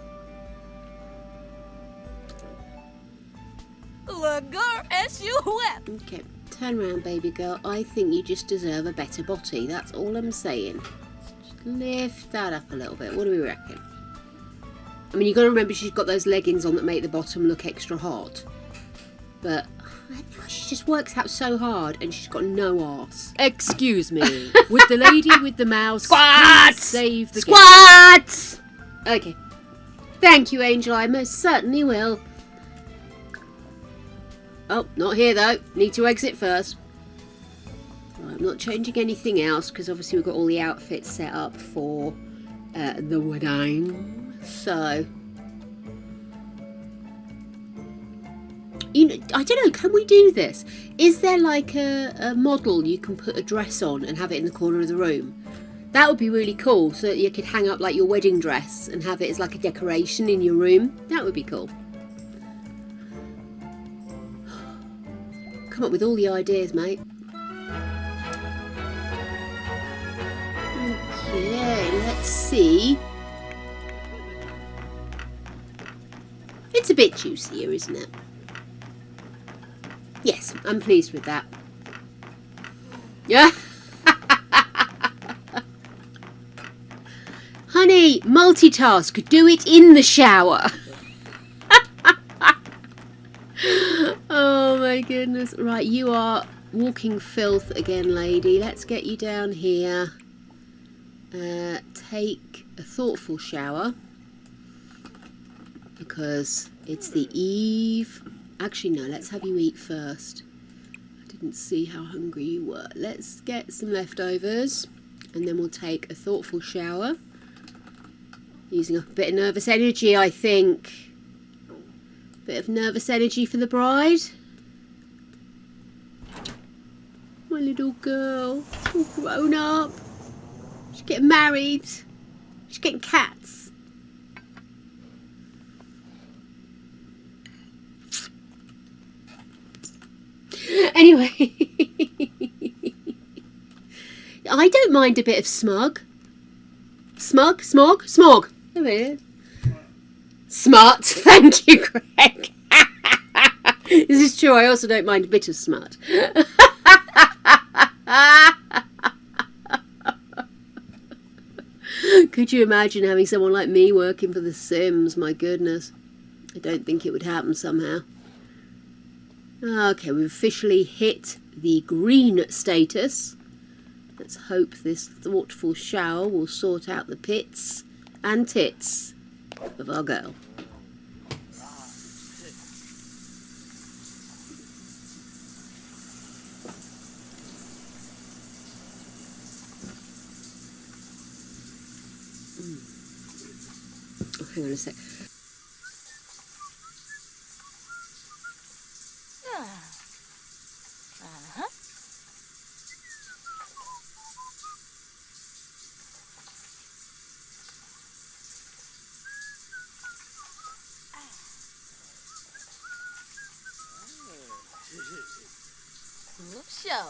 Lagar S-U-F. Okay, turn around, baby girl. I think you just deserve a better body. That's all I'm saying. Just lift that up a little bit. What do we reckon? I mean, you've got to remember she's got those leggings on that make the bottom look extra hot. But she just works out so hard and she's got no arse. Excuse me. Would the lady with the mouse Squats! save the Squats! Okay. Thank you, Angel. I most certainly will. Oh, not here though. Need to exit first. Right, I'm not changing anything else because obviously we've got all the outfits set up for the wedding. So, you know, I don't know, can we do this? Is there like a model you can put a dress on and have it in the corner of the room? That would be really cool, so that you could hang up like your wedding dress and have it as like a decoration in your room. That would be cool. Come up with all the ideas, mate. Okay, let's see. It's a bit juicier, isn't it? Yes, I'm pleased with that. Yeah. Honey, multitask. Do it in the shower. Oh my goodness. Right, you are walking filth again, lady. Let's get you down here. Take a thoughtful shower. Because it's the eve. Actually, no, let's have you eat first. I didn't see how hungry you were. Let's get some leftovers and then we'll take a thoughtful shower. Using up a bit of nervous energy, I think. Bit of nervous energy for the bride. My little girl. All grown up. She's getting married. She's getting cats. Anyway, I don't mind a bit of smog. Smog. There it is. Smut. Thank you, Greg. This is true. I also don't mind a bit of smut. Could you imagine having someone like me working for The Sims? My goodness. I don't think it would happen somehow. Okay, we've officially hit the green status. Let's hope this thoughtful shower will sort out the pits and tits of our girl. Oh, hang on a sec. Show.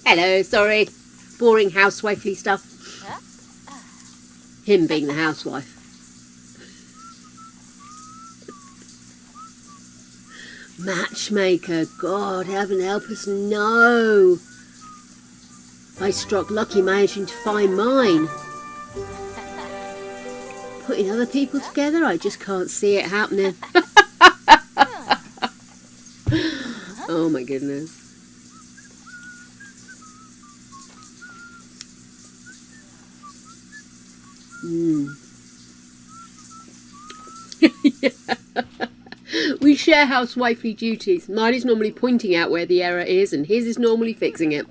Hello, sorry. Boring housewifely stuff. Him being the housewife. Matchmaker, God, heaven help us, no. I struck lucky managing to find mine. Putting other people together, I just can't see it happening. Oh my goodness. Yeah. We share housewifely duties. Mine is normally pointing out where the error is, and his is normally fixing it.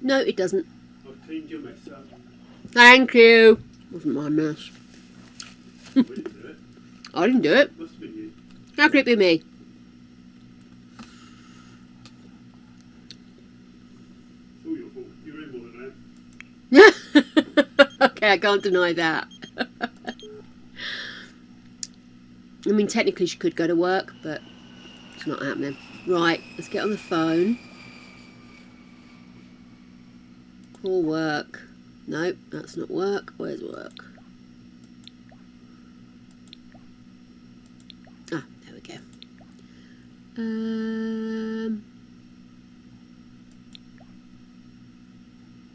No, it doesn't. I've cleaned your mess up. Thank you. Wasn't my mess. We didn't do it. I didn't do it. Must have been you. How could it be me? It's all your fault. You were in more than that. Okay, I can't deny that. I mean, technically she could go to work, but it's not happening. Right, let's get on the phone. Call work. Nope, that's not work. Where's work? Ah, there we go.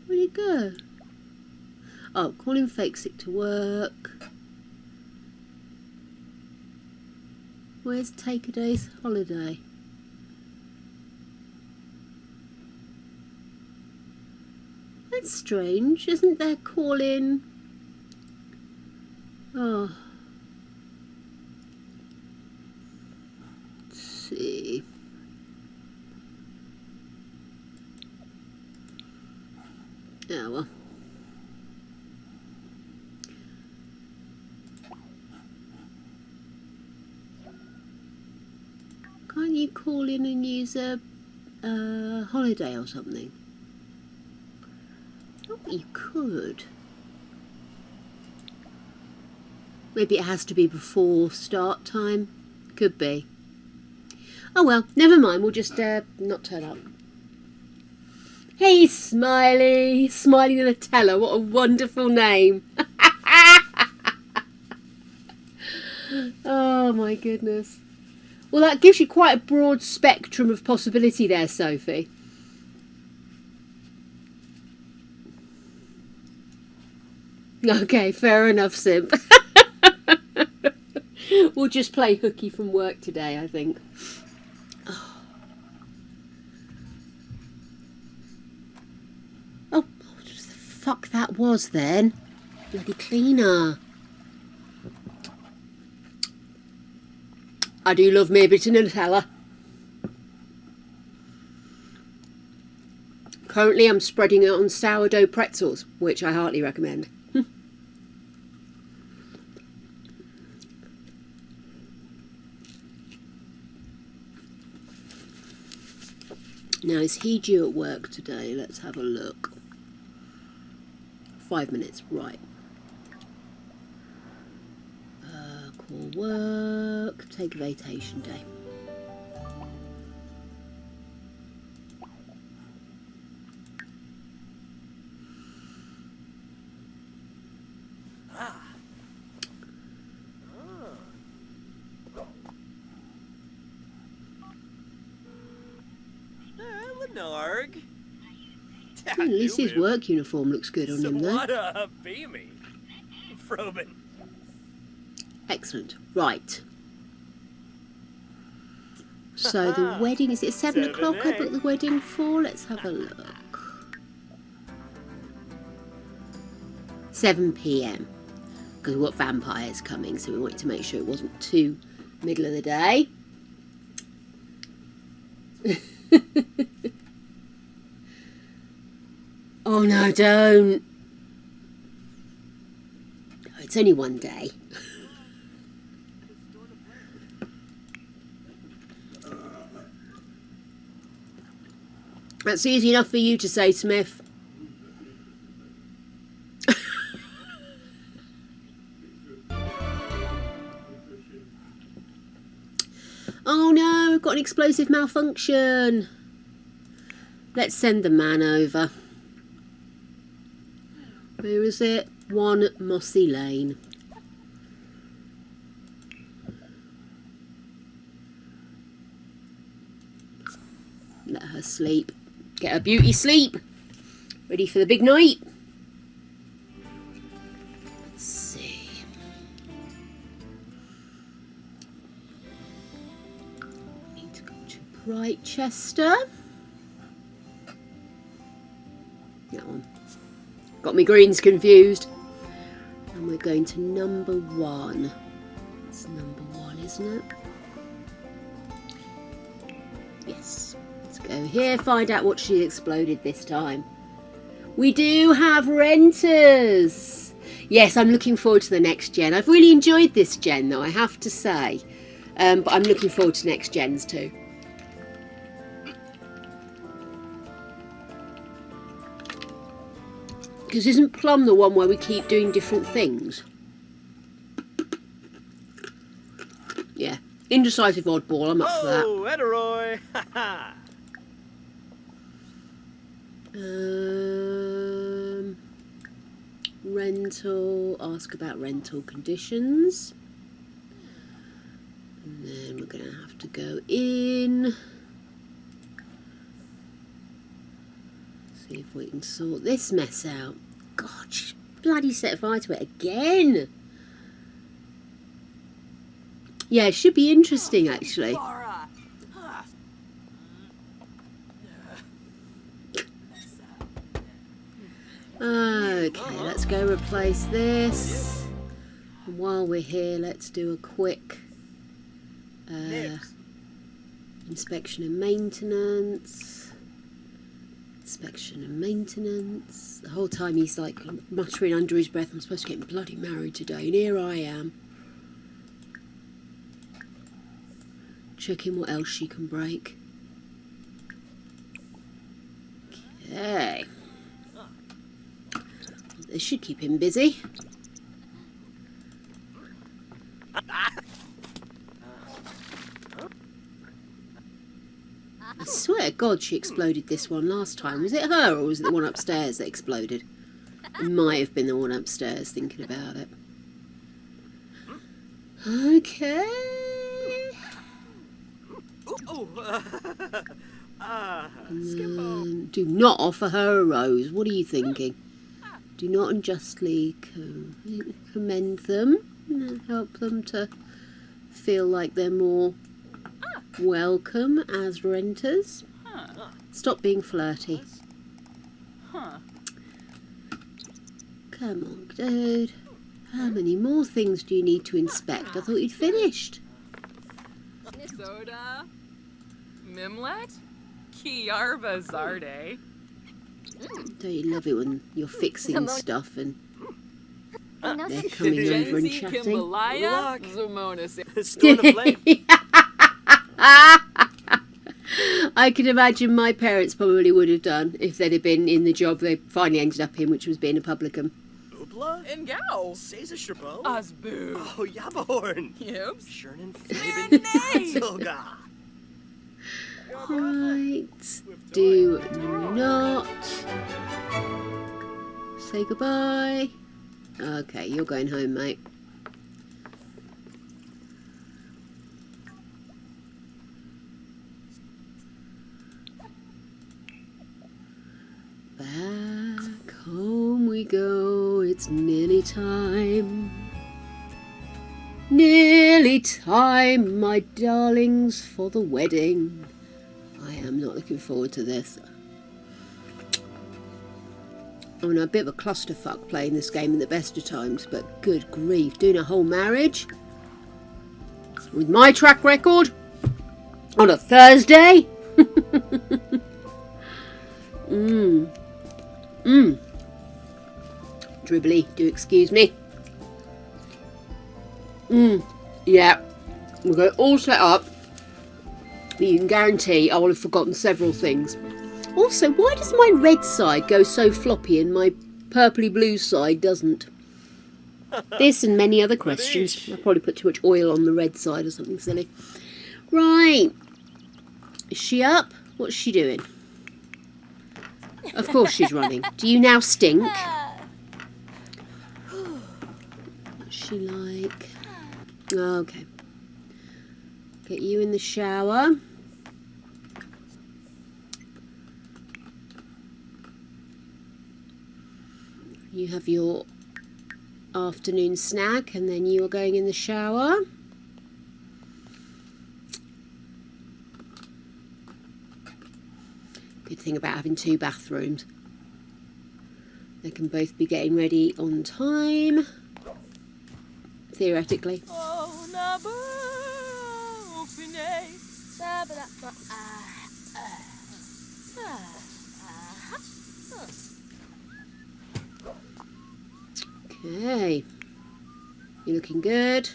Where'd he go? Oh, calling fake sick to work. Where's take a day's holiday? That's strange, isn't there calling? Oh. Let's see. Oh well. Can't you call in and use a holiday or something? Oh, you could. Maybe it has to be before start time. Could be. Oh well, never mind. We'll just not turn up. Hey, Smiley. Smiley Nutella. What a wonderful name. Oh my goodness. Well, that gives you quite a broad spectrum of possibility there, Sophie. Okay, fair enough, Simp. We'll just play hooky from work today, I think. Oh, what the fuck that was then? Bloody cleaner. I do love me a bit of Nutella. Currently I'm spreading it on sourdough pretzels, which I heartily recommend. Now, is he due at work today? Let's have a look. 5 minutes, right. Call work, take a vacation day. Narg. At least his work uniform looks good on him, though. What beamy. Froben. Excellent. Right. So the wedding, is it 7 o'clock I booked the wedding for? Let's have a look. 7 p.m. Because we've got vampires coming, so we wanted to make sure it wasn't too Middle of the day. Oh no, don't. No, it's only one day. That's easy enough for you to say, Smith. Oh no, we've got an explosive malfunction. Let's send the man over. Where is it? 1 Mossy Lane. Let her sleep. Get her beauty sleep. Ready for the big night. Let's see. Need to go to Brightchester. That one. Got me greens confused. And we're going to number 1. It's number 1, isn't it? Yes. Let's go here, find out what she exploded this time. We do have renters. Yes, I'm looking forward to the next gen. I've really enjoyed this gen though, I have to say. But I'm looking forward to next gens too. Because isn't Plum the one where we keep doing different things? Yeah. Indecisive oddball, I'm up for that. Oh, Ederoy! Ha ha! Rental, ask about rental conditions. And then we're going to have to go in. See if we can sort this mess out. God, she's bloody set fire to it again. Yeah, it should be interesting actually. Okay, let's go replace this. And while we're here, let's do a quick inspection and maintenance. Inspection and maintenance. The whole time he's like muttering under his breath, I'm supposed to get bloody married today, and here I am. Checking what else she can break. Okay. This should keep him busy. I swear to God she exploded this one last time. Was it her or was it the one upstairs that exploded? It might have been the one upstairs, thinking about it. Okay. Do not offer her a rose. What are you thinking? Do not unjustly commend them. Help them to feel like they're more welcome as renters. Stop being flirty. Come on, dude. How many more things do you need to inspect? I thought you'd finished. Soda, Mimlet, Kiarba Zarde. Don't you love it when you're fixing stuff and they're coming over and chatting? Kimbalaya, Zumonis. Storm the flame. I can imagine my parents probably would have done if they'd have been in the job they finally ended up in, which was being a publican. Oobla? And Gao. Seiza Sherbo? Asboo. Oh, Yabahorn. Yep. Shernan Marinade. Flaven. Toga. Right. Do not say goodbye. Okay, you're going home, mate. Back home we go. It's nearly time. Nearly time, my darlings, for the wedding. I am not looking forward to this. I mean, I'm a bit of a clusterfuck playing this game in the best of times, but good grief, doing a whole marriage? With my track record on a Thursday. Dribbly, do excuse me. Yeah. We've got it all set up. But you can guarantee I will have forgotten several things. Also, why does my red side go so floppy and my purpley blue side doesn't? This and many other questions. I probably put too much oil on the red side or something silly. Right. Is she up? What's she doing? Of course she's running. Do you now stink? What's she like? Oh, okay. Get you in the shower. You have your afternoon snack and then you are going in the shower. Good thing about having two bathrooms. They can both be getting ready on time. Theoretically. Okay. You're looking good.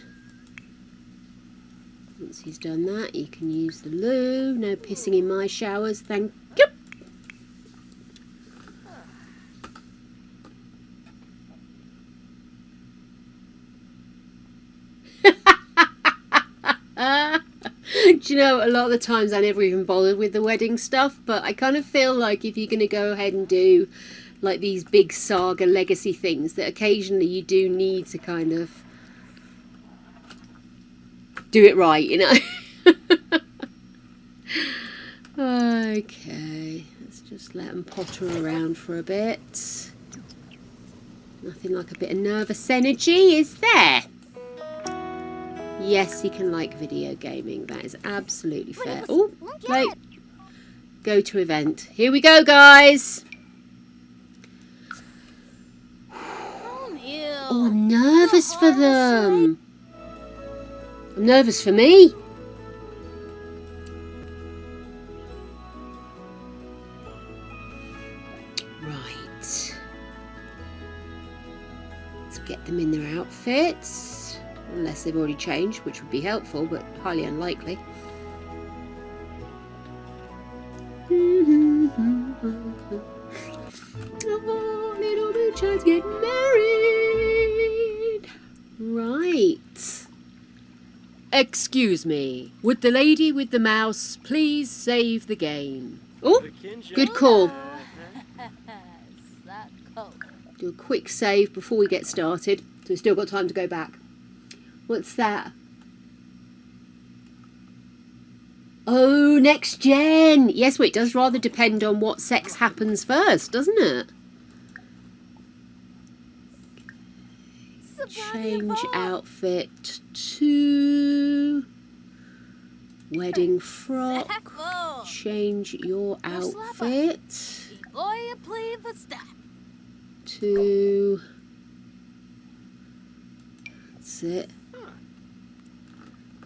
Once he's done that, you can use the loo. No pissing in my showers, thank you. Do you know, a lot of the times I never even bothered with the wedding stuff, but I kind of feel like if you're going to go ahead and do like these big saga legacy things, that occasionally you do need to kind of do it right, you know. Okay, let's just let them potter around for a bit. Nothing like a bit of nervous energy, is there? Yes, he can like video gaming. That is absolutely fair. Oh, play. Go to event. Here we go, guys. Oh, I'm nervous for them. I'm nervous for me. Right. Let's get them in their outfits. Unless they've already changed, which would be helpful, but highly unlikely. Oh, little moochies get married. Right. Excuse me. Would the lady with the mouse please save the game? Oh, good call. That coat. Do a quick save before we get started, so we've still got time to go back. What's that? Oh, next gen. Yes, well, it does rather depend on what sex happens first, doesn't it? Change outfit to wedding frock. Change your outfit to... That's it.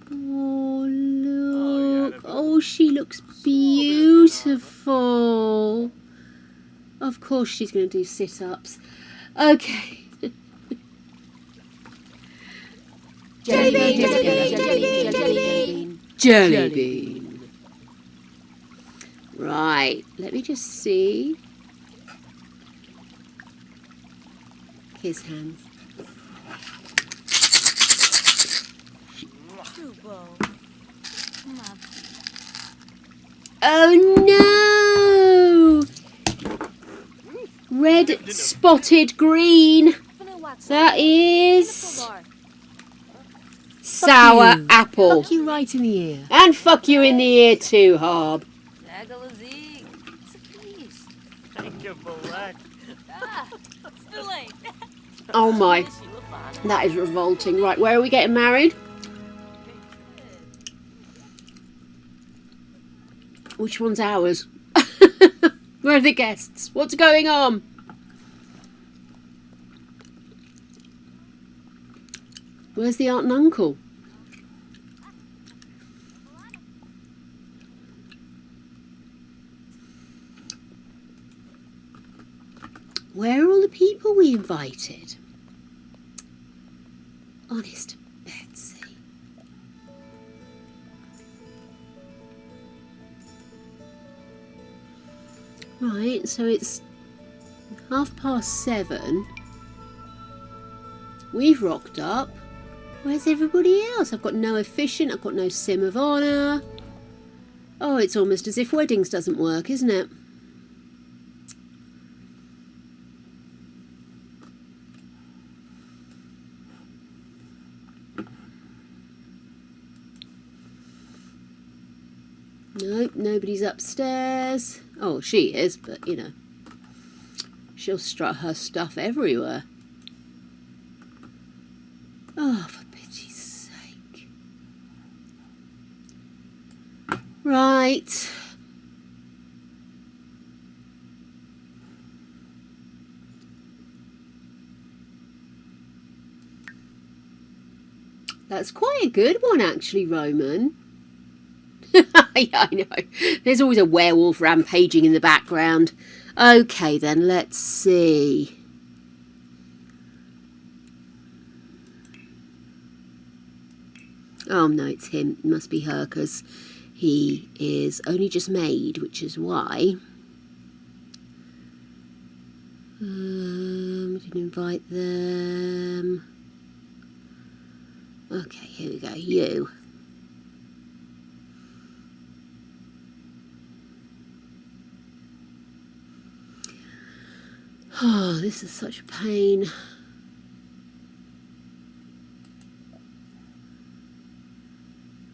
Oh, look. Oh, she looks beautiful. Of course she's going to do sit-ups. Okay. Jelly bean. Right. Let me just see. Kiss hands. Oh no! Red spotted green. That is sour apple. Fuck you right in the ear. And fuck you in the ear too, Harb. Thank you, Black. Oh my. That is revolting. Right, where are we getting married? Which one's ours? Where are the guests? What's going on? Where's the aunt and uncle? the people we invited? Honest Betsy. Right, so it's 7:30. We've rocked up. Where's everybody else? I've got no officiant, I've got no sim of honour. Oh, it's almost as if weddings doesn't work, isn't it? Nope, nobody's upstairs. Oh, she is, but you know, she'll strut her stuff everywhere. Oh, for pity's sake. Right. That's quite a good one, actually, Roman. Yeah, I know. There's always a werewolf rampaging in the background. Okay, then, let's see. Oh, no, it's him. It must be her, because he is only just made, which is why. We didn't invite them. Okay, here we go. You. Oh, this is such a pain.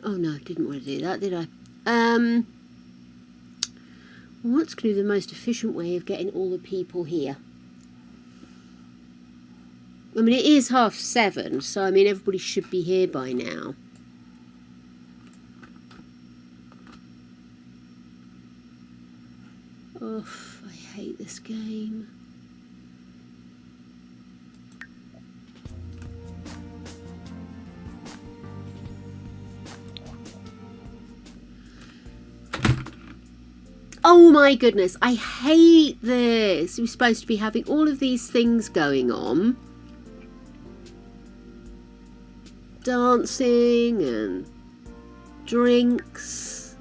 Oh no, I didn't want to do that, did I? What's going to be the most efficient way of getting all the people here? I mean, it is 7:30, so I mean, everybody should be here by now. Oh, I hate this game. Oh my goodness, I hate this. We're supposed to be having all of these things going on. Dancing and drinks.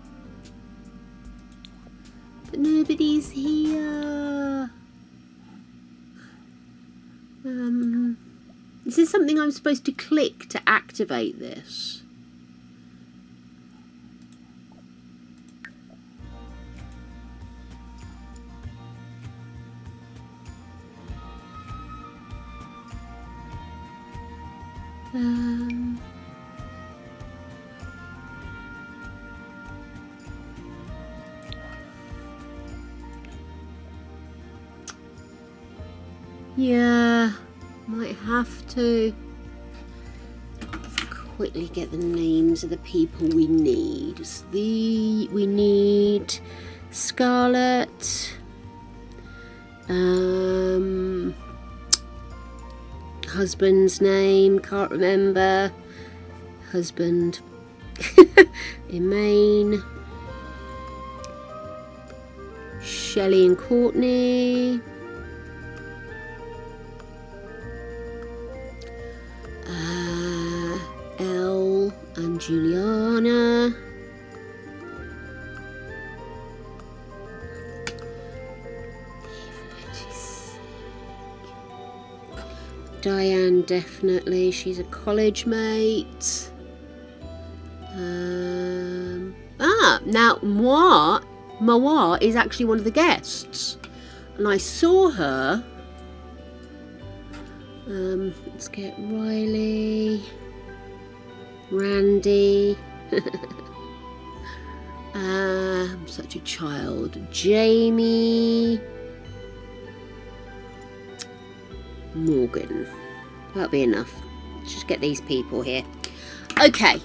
But nobody's here. Is this something I'm supposed to click to activate this? Yeah, might have to quickly get the names of the people we need. We need Scarlett, husband's name, can't remember. Husband, Emaine, Shelley and Courtney, Elle and Juliana, Diane, definitely, she's a college mate. Now Moa is actually one of the guests, and I saw her. Let's get Riley, Randy. I'm such a child. Jamie, Morgan. That'll be enough. Let's just get these people here. Okay.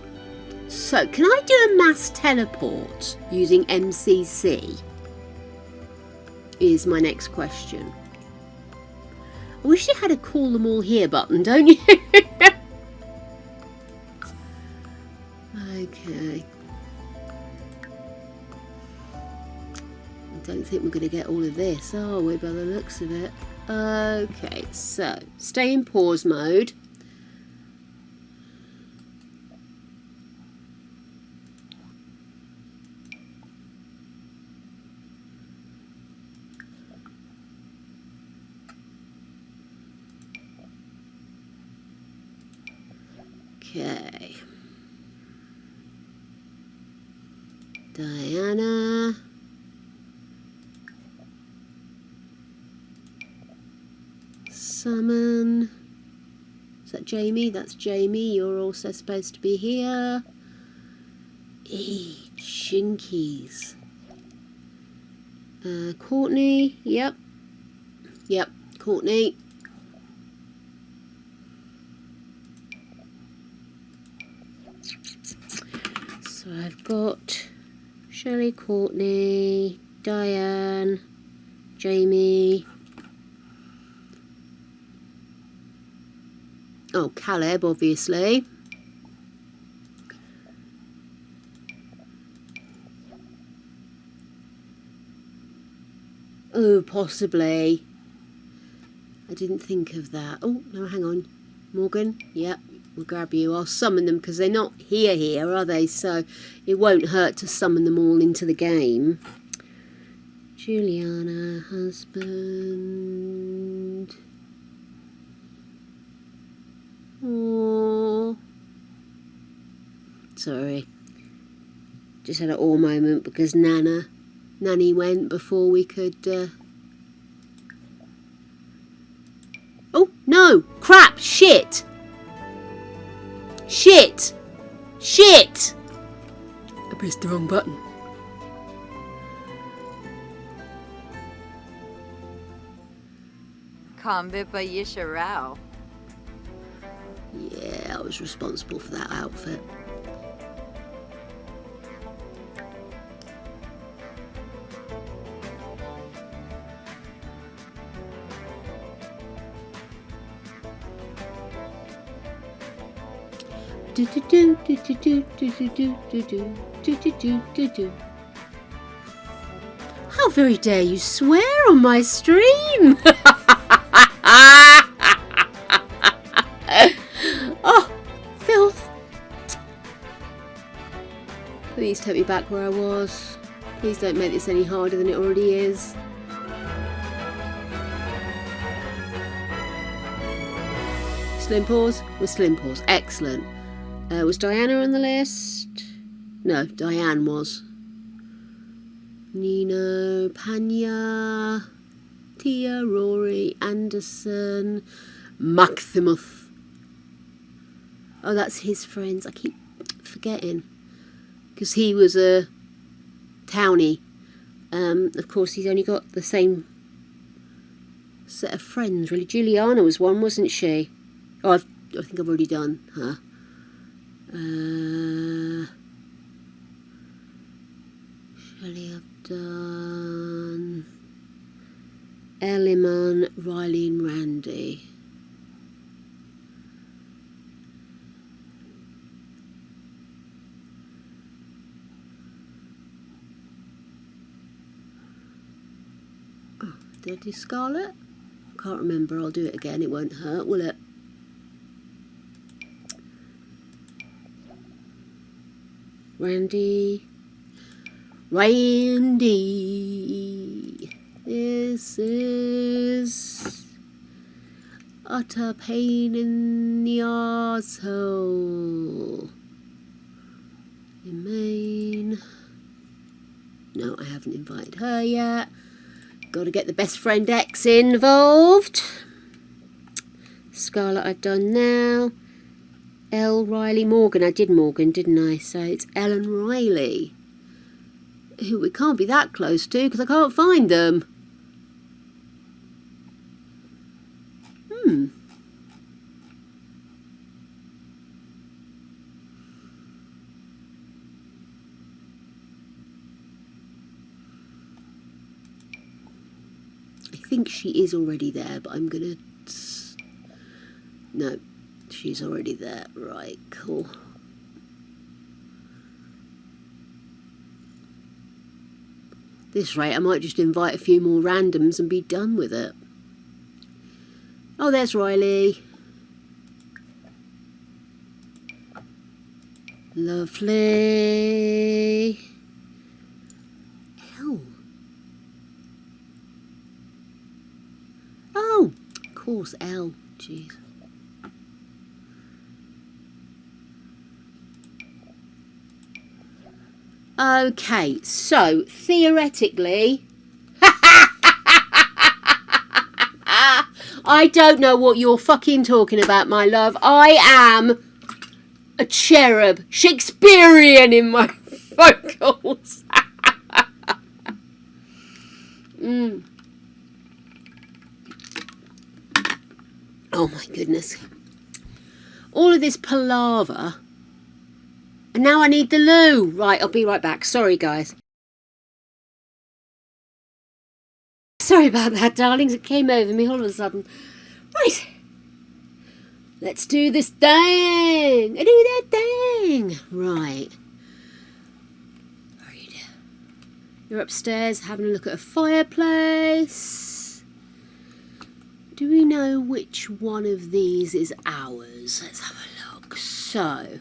So, can I do a mass teleport using MCC? Is my next question. I wish you had a call them all here button, don't you? Okay. I don't think we're going to get all of this, are we, by the looks of it? Okay, so stay in pause mode. Okay. Diana. Summon. Is that Jamie? That's Jamie. You're also supposed to be here. Shinkies. Courtney. Yep. Yep. Courtney. So I've got Shelley, Courtney, Diane, Jamie. Oh, Caleb, obviously. Oh, possibly. I didn't think of that. Oh, no, hang on. Morgan, yep, we'll grab you. I'll summon them because they're not here, are they? So it won't hurt to summon them all into the game. Juliana, husband. Oh, sorry. Just had an awe moment because Nanny went before we could. Oh no! Crap! Shit! Shit! Shit! I pressed the wrong button. Kambipa Yisharao. Yeah, I was responsible for that outfit. How very dare you swear on my stream? Oh, filth. Please take me back where I was. Please don't make this any harder than it already is. Slim pause? With slim pause. Excellent. Was Diana on the list? No, Diane was. Nino, Panya, Tia, Rory, Anderson, Maximus. Oh, that's his friends. I keep forgetting. Because he was a townie. Of course, he's only got the same set of friends, really. Juliana was one, wasn't she? Oh, I think I've already done her. Shelley, I've done Elliman, Riley and Randy. Oh, did I do Scarlet? Can't remember. I'll do it again. It won't hurt, will it? Randy. This is utter pain in the arsehole. In Maine. No, I haven't invited her yet. Got to get the best friend X involved. Scarlet I've done now. Elle, Riley, Morgan. I did Morgan, didn't I? So it's Ellen Riley. Who we can't be that close to because I can't find them. I think she is already there, but I'm gonna... No, she's already there. Right, cool. This rate, I might just invite a few more randoms and be done with it. Oh, there's Riley. Lovely. Hell. Oh, of course, L. Jeez. Okay, so theoretically, I don't know what you're fucking talking about, my love. I am a cherub, Shakespearean in my vocals. Oh my goodness. All of this palaver. And now I need the loo. Right, I'll be right back. Sorry, guys. Sorry about that, darlings. It came over me all of a sudden. Right. Let's do this thing. Do that thing. Right. Right. You're upstairs having a look at a fireplace. Do we know which one of these is ours? Let's have a look. So,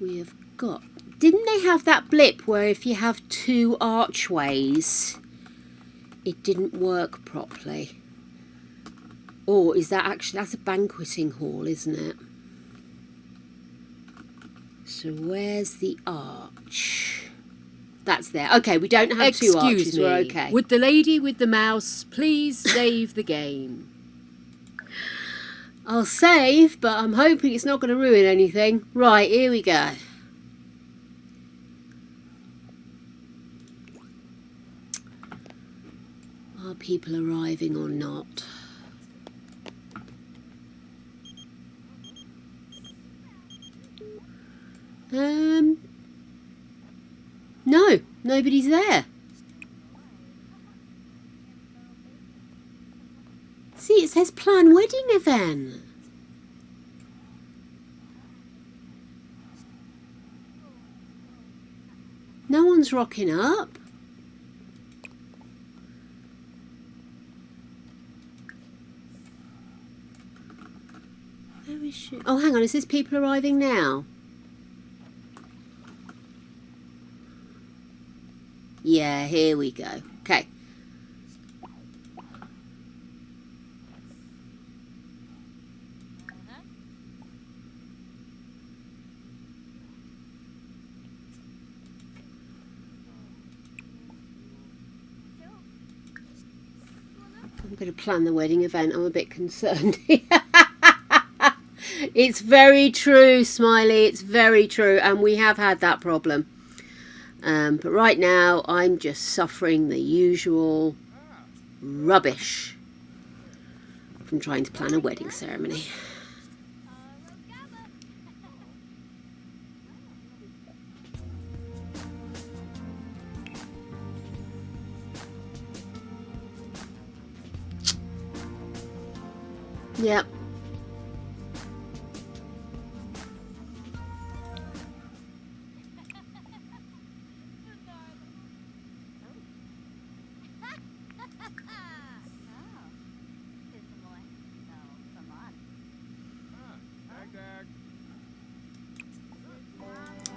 we have got... Didn't they have that blip where if you have two archways, it didn't work properly? Or is that actually... That's a banqueting hall, isn't it? So where's the arch? That's there. Okay, we don't have two arches. Excuse me. We're okay. Would the lady with the mouse please save the game? I'll save, but I'm hoping it's not going to ruin anything. Right, here we go. Are people arriving or not? No, nobody's there. See, it says plan wedding event. No one's rocking up. Where is she? Oh, hang on, is this people arriving now? Yeah, here we go. Okay. I'm going to plan the wedding event. I'm a bit concerned. It's very true, Smiley. It's very true. And we have had that problem. But right now, I'm just suffering the usual rubbish from trying to plan a wedding ceremony. Yep.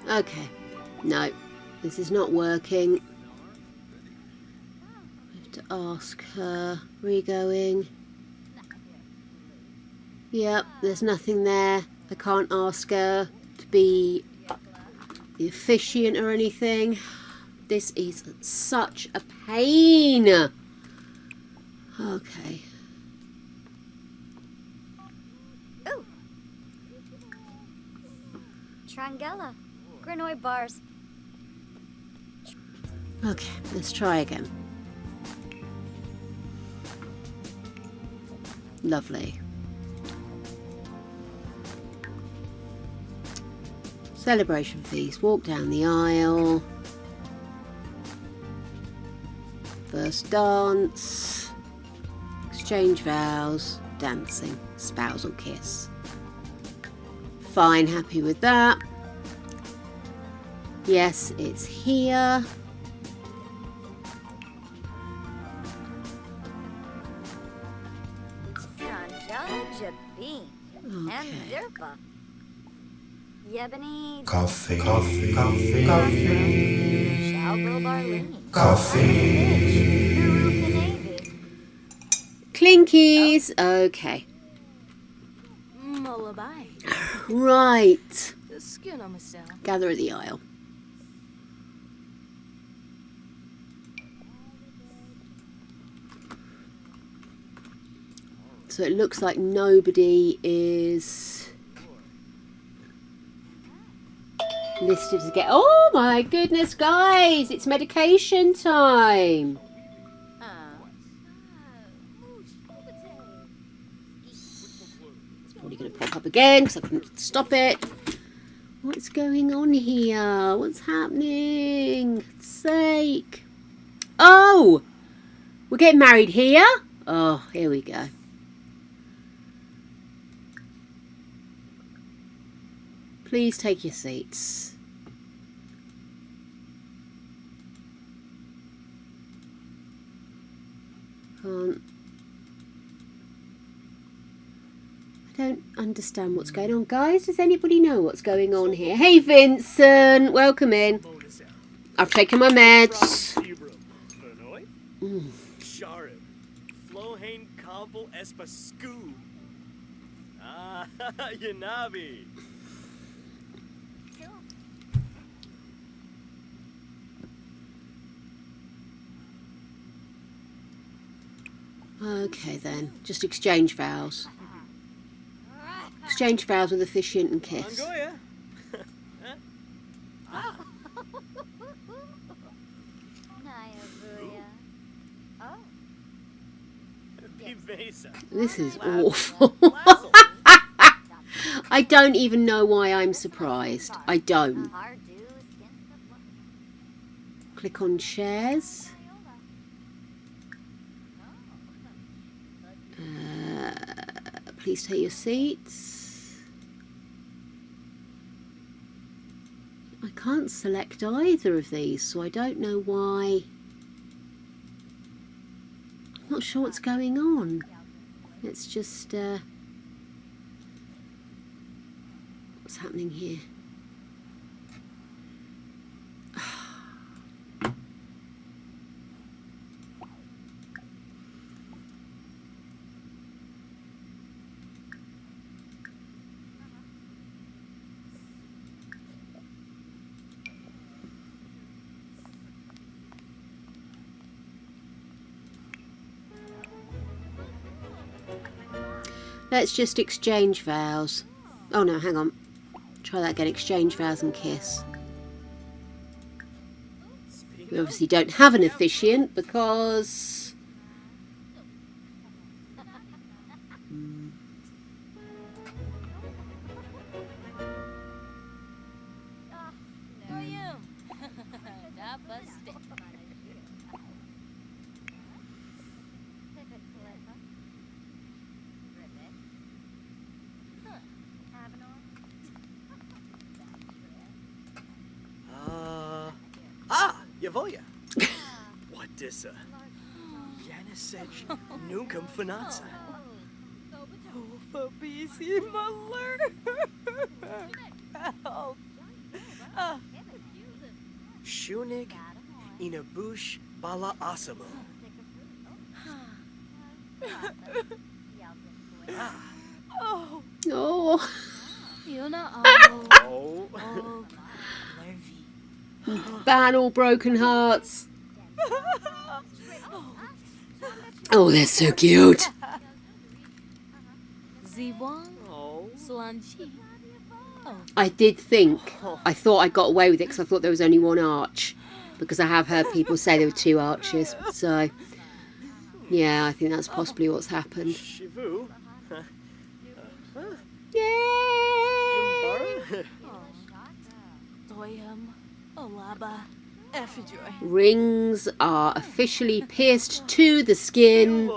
Okay, no, this is not working. I have to ask her. Where are you going? Yep, there's nothing there. I can't ask her to be the officiant or anything. This is such a pain. Okay. Ooh. Trangella. Granoy bars. Okay, let's try again. Lovely. Celebration feast. Walk down the aisle. First dance. Exchange vows. Dancing. Spousal kiss. Fine, happy with that. Yes, it's here. And Zirpa. Yebony. Coffee. Shalbo Barlini. Clinkies. Okay. Mullaby. Right. The skin on myself. Gather at the aisle. So it looks like nobody is listed to get. Oh my goodness, guys! It's medication time. It's probably going to pop up again because I couldn't stop it. What's going on here? What's happening? For God's sake! Oh, we're getting married here. Oh, here we go. Please take your seats. I don't understand what's going on. Guys, does anybody know what's going on here? Hey, Vincent. Welcome in. I've taken my meds. Sharim. Flohain Kabel Espascu. Ah, Yanabi. Okay then, just exchange vows. Exchange vows with Officiant and Kiss. Angoya. This is awful. I don't even know why I'm surprised. I don't. Click on shares. Please take your seats. I can't select either of these, so I don't know why. I'm not sure what's going on. Let's just... what's happening here? Let's just exchange vows. Oh no, hang on. Try that again. Exchange vows and kiss. We obviously don't have an officiant because... Yavoya. What this? Yanisej Nunkum Fanatsa. Oh, Fabisi Muller. Help. Shunig Inabush Bala Asamu. Oh. Oh. Oh. Ban all broken hearts. Oh, they're so cute. I did think, I thought I got away with it because I thought there was only one arch. Because I have heard people say there were two arches. So, yeah, I think that's possibly what's happened. Shivu. Yay! Effijoy. Rings are officially pierced to the skin.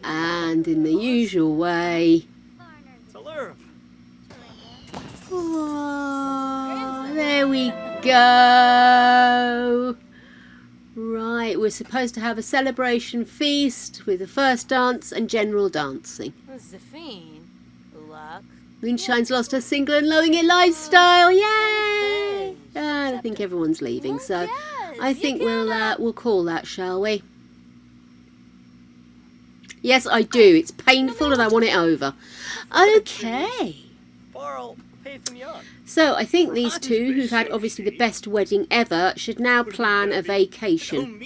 And in the usual way... Oh, there we go. Right, we're supposed to have a celebration feast with the first dance and general dancing. Zafine. luck. Moonshine's lost her single and loving it lifestyle. Yay! I think everyone's leaving, so I think we'll call that, shall we? Yes, I do. It's painful and I want it over. Okay. Barl, hey from yon. So I think these two, who've had obviously the best wedding ever, should now plan a vacation.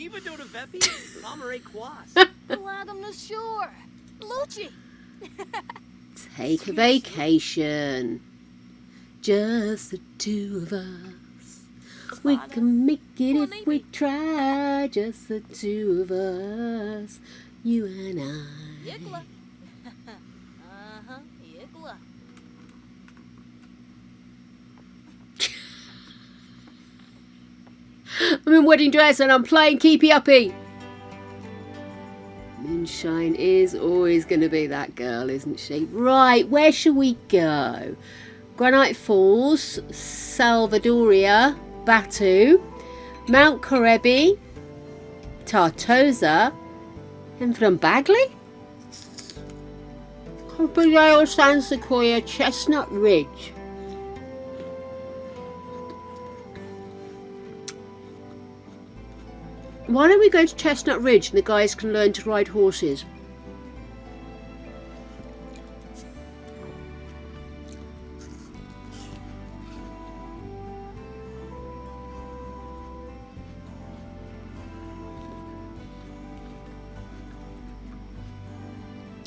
Glad I'm not sure. Lucci. Take a vacation. Just the two of us. We can make it if we try. Just the two of us. You and I. Yigla. Uh-huh. Yigla. I'm in wedding dress and I'm playing Keepy Uppy. Moonshine is always going to be that girl, isn't she? Right, where shall we go? Granite Falls, Salvadoria, Batu, Mount Korebi, Tartosa, and from Bagley? Copperdale, San Sequoia, Chestnut Ridge. Why don't we go to Chestnut Ridge and the guys can learn to ride horses?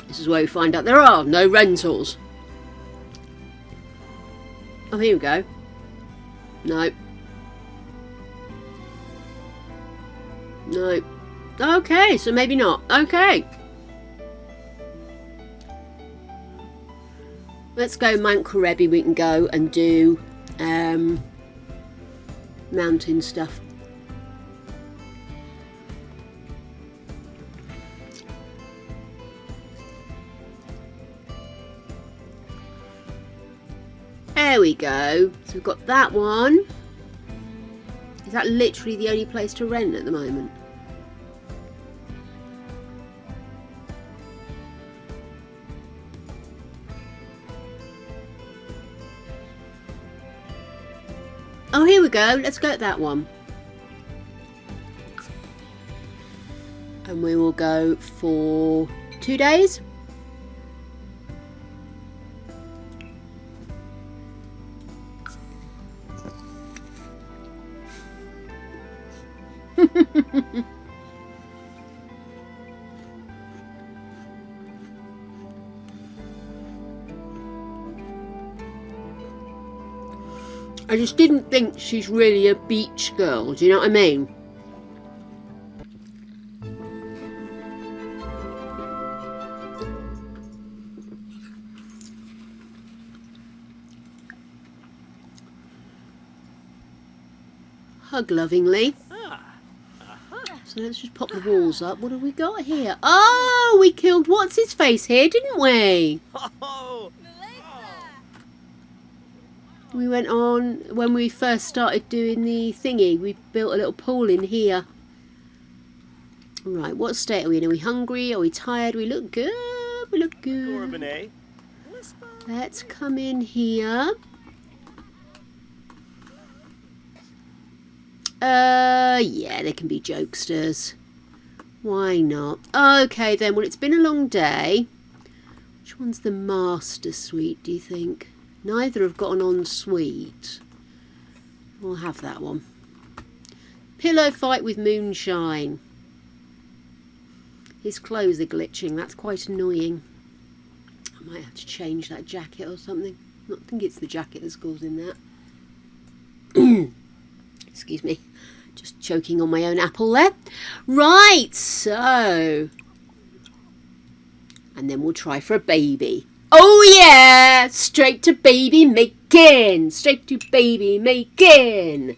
This is where we find out there are no rentals. Oh, here we go. No. No. Okay, so maybe not. Okay. Let's go Mount Korebi. We can go and do mountain stuff. There we go. So we've got that one. Is that literally the only place to rent at the moment? Oh, here we go. Let's go at that one. And we will go for 2 days. I just didn't think she's really a beach girl, do you know what I mean? Hug lovingly. So let's just pop the walls up. What have we got here? Oh, we killed what's his face here, didn't we? Oh, We went on when we first started doing the thingy. We built a little pool in here. Right, what state are we in? Are we hungry? Are we tired? We look good. We look good. Corbinay. Let's come in here. Yeah, there can be jokesters. Why not? Okay then, well it's been a long day. Which one's the master suite, do you think? Neither have got an ensuite. We'll have that one. Pillow fight with Moonshine. His clothes are glitching, that's quite annoying. I might have to change that jacket or something. I think it's the jacket that's causing that. Excuse me. Just choking on my own apple there. Right, so. And then we'll try for a baby. Oh yeah! Straight to baby making! Straight to baby making!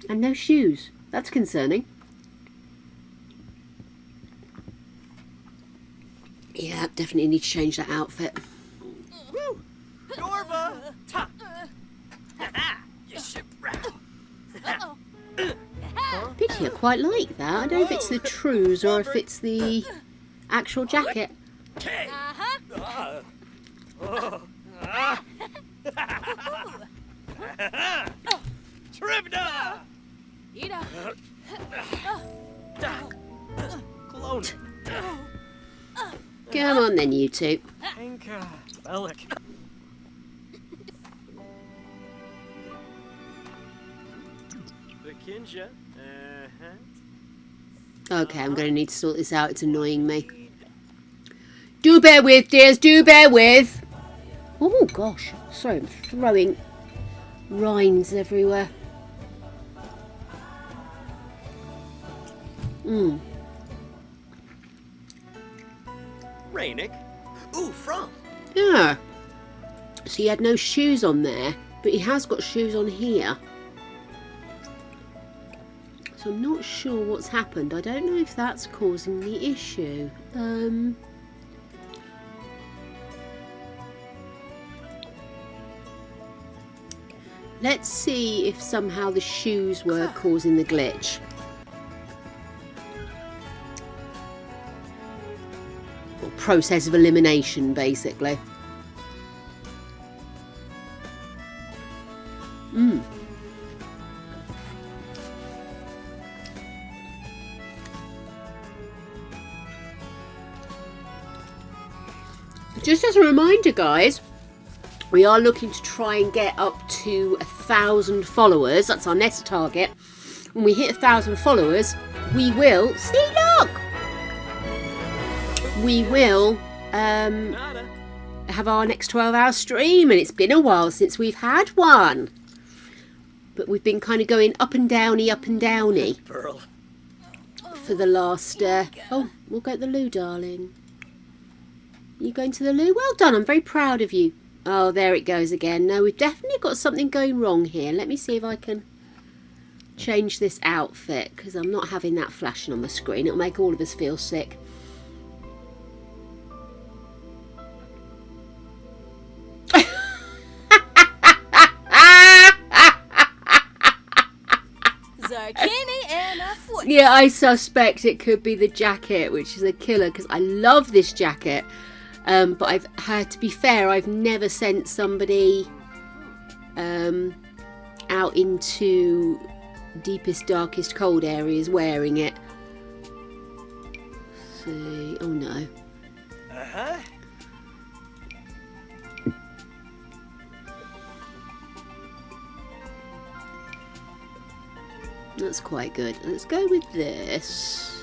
And no shoes. That's concerning. Yeah, definitely need to change that outfit. Woo! Norva! Ta! Ha-ha! You ship rat! Pity Actually, I quite like that. I don't know if it's the trews or if it's the actual jacket. Tribda! Ida. Clone. Come on then, you two. Anka. Bellic. Vikinja. Okay, I'm going to need to sort this out. It's annoying me. Do bear with, dears. Do bear with. Oh, gosh. Sorry, I'm throwing rinds everywhere. Rainick. Ooh, from. Yeah. So he had no shoes on there, but he has got shoes on here. So I'm not sure what's happened. I don't know if that's causing the issue. Let's see if somehow the shoes were causing the glitch. Or process of elimination, basically. Just as a reminder, guys, we are looking to try and get up to 1,000 followers. That's our next target. When we hit 1,000 followers, we will... See, look! We will Nada. have our next 12-hour stream, and it's been a while since we've had one. But we've been kind of going up and downy Pearl. for the last... Oh, we'll go to the loo, darling. You going to the loo? Well done, I'm very proud of you. Oh, there it goes again. No, we've definitely got something going wrong here. Let me see if I can change this outfit, because I'm not having that flashing on the screen. It'll make all of us feel sick. Zarkini and a foot. Yeah, I suspect it could be the jacket, which is a killer, because I love this jacket. But I've had to be fair, I've never sent somebody out into deepest, darkest, cold areas wearing it. See, oh no. That's quite good. Let's go with this.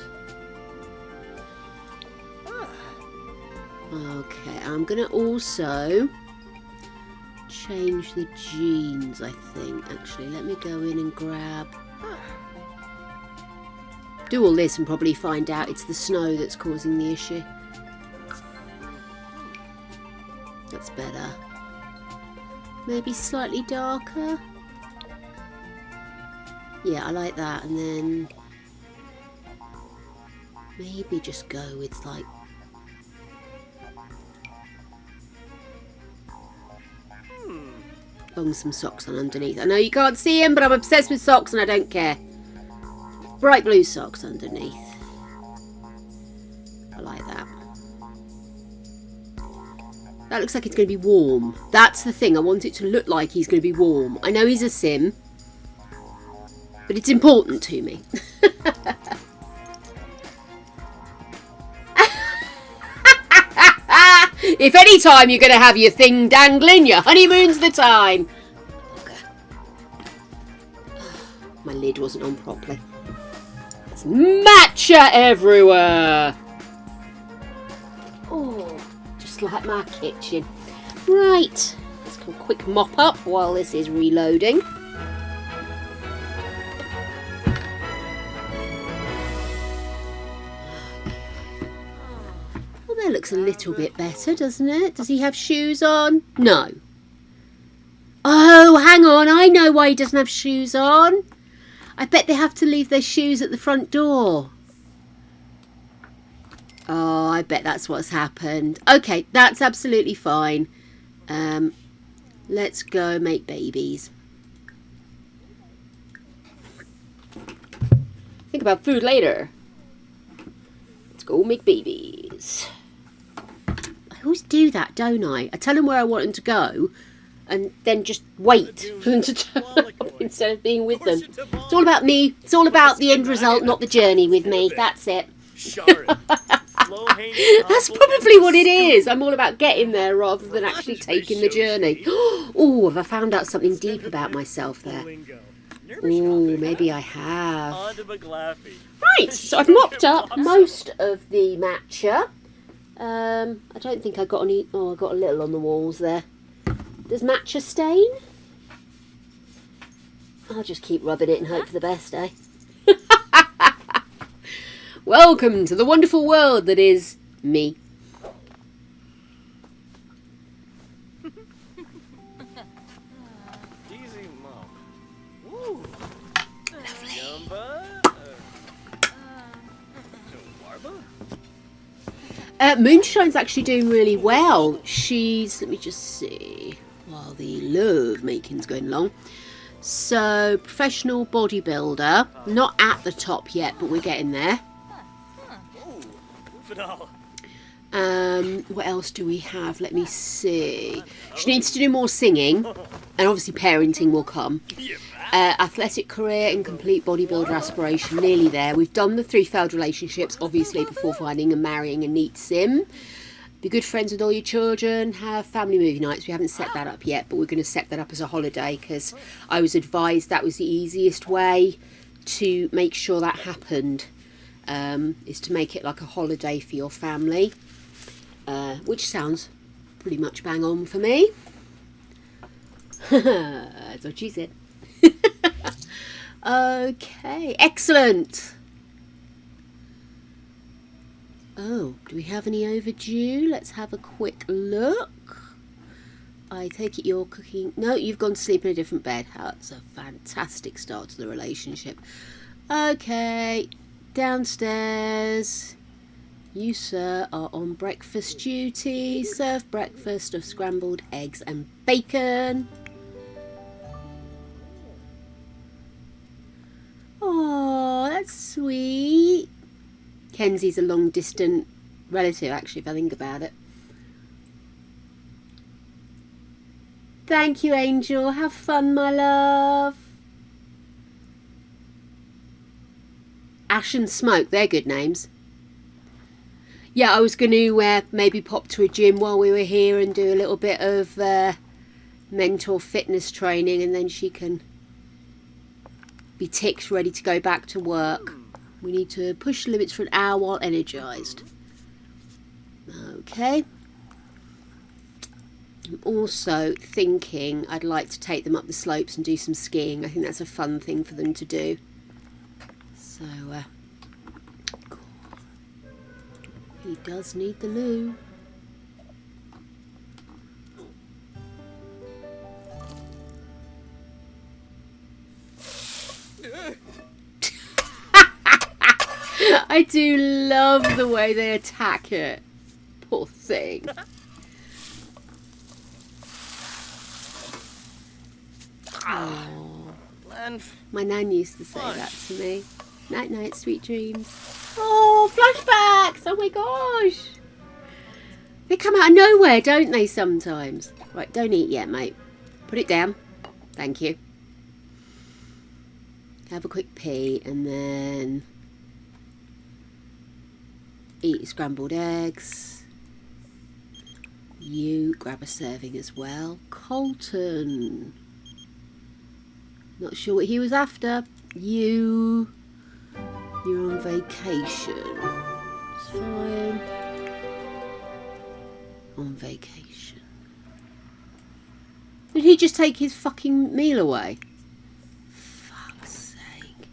Okay, I'm going to also change the jeans, I think. Actually, let me go in and grab... Do all this and probably find out it's the snow that's causing the issue. That's better. Maybe slightly darker. Yeah, I like that. And then maybe just go with like... Bung some socks on underneath. I know you can't see them, but I'm obsessed with socks and I don't care. Bright blue socks underneath. I like that. That looks like it's going to be warm. That's the thing. I want it to look like he's going to be warm. I know he's a sim, but it's important to me. If any time you're going to have your thing dangling, your honeymoon's the time. Okay. My lid wasn't on properly. It's matcha everywhere. Oh, just like my kitchen. Right. Let's go quick mop up while this is reloading. That looks a little bit better, doesn't it? Does he have shoes on? No. Oh, hang on. I know why he doesn't have shoes on. I bet they have to leave their shoes at the front door. Oh, I bet that's what's happened. Okay, that's absolutely fine. Let's go make babies. I about food later. Let's go make babies. I always do that, don't I? I tell them where I want them to go, and then just wait for them to turn up instead of being with them. It's all about me. It's all about the end result, not the journey with me. That's it. That's probably what it is. I'm all about getting there rather than actually taking the journey. Oh, have I found out something deep about myself there? Oh, maybe I have. Right, so I've mopped up most of the matcha. I don't think I got any. Oh, I got a little on the walls there. Does matcha stain? I'll just keep rubbing it and hope for the best, eh? Welcome to the wonderful world that is me. Easy, Mom. Ooh. Lovely. Moonshine's actually doing really well. She's, let me just see, while the love making's going along. So, professional bodybuilder. Not at the top yet, but we're getting there. What else do we have? Let me see. She needs to do more singing, and obviously parenting will come. Athletic career and complete bodybuilder aspiration, nearly there. We've done the 3 failed relationships, obviously, before finding and marrying a neat sim. Be good friends with all your children, have family movie nights. We haven't set that up yet, but we're going to set that up as a holiday because I was advised that was the easiest way to make sure that happened, is to make it like a holiday for your family, which sounds pretty much bang on for me. That's what she said. Okay, excellent. Oh, do we have any overdue? Let's have a quick look. I take it you're cooking. No, you've gone to sleep in a different bed. That's a fantastic start to the relationship. Okay, downstairs. You, sir, are on breakfast duty. Serve breakfast of scrambled eggs and bacon. Oh, that's sweet. Kenzie's a long distant relative, actually, if I think about it. Thank you, Angel. Have fun, my love. Ash and Smoke, they're good names. Yeah, I was going to maybe pop to a gym while we were here and do a little bit of mental fitness training, and then she can be ticked, ready to go back to work. We need to push the limits for an hour while energised. Okay. I'm also thinking I'd like to take them up the slopes and do some skiing. I think that's a fun thing for them to do. So, he does need the loo. I do love the way they attack it. Poor thing. Oh, my nan used to say that to me. Night night, sweet dreams. Oh, flashbacks! Oh my gosh! They come out of nowhere, don't they, sometimes? Right, don't eat yet, mate. Put it down. Thank you. Have a quick pee and then eat scrambled eggs. You grab a serving as well. Colton. Not sure what he was after. You're on vacation. It's fine. On vacation. Did he just take his fucking meal away? Fuck's sake.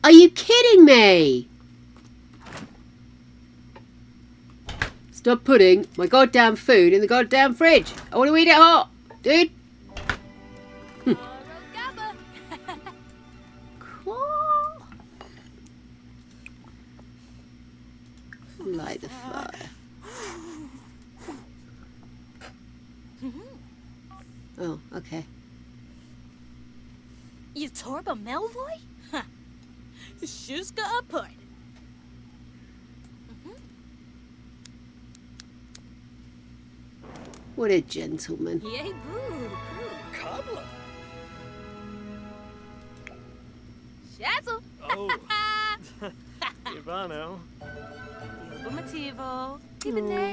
Are you kidding me? Stop putting my goddamn food in the goddamn fridge. I want to eat it hot, dude. Cool. Light the fire. Oh, okay. You Torba Melvoy? Huh. She's got a point. What a gentleman. Yay, boo. Cobbler. Shazzle. Oh. Ivano. Motivo. Oh,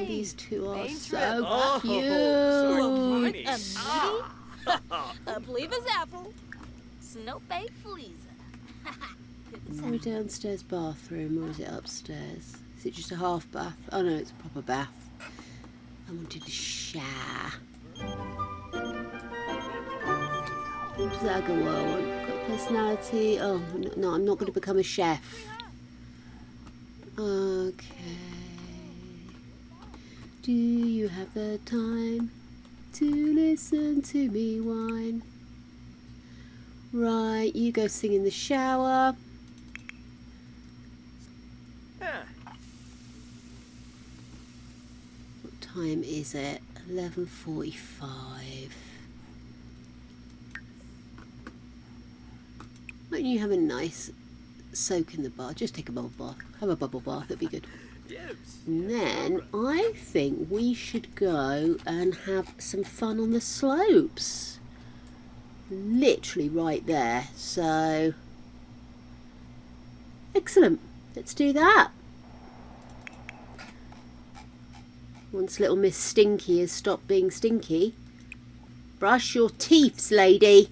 these two are Main so Oh, cute. so A funny. meaty. A Bleaver's apple. Snow Bay Fleaser. Are we downstairs bathroom or is it upstairs? Is it just a half bath? Oh no, it's a proper bath. I wanted a shower. What does Agawa want? Got personality? Oh no, I'm not going to become a chef. Okay. Do you have the time to listen to me whine? Right, you go sing in the shower. Yeah. What time is it? 11:45. Why don't you have a nice soak in the bath? Just take a bubble bath. Have a bubble bath, that'd be good. Yes. And then I think we should go and have some fun on the slopes. Literally right there. So, excellent. Let's do that. Once little Miss Stinky has stopped being stinky, brush your teeths, lady.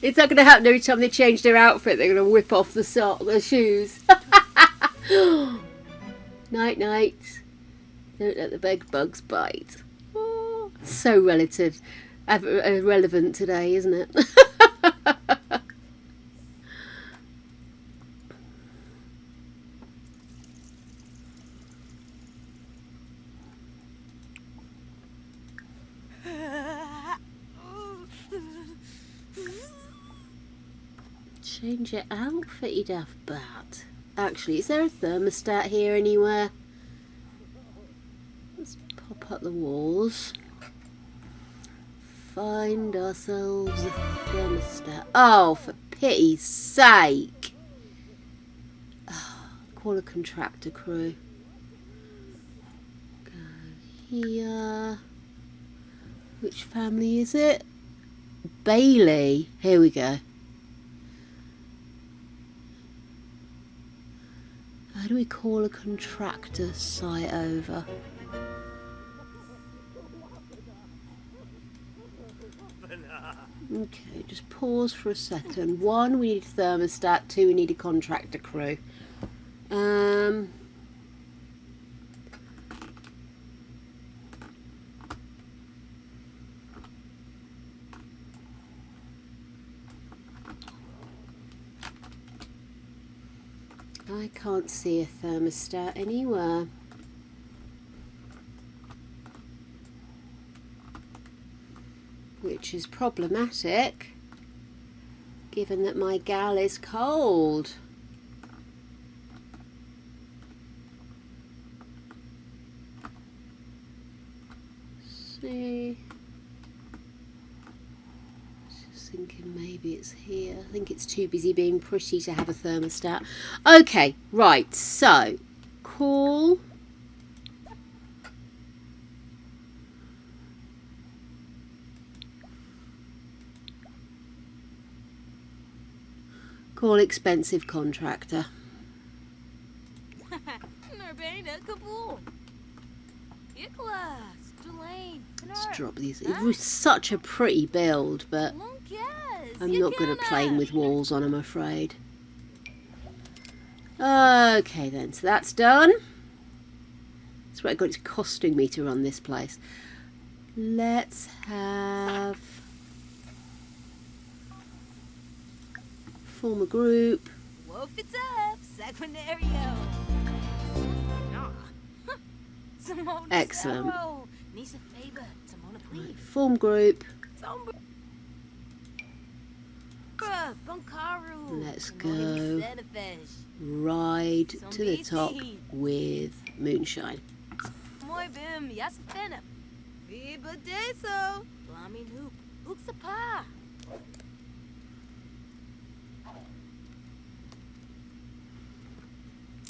It's not going to happen every time they change their outfit. They're going to whip off the shoes. Night, night. Don't let the bed bugs bite. Oh, so relevant today, isn't it? Change your outfit, you daft bat. Actually, is there a thermostat here anywhere? Let's pop up the walls. Find ourselves a thermostat. Oh, for pity's sake. Call a contractor crew. Go here. Which family is it? Bailey. Here we go. How do we call a contractor site over? Okay, just pause for a second. 1, we need a thermostat. 2, we need a contractor crew. I can't see a thermostat anywhere. Which is problematic, given that my gal is cold. See, just thinking maybe it's here. I think it's too busy being pretty to have a thermostat. Okay, right, so call expensive contractor. Nurbana Kaboom. Nicholas, Delane. Let's drop these. It was such a pretty build, but I'm not good at playing with walls on, I'm afraid. Okay then, so that's done. That's what I got. It's costing me to run this place. Let's have form a group. Wolf it up, Saguinario. Excellent. Nisa Faber, Timona Right, form group. Let's go ride to the top with Moonshine. Viva Deso. Blami Noop. Uxapa.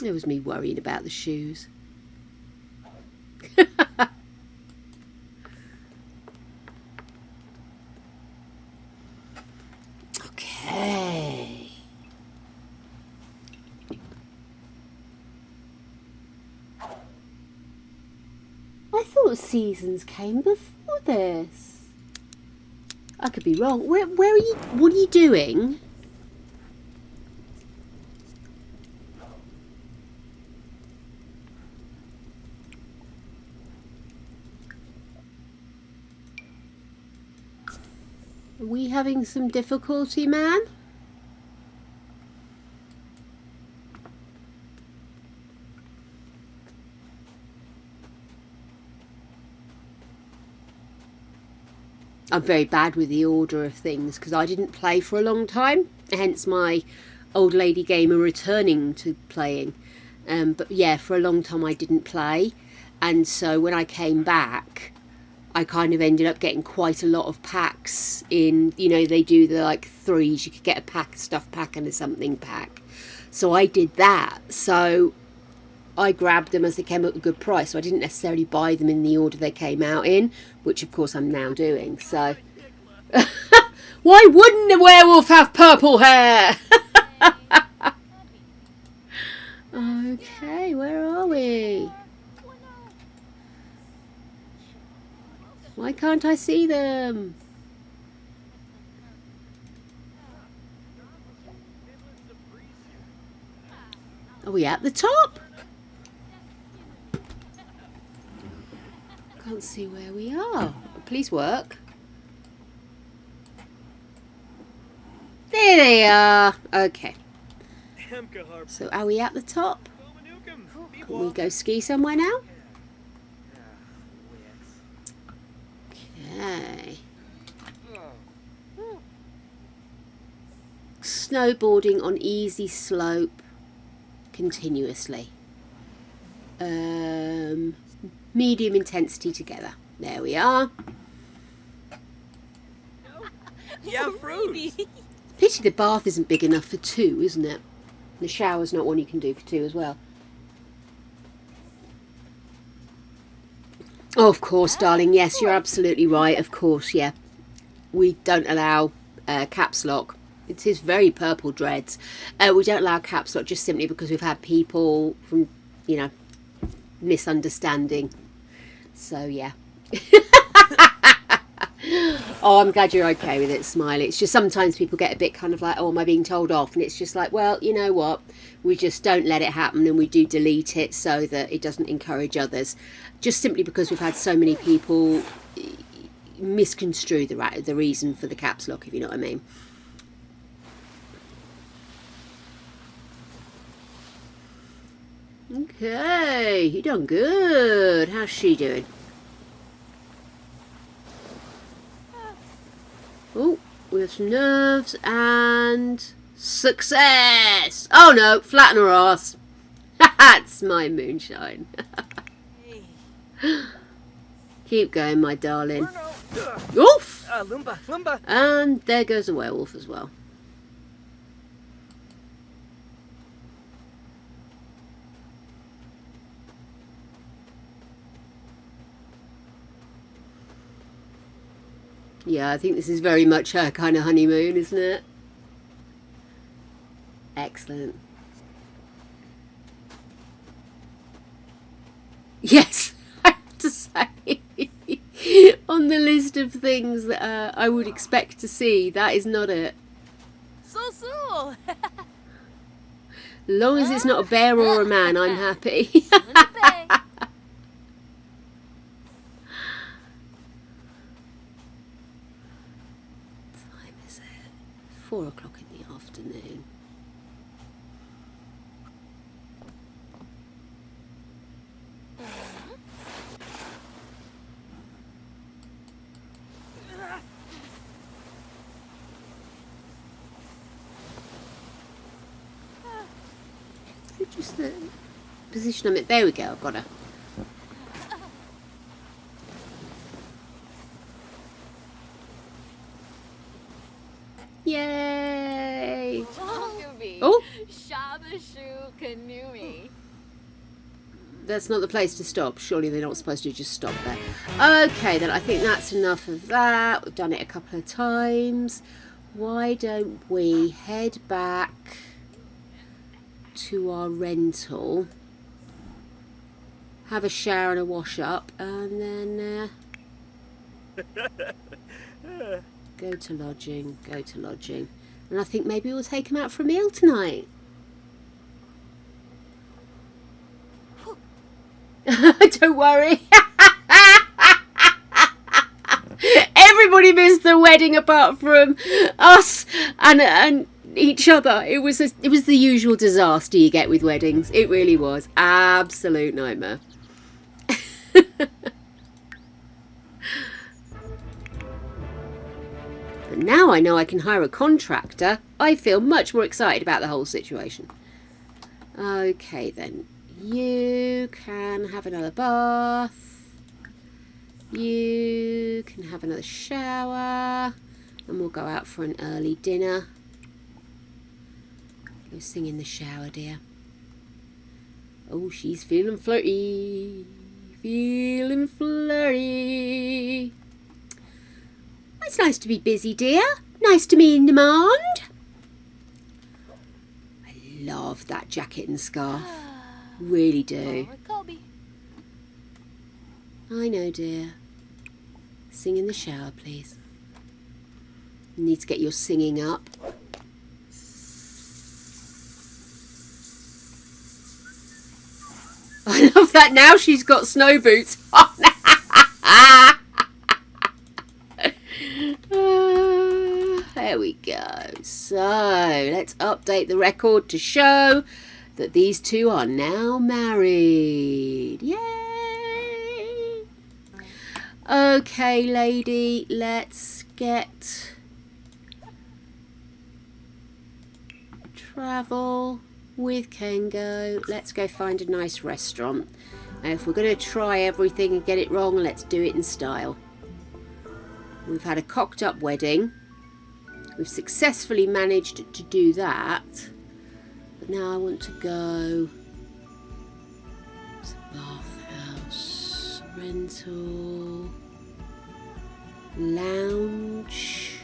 It was me worrying about the shoes. Okay. I thought seasons came before this. I could be wrong. Where are you? What are you doing? Are we having some difficulty, man? I'm very bad with the order of things because I didn't play for a long time, hence my old lady gamer returning to playing. But yeah, for a long time I didn't play, and so when I came back I kind of ended up getting quite a lot of packs in, you know, they do the like threes, you could get a pack, a stuff pack and a something pack. So I did that. So I grabbed them as they came at a good price. So I didn't necessarily buy them in the order they came out in, which of course I'm now doing. So why wouldn't a werewolf have purple hair? Okay, where are we? Why can't I see them? Are we at the top? Can't see where we are. Please work. There they are. Okay. So are we at the top? Can we go ski somewhere now? Okay. Snowboarding on easy slope continuously. Medium intensity together. There we are. Yeah, fruit. Pity the bath isn't big enough for two, isn't it? The shower's not one you can do for two as well. Oh, of course, darling. Yes, you're absolutely right. Of course, yeah. We don't allow caps lock. It is very purple dreads. We don't allow caps lock just simply because we've had people from, you know, misunderstanding. So, yeah. Oh, I'm glad you're okay with it, Smiley. It's just sometimes people get a bit kind of like, oh, am I being told off? And it's just like, well, you know what? We just don't let it happen and we do delete it so that it doesn't encourage others. Just simply because we've had so many people misconstrue the reason for the caps lock, if you know what I mean. Okay, you done good. How's she doing? Oh, we have some nerves and success. Oh no, flatten her ass. That's my moonshine. Keep going, my darling. Oof! Lumba. And there goes a werewolf as well. Yeah, I think this is very much her kind of honeymoon, isn't it? Excellent. Yes, I have to say, on the list of things that I would expect to see, that is not it. So. Long as it's not a bear or a man, I'm happy. Time is it? 4 o'clock in the afternoon. Just the position I'm at. There we go, I've got her. Yay! Huckabee. Oh, Shabashu Kanumi. that's not the place to stop. Surely they're not supposed to just stop there. Okay, then I think that's enough of that. We've done it a couple of times. Why don't we head back to our rental, have a shower and a wash up, and then go to lodging. And I think maybe we'll take him out for a meal tonight. Don't worry. Everybody missed the wedding apart from us and each other. It was the usual disaster you get with weddings. It really was. Absolute nightmare. But now I know I can hire a contractor. I feel much more excited about the whole situation. Okay then. You can have another bath. You can have another shower. And we'll go out for an early dinner. Go sing in the shower, dear. Oh, she's feeling flirty. Feeling flirty. It's nice to be busy, dear. Nice to be in demand. I love that jacket and scarf. Really do. I know, dear. Sing in the shower, please. You need to get your singing up. I love that now she's got snow boots on. There we go. So, let's update the record to show that these two are now married. Yay! Okay, lady, let's get travel with Kengo. Let's go find a nice restaurant. And if we're going to try everything and get it wrong, let's do it in style. We've had a cocked up wedding. We've successfully managed to do that. But now I want to go to bathhouse, rental, lounge.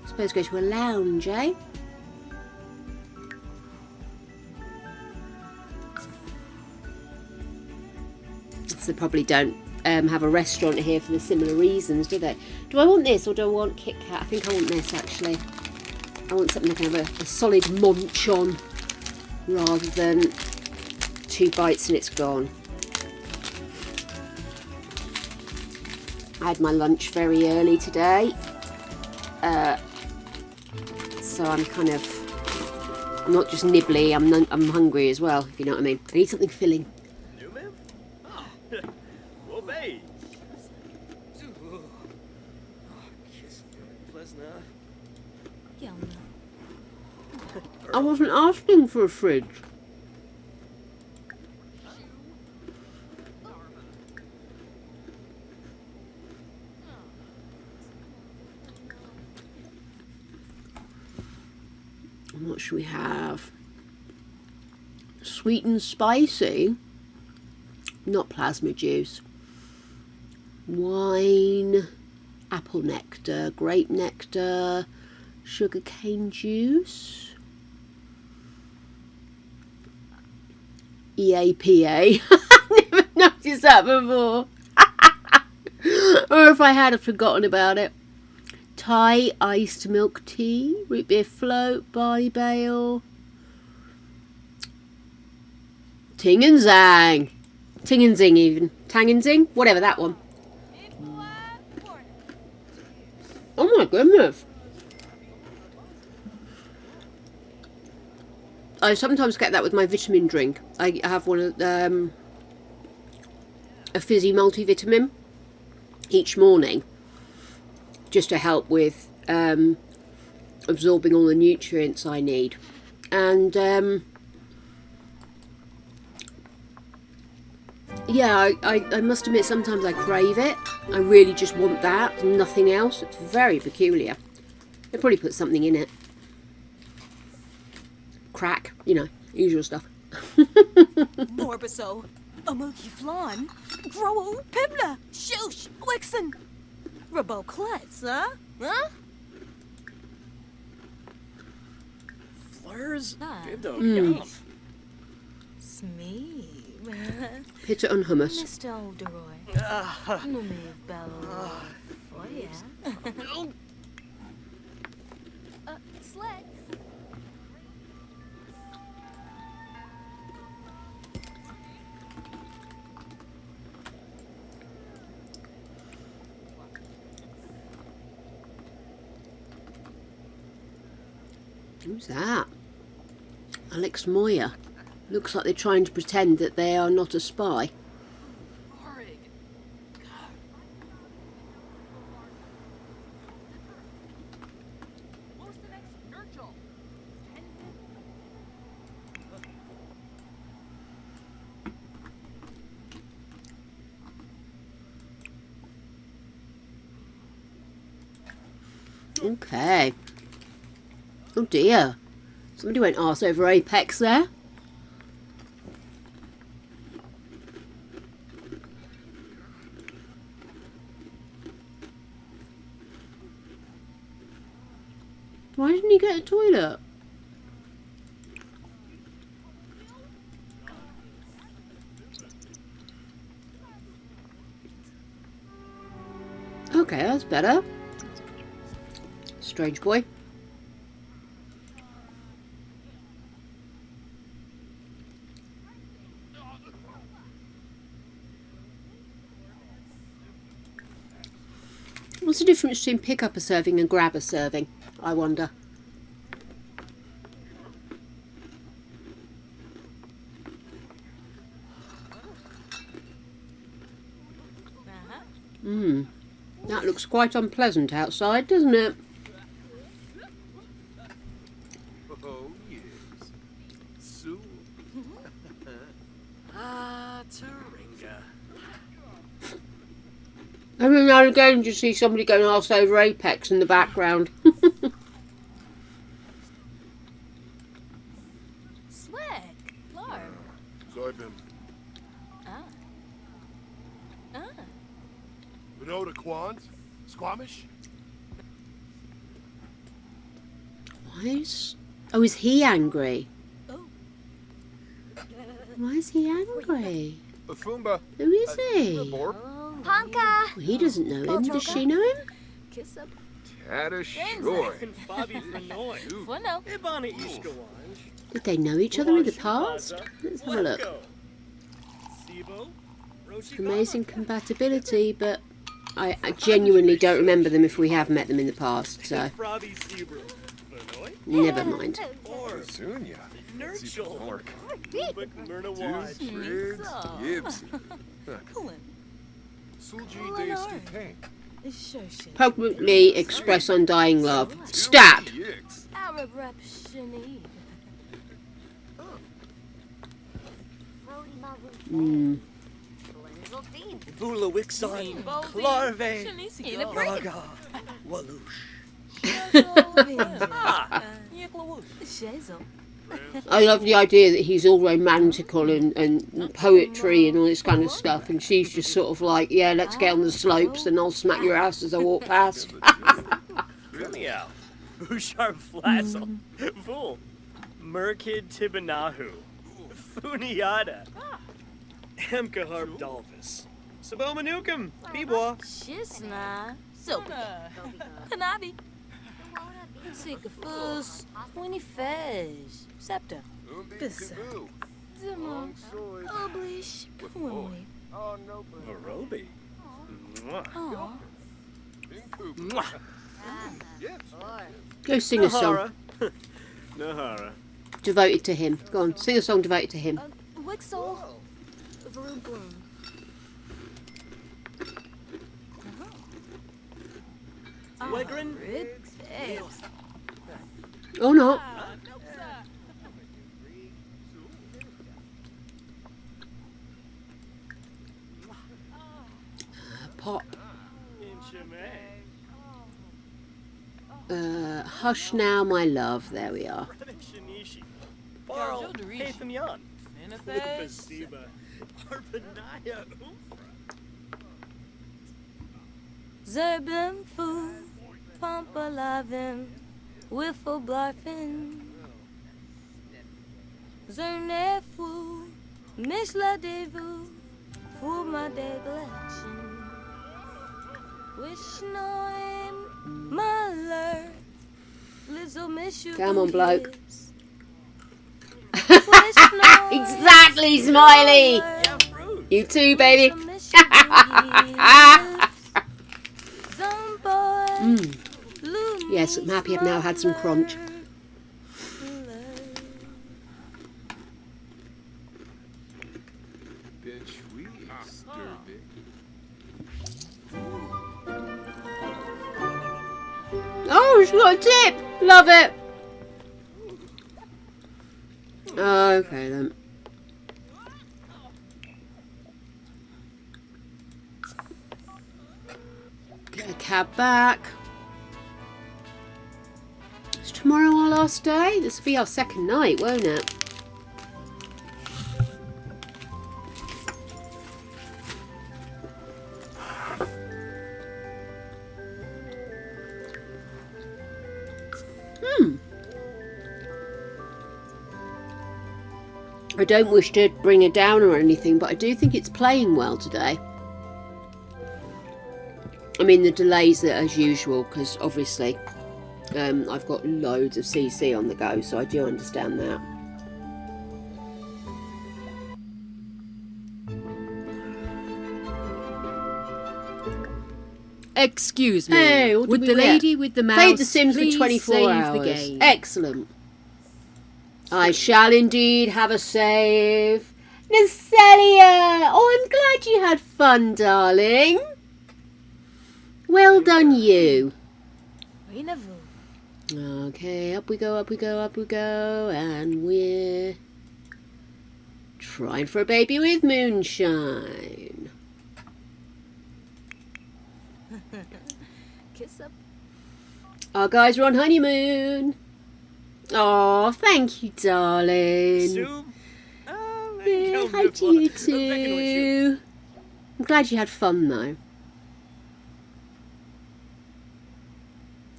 I suppose go to a lounge, eh? So they probably don't have a restaurant here for the similar reasons, do they? Do I want this or do I want Kit Kat? I think I want this, actually. I want something I can have a solid munch on rather than 2 bites and it's gone. I had my lunch very early today. So I'm kind of... I'm not just nibbly, I'm hungry as well, if you know what I mean. I need something filling. I wasn't asking for a fridge. What should we have? Sweet and spicy. Not plasma juice. Wine. Apple nectar. Grape nectar. Sugarcane juice. EAPA. I never noticed that before. Or if I had, I'd forgotten about it. Thai iced milk tea, root beer float, barley bale, ting and zang, ting and zing even, tang and zing, whatever that one. Oh my goodness. I sometimes get that with my vitamin drink. I have one of a fizzy multivitamin each morning, just to help with absorbing all the nutrients I need. And yeah, I must admit sometimes I crave it. I really just want that, nothing else. It's very peculiar. They probably put something in it. Crack, you know, usual stuff. Morbiso, Amuki Flan, Grow, Pibla, Shush, Wixen, Rabo Klets, huh? Huh? Flurs, Ah. Bibdo, Mm. Smee. Pita and hummus. Mr. Alderoy. Numiv Bello. Oh, yeah. Sled. Who's that? Alex Moyer. Looks like they're trying to pretend that they are not a spy. Okay. Oh dear. Somebody went arse over Apex there. Why didn't he get a toilet? Okay, that's better. Strange boy. What's the difference between pick up a serving and grab a serving, I wonder? That looks quite unpleasant outside, doesn't it? Oh, yes. So, Taringa. Every now and again you see somebody going arse over Apex in the background. Swag. Larb. Zoibim. Vinoda Quant? Squamish? Why is... Oh, is he angry? Oh. Why is he angry? Bafumba. Who is he? Bork. Panka. Well, he doesn't know him. Does she know him? Kiss up. Tatashoy. Bobby Frenoy. Bueno. Ibana Ishkawanj. Did they know each other in the past? Let's have a look. Sibo. Amazing compatibility, but I genuinely don't remember them if we have met them in the past, so Frothy Sebro. Frenoy. never mind. Or Zunya. Nurchel. Bork. Ubik Myrna Watch. Briggs. Gibbs. Coolin. Sulji de Stupane. Shush. Publicly express undying love. Stat! Yix. Arab rep Shanid. Bula Wixon. Clarve. Raga. Walush. Shazel. I love the idea that he's all romantical and poetry and all this kind of stuff, and she's just sort of like, yeah, let's get on the slopes and I'll smack your ass as I walk past. Meow. Bouchard Flazzle. Fool. Merkid Tibanahu. Funiata. Emkahar Dalvis. Sabomanukum. Bebois. Shisna. Sopa. Kanabi. Sikafus. Winifez. Septa. Bisa. Zimo. Oblish. Pumwi. Varobi. Oh. Mwah. Go sing a song Nahara. Nahara. devoted to him. Go on, sing a song devoted to him. Wixel. Varun Bloom. Wegrin. Or not. Pop. Hush now, my love. There we are. Shinishi. Barl. Haytham Basiba. Arpanaya. Zerblen fu, pampa lavim, wiffle blarfin. Zernefu, misla devu, fu ma deglechen. Wishnoim, maler, lizzo mishu. Come on, bloke. Exactly, Smiley. Yeah, fruit. You too, baby. Yes, I'm happy I've now had some crunch. Bitch, we disturbing. Oh, she got a tip. Love it. Okay then. Get a cab back. Is tomorrow our last day? This will be our second night, won't it? I don't wish to bring her down or anything, but I do think it's playing well today. I mean, the delays are as usual, because obviously I've got loads of CC on the go, so I do understand that. Excuse me. Hey, what did would we the get? lady with the mouse Played The Sims for please 24 save hours. the game? Excellent. I shall indeed have a save. Natalia! Oh, I'm glad you had fun, darling. Well done, you. Okay, up we go, up we go, up we go. And we're trying for a baby with moonshine. Kiss up. Our guys are on honeymoon. Oh, thank you, darling. Sue? Yeah, hi to you too. I'm glad you had fun though.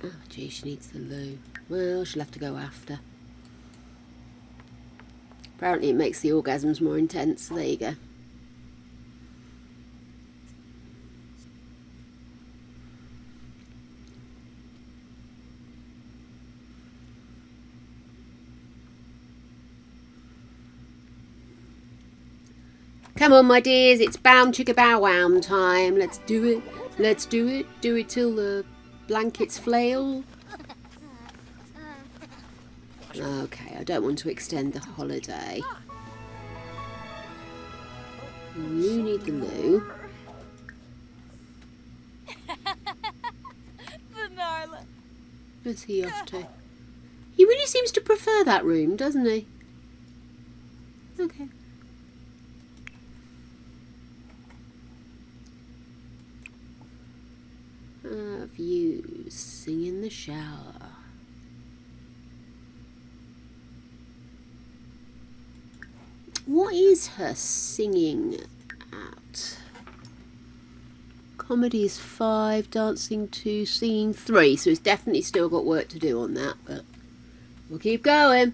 Oh, gee, she needs the loo. Well, she'll have to go after. Apparently it makes the orgasms more intense. There you go. Come on, my dears, it's bound chicka bow wow time. Let's do it. Let's do it. Do it till the blankets flail. Okay, I don't want to extend the holiday. You need the loo. Vanarla. Where's he off to? He really seems to prefer that room, doesn't he? Okay. Views. Sing in the shower. What is her singing at? Comedy is 5, dancing 2, singing 3. So it's definitely still got work to do on that, but we'll keep going.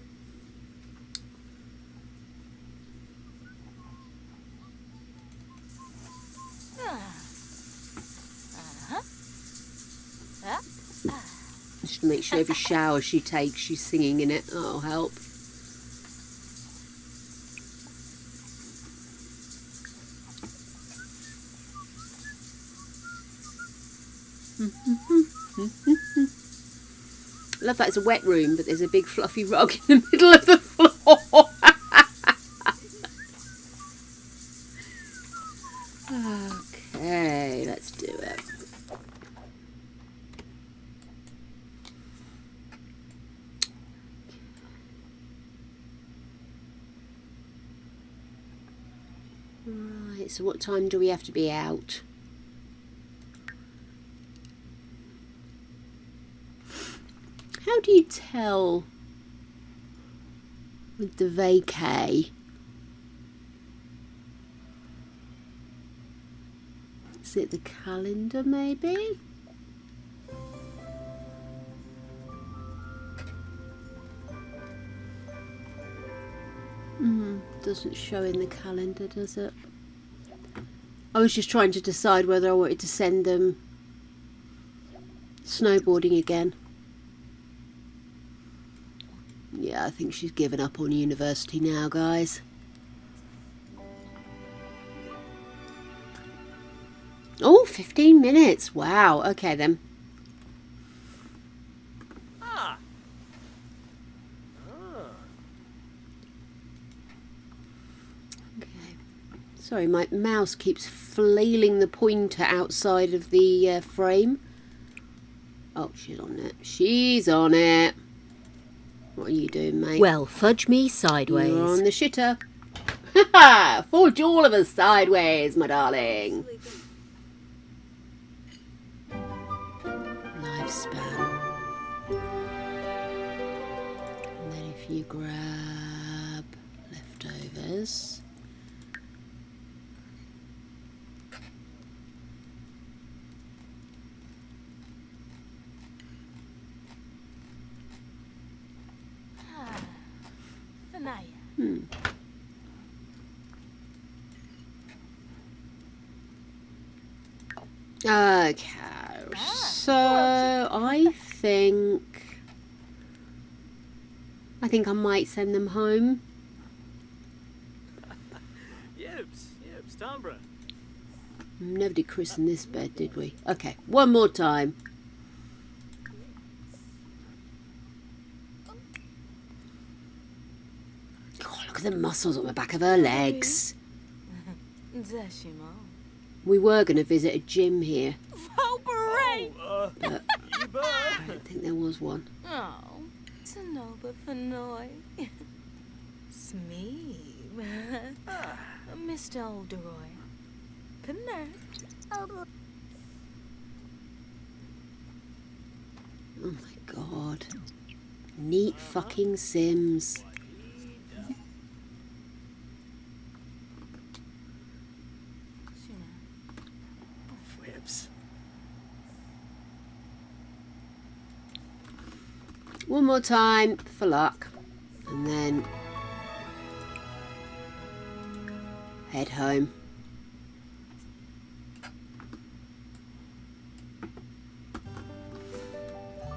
Just to make sure every shower she takes, she's singing in it. That'll help. I love that it's a wet room, but there's a big fluffy rug in the middle of the floor. Okay, let's do it. Right, so what time do we have to be out? How do you tell with the vacay? Is it the calendar, maybe? Doesn't show in the calendar, does it? I was just trying to decide whether I wanted to send them snowboarding again. Yeah, I think she's given up on university now, guys. Oh, 15 minutes. Wow. Okay, then. Ah. Okay. Sorry, my mouse keeps flailing the pointer outside of the frame. Oh, she's on it. She's on it. What are you doing, mate? Well, fudge me sideways. You're on the shitter. Ha ha! Fudge all of us sideways, my darling. Lifespan. And then if you grab leftovers. Okay, so I think I might send them home. Yips, Tombra. Never did christen this bed, did we? Okay, one more time. Oh, look at the muscles on the back of her legs. We were going to visit a gym here, but I don't think there was one. Oh, Tanoba Fanoy. Smeeb. Mr. Olderoy. Connect. Oh my god. Neat fucking Sims. Whips. One more time for luck, and then head home.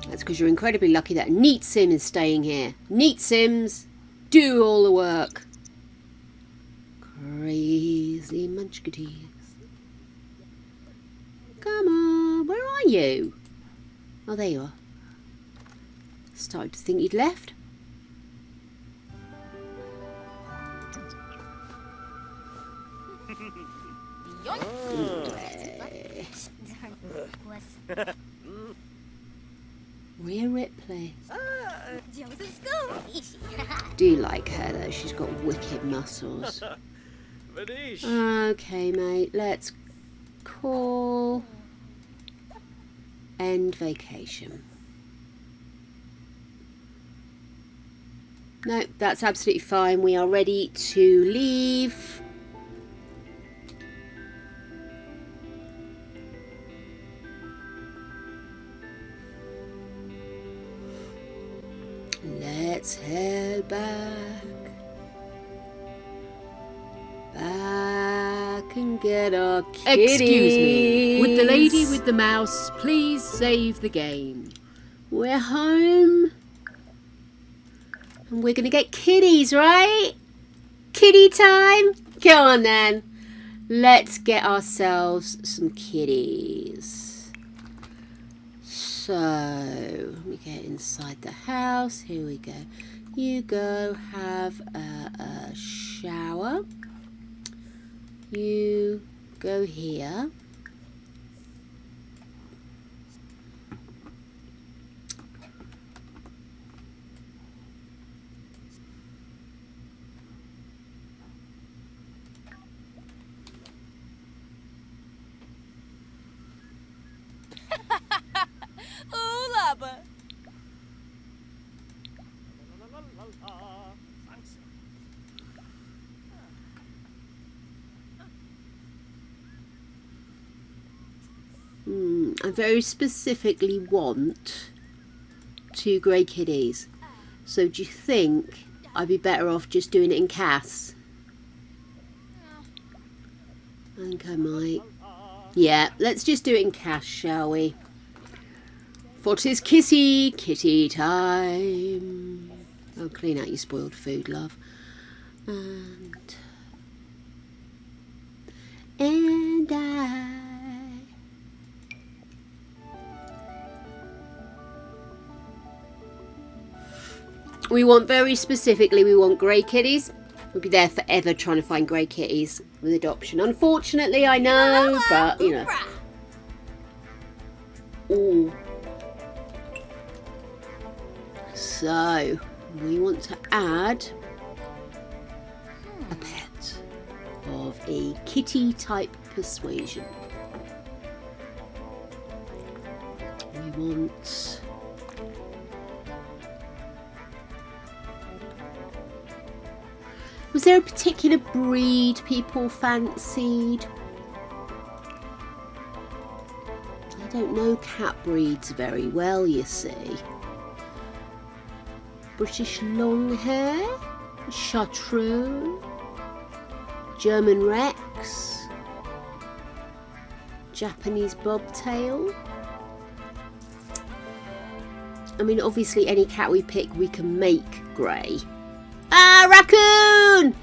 That's because you're incredibly lucky that Neat Sim is staying here. Neat Sims, do all the work. Crazy munchkitties. Come on, where are you? Oh, there you are. Started to think you'd left. Rhea Ripley. Do like her though, she's got wicked muscles. Vadish. Okay, mate, let's call end vacation. No, that's absolutely fine. We are ready to leave. Let's head back. Back and get our kitties. Excuse me. Would the lady with the mouse please save the game? We're home. And we're going to get kitties, right? Kitty time? Go on then. Let's get ourselves some kitties. So, let me get inside the house. Here we go. You go have a shower. You go here. I very specifically want 2 grey kitties. So do you think I'd be better off just doing it in Cass? I think I might. Yeah, let's just do it in Cass, shall we? For 'tis kitty time. Oh, clean out your spoiled food, love. And I. We want very specifically, we want grey kitties. We'll be there forever trying to find grey kitties with adoption. Unfortunately, I know, but you know. Ooh. So, we want to add a pet of a kitty type persuasion. We want... Was there a particular breed people fancied? I don't know cat breeds very well, you see. British Longhair, Chartreux, German Rex, Japanese Bobtail. I mean, obviously any cat we pick we can make grey. Ah, raccoon!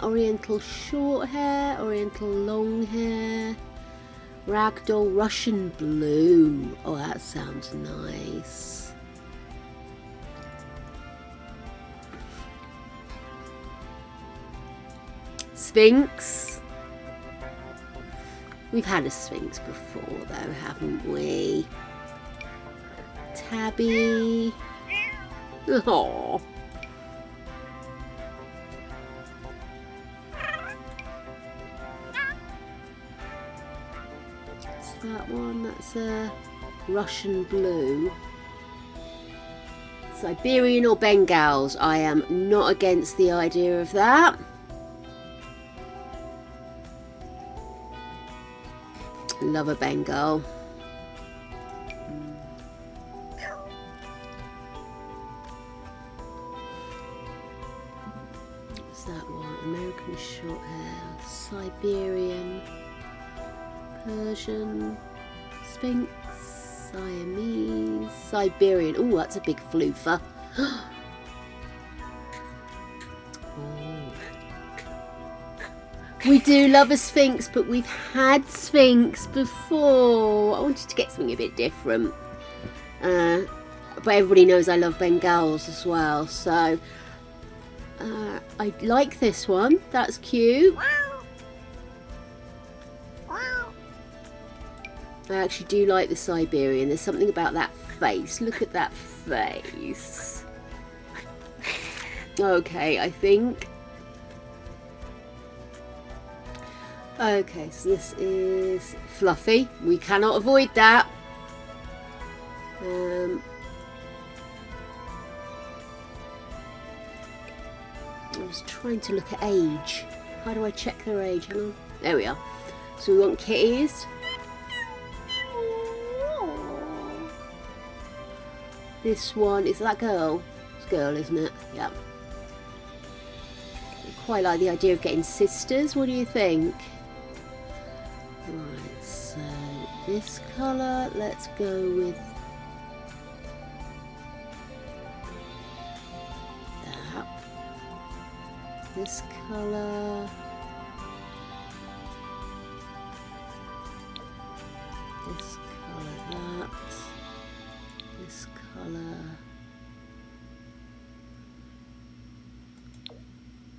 Oriental Shorthair, Oriental Longhair, Ragdoll Russian Blue. Oh, that sounds nice. Sphinx. We've had a Sphinx before though, haven't we? Tabby. Oh. What's that one? That's a Russian Blue. Siberian or Bengals? I am not against the idea of that. Love a Bengal. What's that one? American Shorthair, Siberian, Persian, Sphinx, Siamese, Siberian. Oh, that's a big floofer. We do love a Sphinx, but we've had Sphinx before. I wanted to get something a bit different. But everybody knows I love Bengals as well. So, I like this one. That's cute. I actually do like the Siberian. There's something about that face. Look at that face. Okay, I think... Okay, so this is Fluffy. We cannot avoid that. I was trying to look at age. How do I check their age? Hang on. There we are. So we want kitties. This one, is that girl? It's a girl, isn't it? Yeah. I quite like the idea of getting sisters. What do you think? Right, so this colour, let's go with that. This colour. This colour, that. This colour.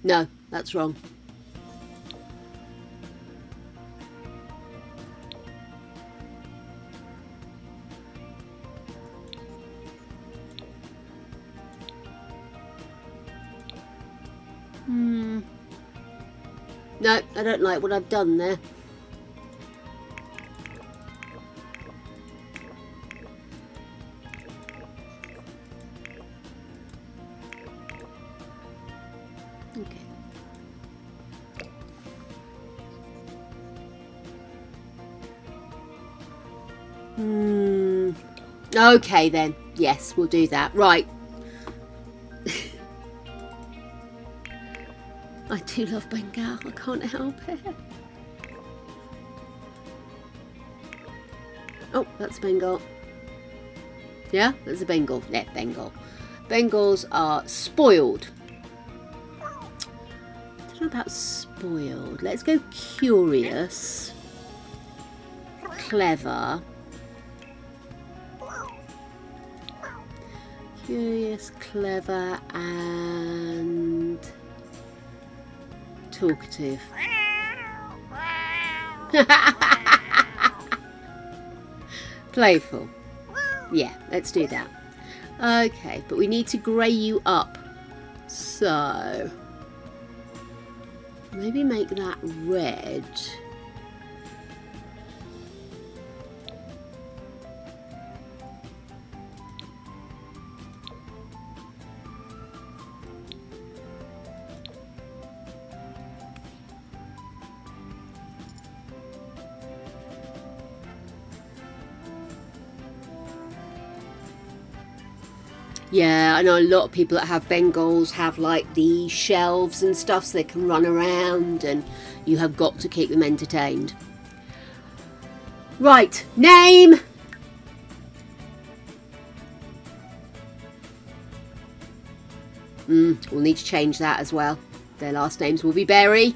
No, that's wrong. No, I don't like what I've done there. Okay. Okay then. Yes, we'll do that. Right. I do love Bengal. I can't help it. Oh, that's Bengal. Yeah, that's a Bengal. Yeah, Bengal. Bengals are spoiled. I don't know about spoiled. Let's go curious. Clever. Curious, clever, and talkative. Playful. Yeah, let's do that. Okay, but we need to grey you up. So maybe make that red. Yeah, I know a lot of people that have Bengals have like the shelves and stuff so they can run around, and you have got to keep them entertained. Right, name. We'll need to change that as well. Their last names will be Berry.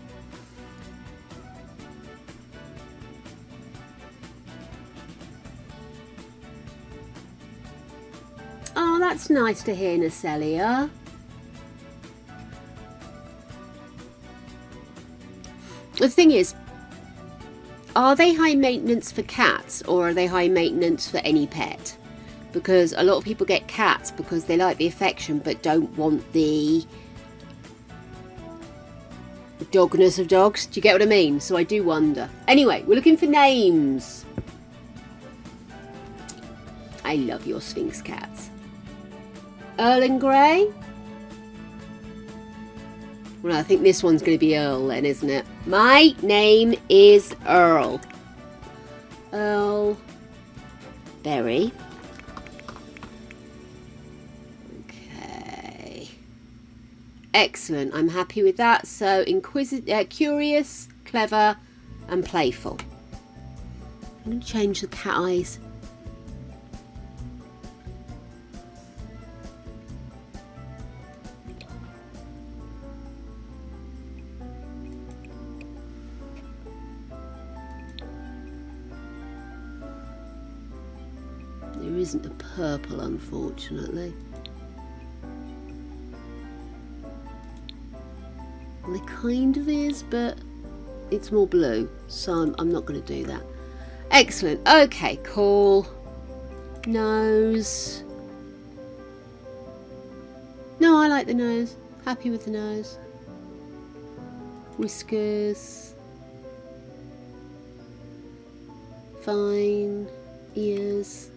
Oh, that's nice to hear, Nacelia. The thing is, are they high maintenance for cats or are they high maintenance for any pet? Because a lot of people get cats because they like the affection but don't want the dogness of dogs. Do you get what I mean? So I do wonder. Anyway, we're looking for names. I love your Sphinx cats. Earl and Grey? Well, I think this one's going to be Earl then, isn't it? My name is Earl. Earl Berry. Okay. Excellent. I'm happy with that. So, curious, clever, and playful. I'm going to change the cat eyes. There isn't a purple, unfortunately. Well, there kind of is, but it's more blue, so I'm not going to do that. Excellent. Okay, cool. Nose. No, I like the nose. Happy with the nose. Whiskers. Fine. Ears.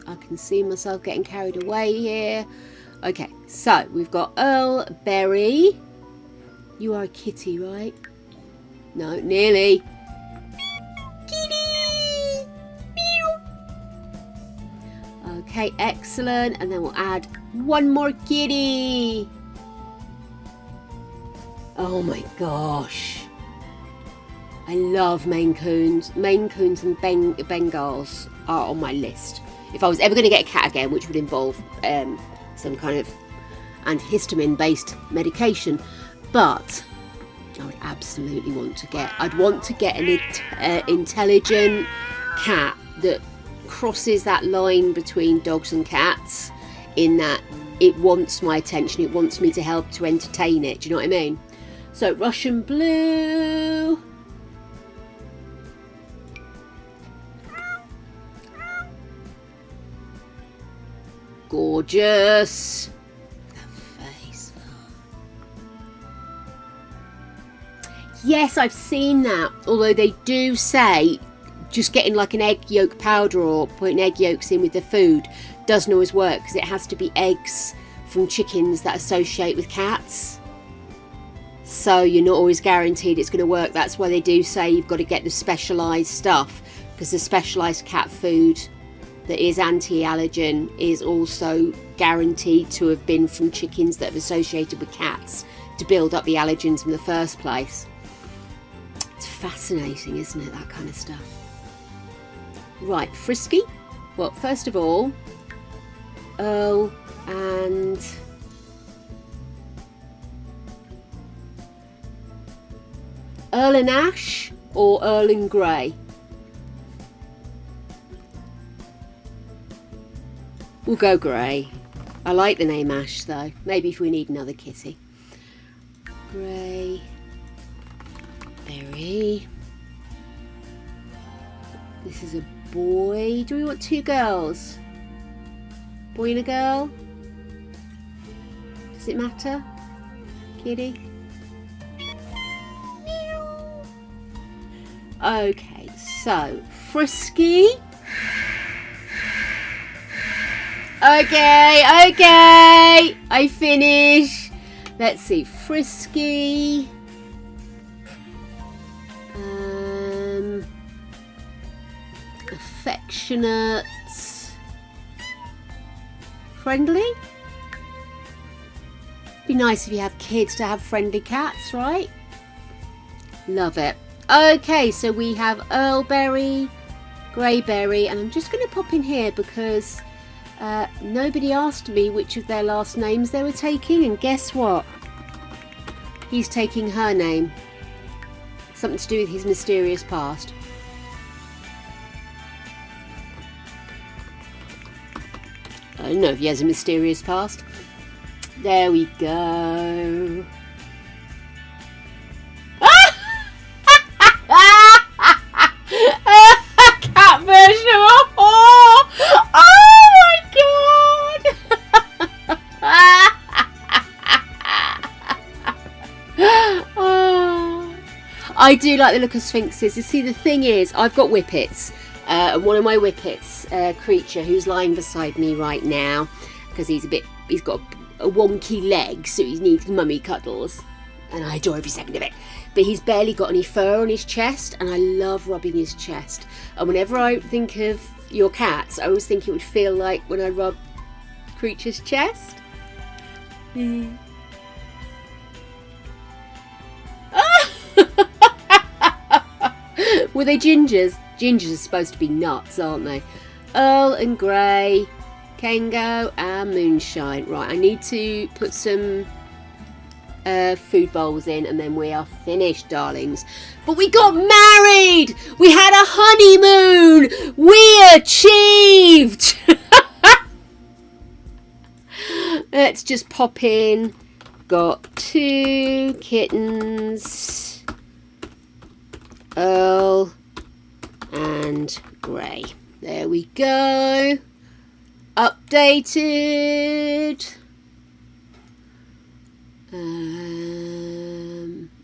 I can see myself getting carried away here. Okay, so we've got Earl Berry. You are a kitty, right? No, nearly. Kitty! Meow. Okay, excellent. And then we'll add one more kitty. Oh my gosh. I love Maine Coons. Maine Coons and Bengals are on my list. If I was ever going to get a cat again, which would involve some kind of antihistamine-based medication, but I would absolutely want to get. I'd want to get an intelligent cat that crosses that line between dogs and cats, in that it wants my attention, it wants me to help to entertain it. Do you know what I mean? So Russian blue. Gorgeous. The face. Yes, I've seen that. Although they do say just getting like an egg yolk powder or putting egg yolks in with the food doesn't always work, because it has to be eggs from chickens that associate with cats. So you're not always guaranteed it's going to work. That's why they do say you've got to get the specialised stuff, because the specialised cat food that is anti-allergen is also guaranteed to have been from chickens that have associated with cats to build up the allergens in the first place. It's fascinating, isn't it, that kind of stuff? Right, Frisky. Well, first of all, Earl and Ash or Earl and Grey? We'll go Grey. I like the name Ash though. Maybe if we need another kitty. Grey. Berry. This is a boy. Do we want two girls? Boy and a girl? Does it matter? Kitty? Okay, so Frisky. Okay, I finish. Let's see, Frisky. Affectionate. Friendly. Be nice if you have kids to have friendly cats, right? Love it. Okay, so we have Earlberry, Greyberry, and I'm just going to pop in here because nobody asked me which of their last names they were taking, and guess what? He's taking her name. Something to do with his mysterious past. I don't know if he has a mysterious past. There we go. Cat version of a whore. Oh my god. Oh. I do like the look of sphinxes. You see, the thing is, I've got whippets. One of my whippets, Creature, who's lying beside me right now, because he's got a wonky leg, so he needs mummy cuddles, and I adore every second of it. But he's barely got any fur on his chest, and I love rubbing his chest. And whenever I think of your cats, I always think it would feel like when I rub Creature's chest. Were they gingers? Gingers are supposed to be nuts, aren't they? Earl and Grey, Kengo and Moonshine. Right, I need to put some food bowls in and then we are finished, darlings. But we got married! We had a honeymoon! We achieved! Let's just pop in. Got 2 kittens. Earl and Grey. There we go. Updated.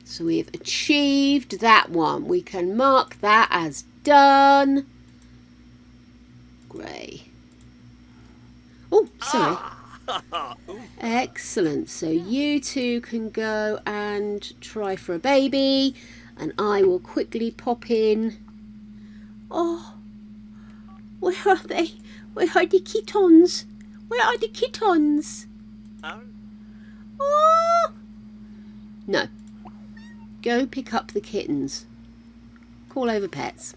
So we've achieved that one. We can mark that as done. Grey. Oh, sorry. Excellent. So you two can go and try for a baby, and I will quickly pop in. Oh, where are they? Where are the kittens? Where are the kittens? Oh! No. Go pick up the kittens. Call over pets.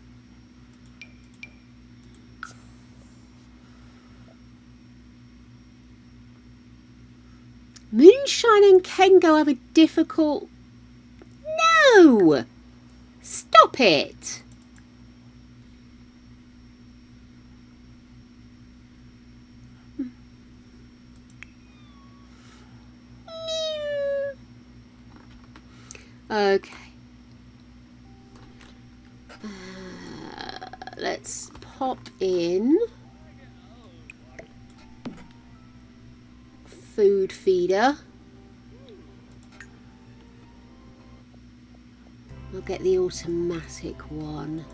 Moonshine and Kengo have a difficult... No! Stop it! Okay. Let's pop in food feeder. We'll get the automatic one.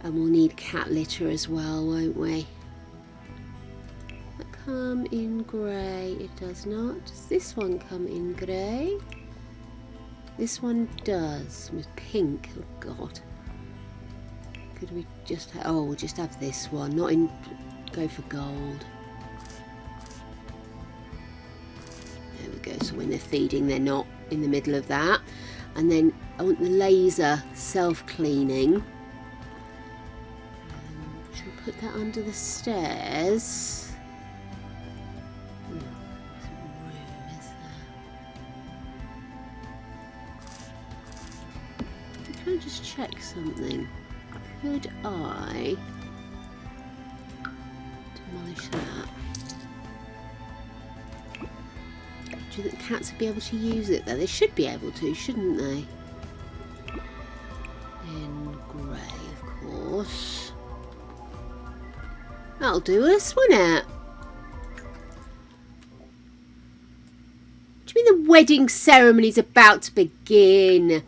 And we'll need cat litter as well, won't we? That come in grey? It does not. Does this one come in grey? This one does, with pink. Oh god. Could we we'll just have this one. Not in. Go for gold. There we go. So when they're feeding, they're not in the middle of that. And then I want the laser self-cleaning. Should we put that under the stairs? There's a room, is there? Can I just check something? Could I demolish that? Do you think the cats would be able to use it though? They should be able to, shouldn't they? In grey, of course. That'll do us, won't it? Do you mean the wedding ceremony's about to begin?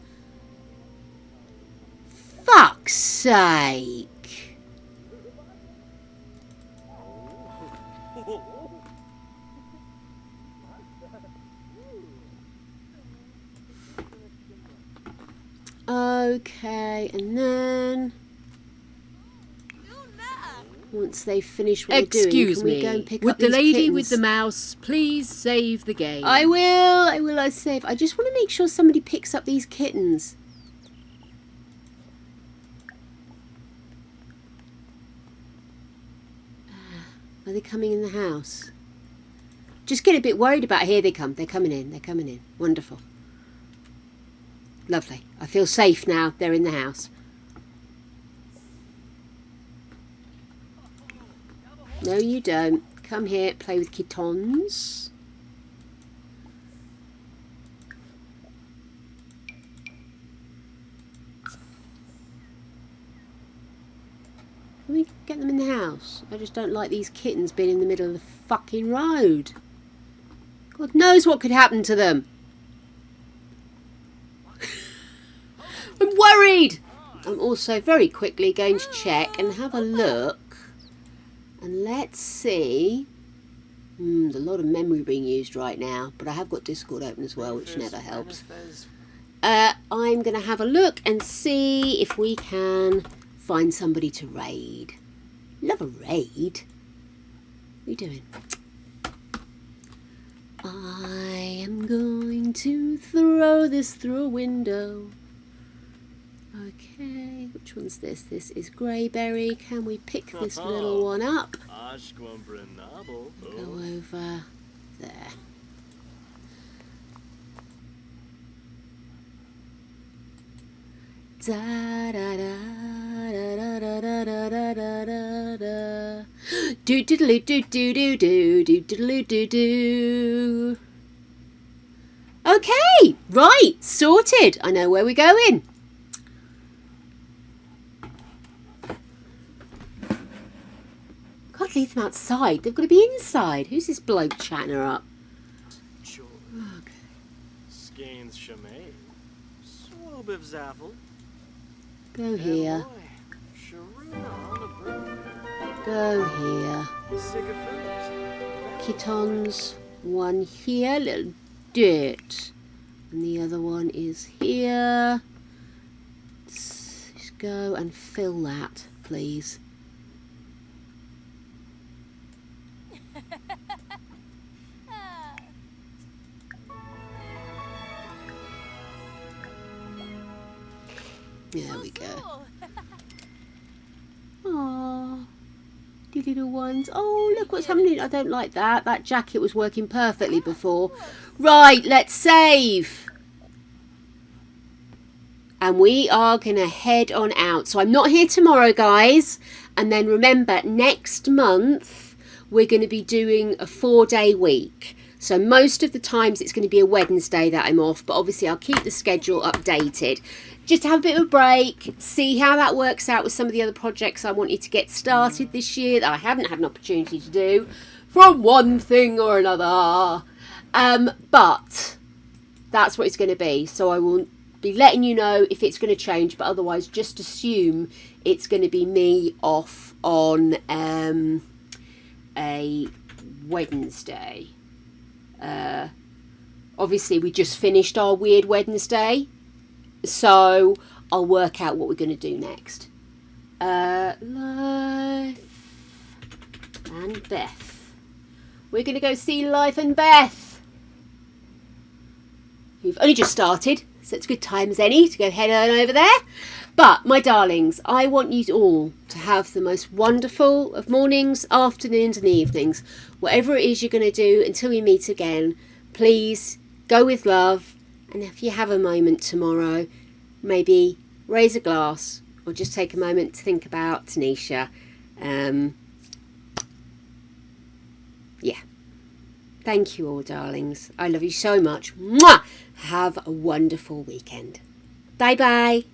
Fuck's sake. Okay, and then once they finish what they're doing, can we go and pick would up the these lady kittens? with the mouse please save the game? I will I save. I just want to make sure somebody picks up these kittens. Are they coming in the house? Just get a bit worried about. Here they come. They're coming in. They're coming in. Wonderful. Lovely. I feel safe now. They're in the house. No, you don't. Come here. Play with kittens. Can we get them in the house? I just don't like these kittens being in the middle of the fucking road. God knows what could happen to them. I'm worried. I'm also very quickly going to check and have a look. And let's see. There's a lot of memory being used right now. But I have got Discord open as well, which never helps. I'm going to have a look and see if we can find somebody to raid. Love a raid. What are you doing? I am going to throw this through a window. Okay, which one's this? This is Greyberry. Can we pick this little one up? Go over there. Da da da da da da da da da da da. Do do do do do do do do do do do. Okay, right, sorted. I know where we're going. God, leave them outside. They've got to be inside. Who's this bloke chatting her up? Okay. Skeins Shemay. Swobiv Zaffel. Go here. Go here. Kittens. One here. Little dirt. And the other one is here. Let's just go and fill that, please. There we go. Aww. The little ones. Oh, look what's happening. I don't like that. That jacket was working perfectly before. Right, let's save. And we are going to head on out. So I'm not here tomorrow, guys. And then remember, next month, we're going to be doing a 4-day week. So most of the times it's going to be a Wednesday that I'm off. But obviously I'll keep the schedule updated. Just to have a bit of a break, see how that works out with some of the other projects I wanted to get started this year that I haven't had an opportunity to do from one thing or another. But that's what it's going to be. So I will be letting you know if it's going to change, but otherwise just assume it's going to be me off on a Wednesday. Obviously we just finished our weird Wednesday. So I'll work out what we're going to do next. Life and Beth. We're going to go see Life and Beth, who've only just started, so it's a good time as any to go head on over there. But, my darlings, I want you all to have the most wonderful of mornings, afternoons and evenings. Whatever it is you're going to do until we meet again, please go with love. And if you have a moment tomorrow, maybe raise a glass or just take a moment to think about Tanisha. Yeah. Thank you all, darlings. I love you so much. Mwah! Have a wonderful weekend. Bye-bye.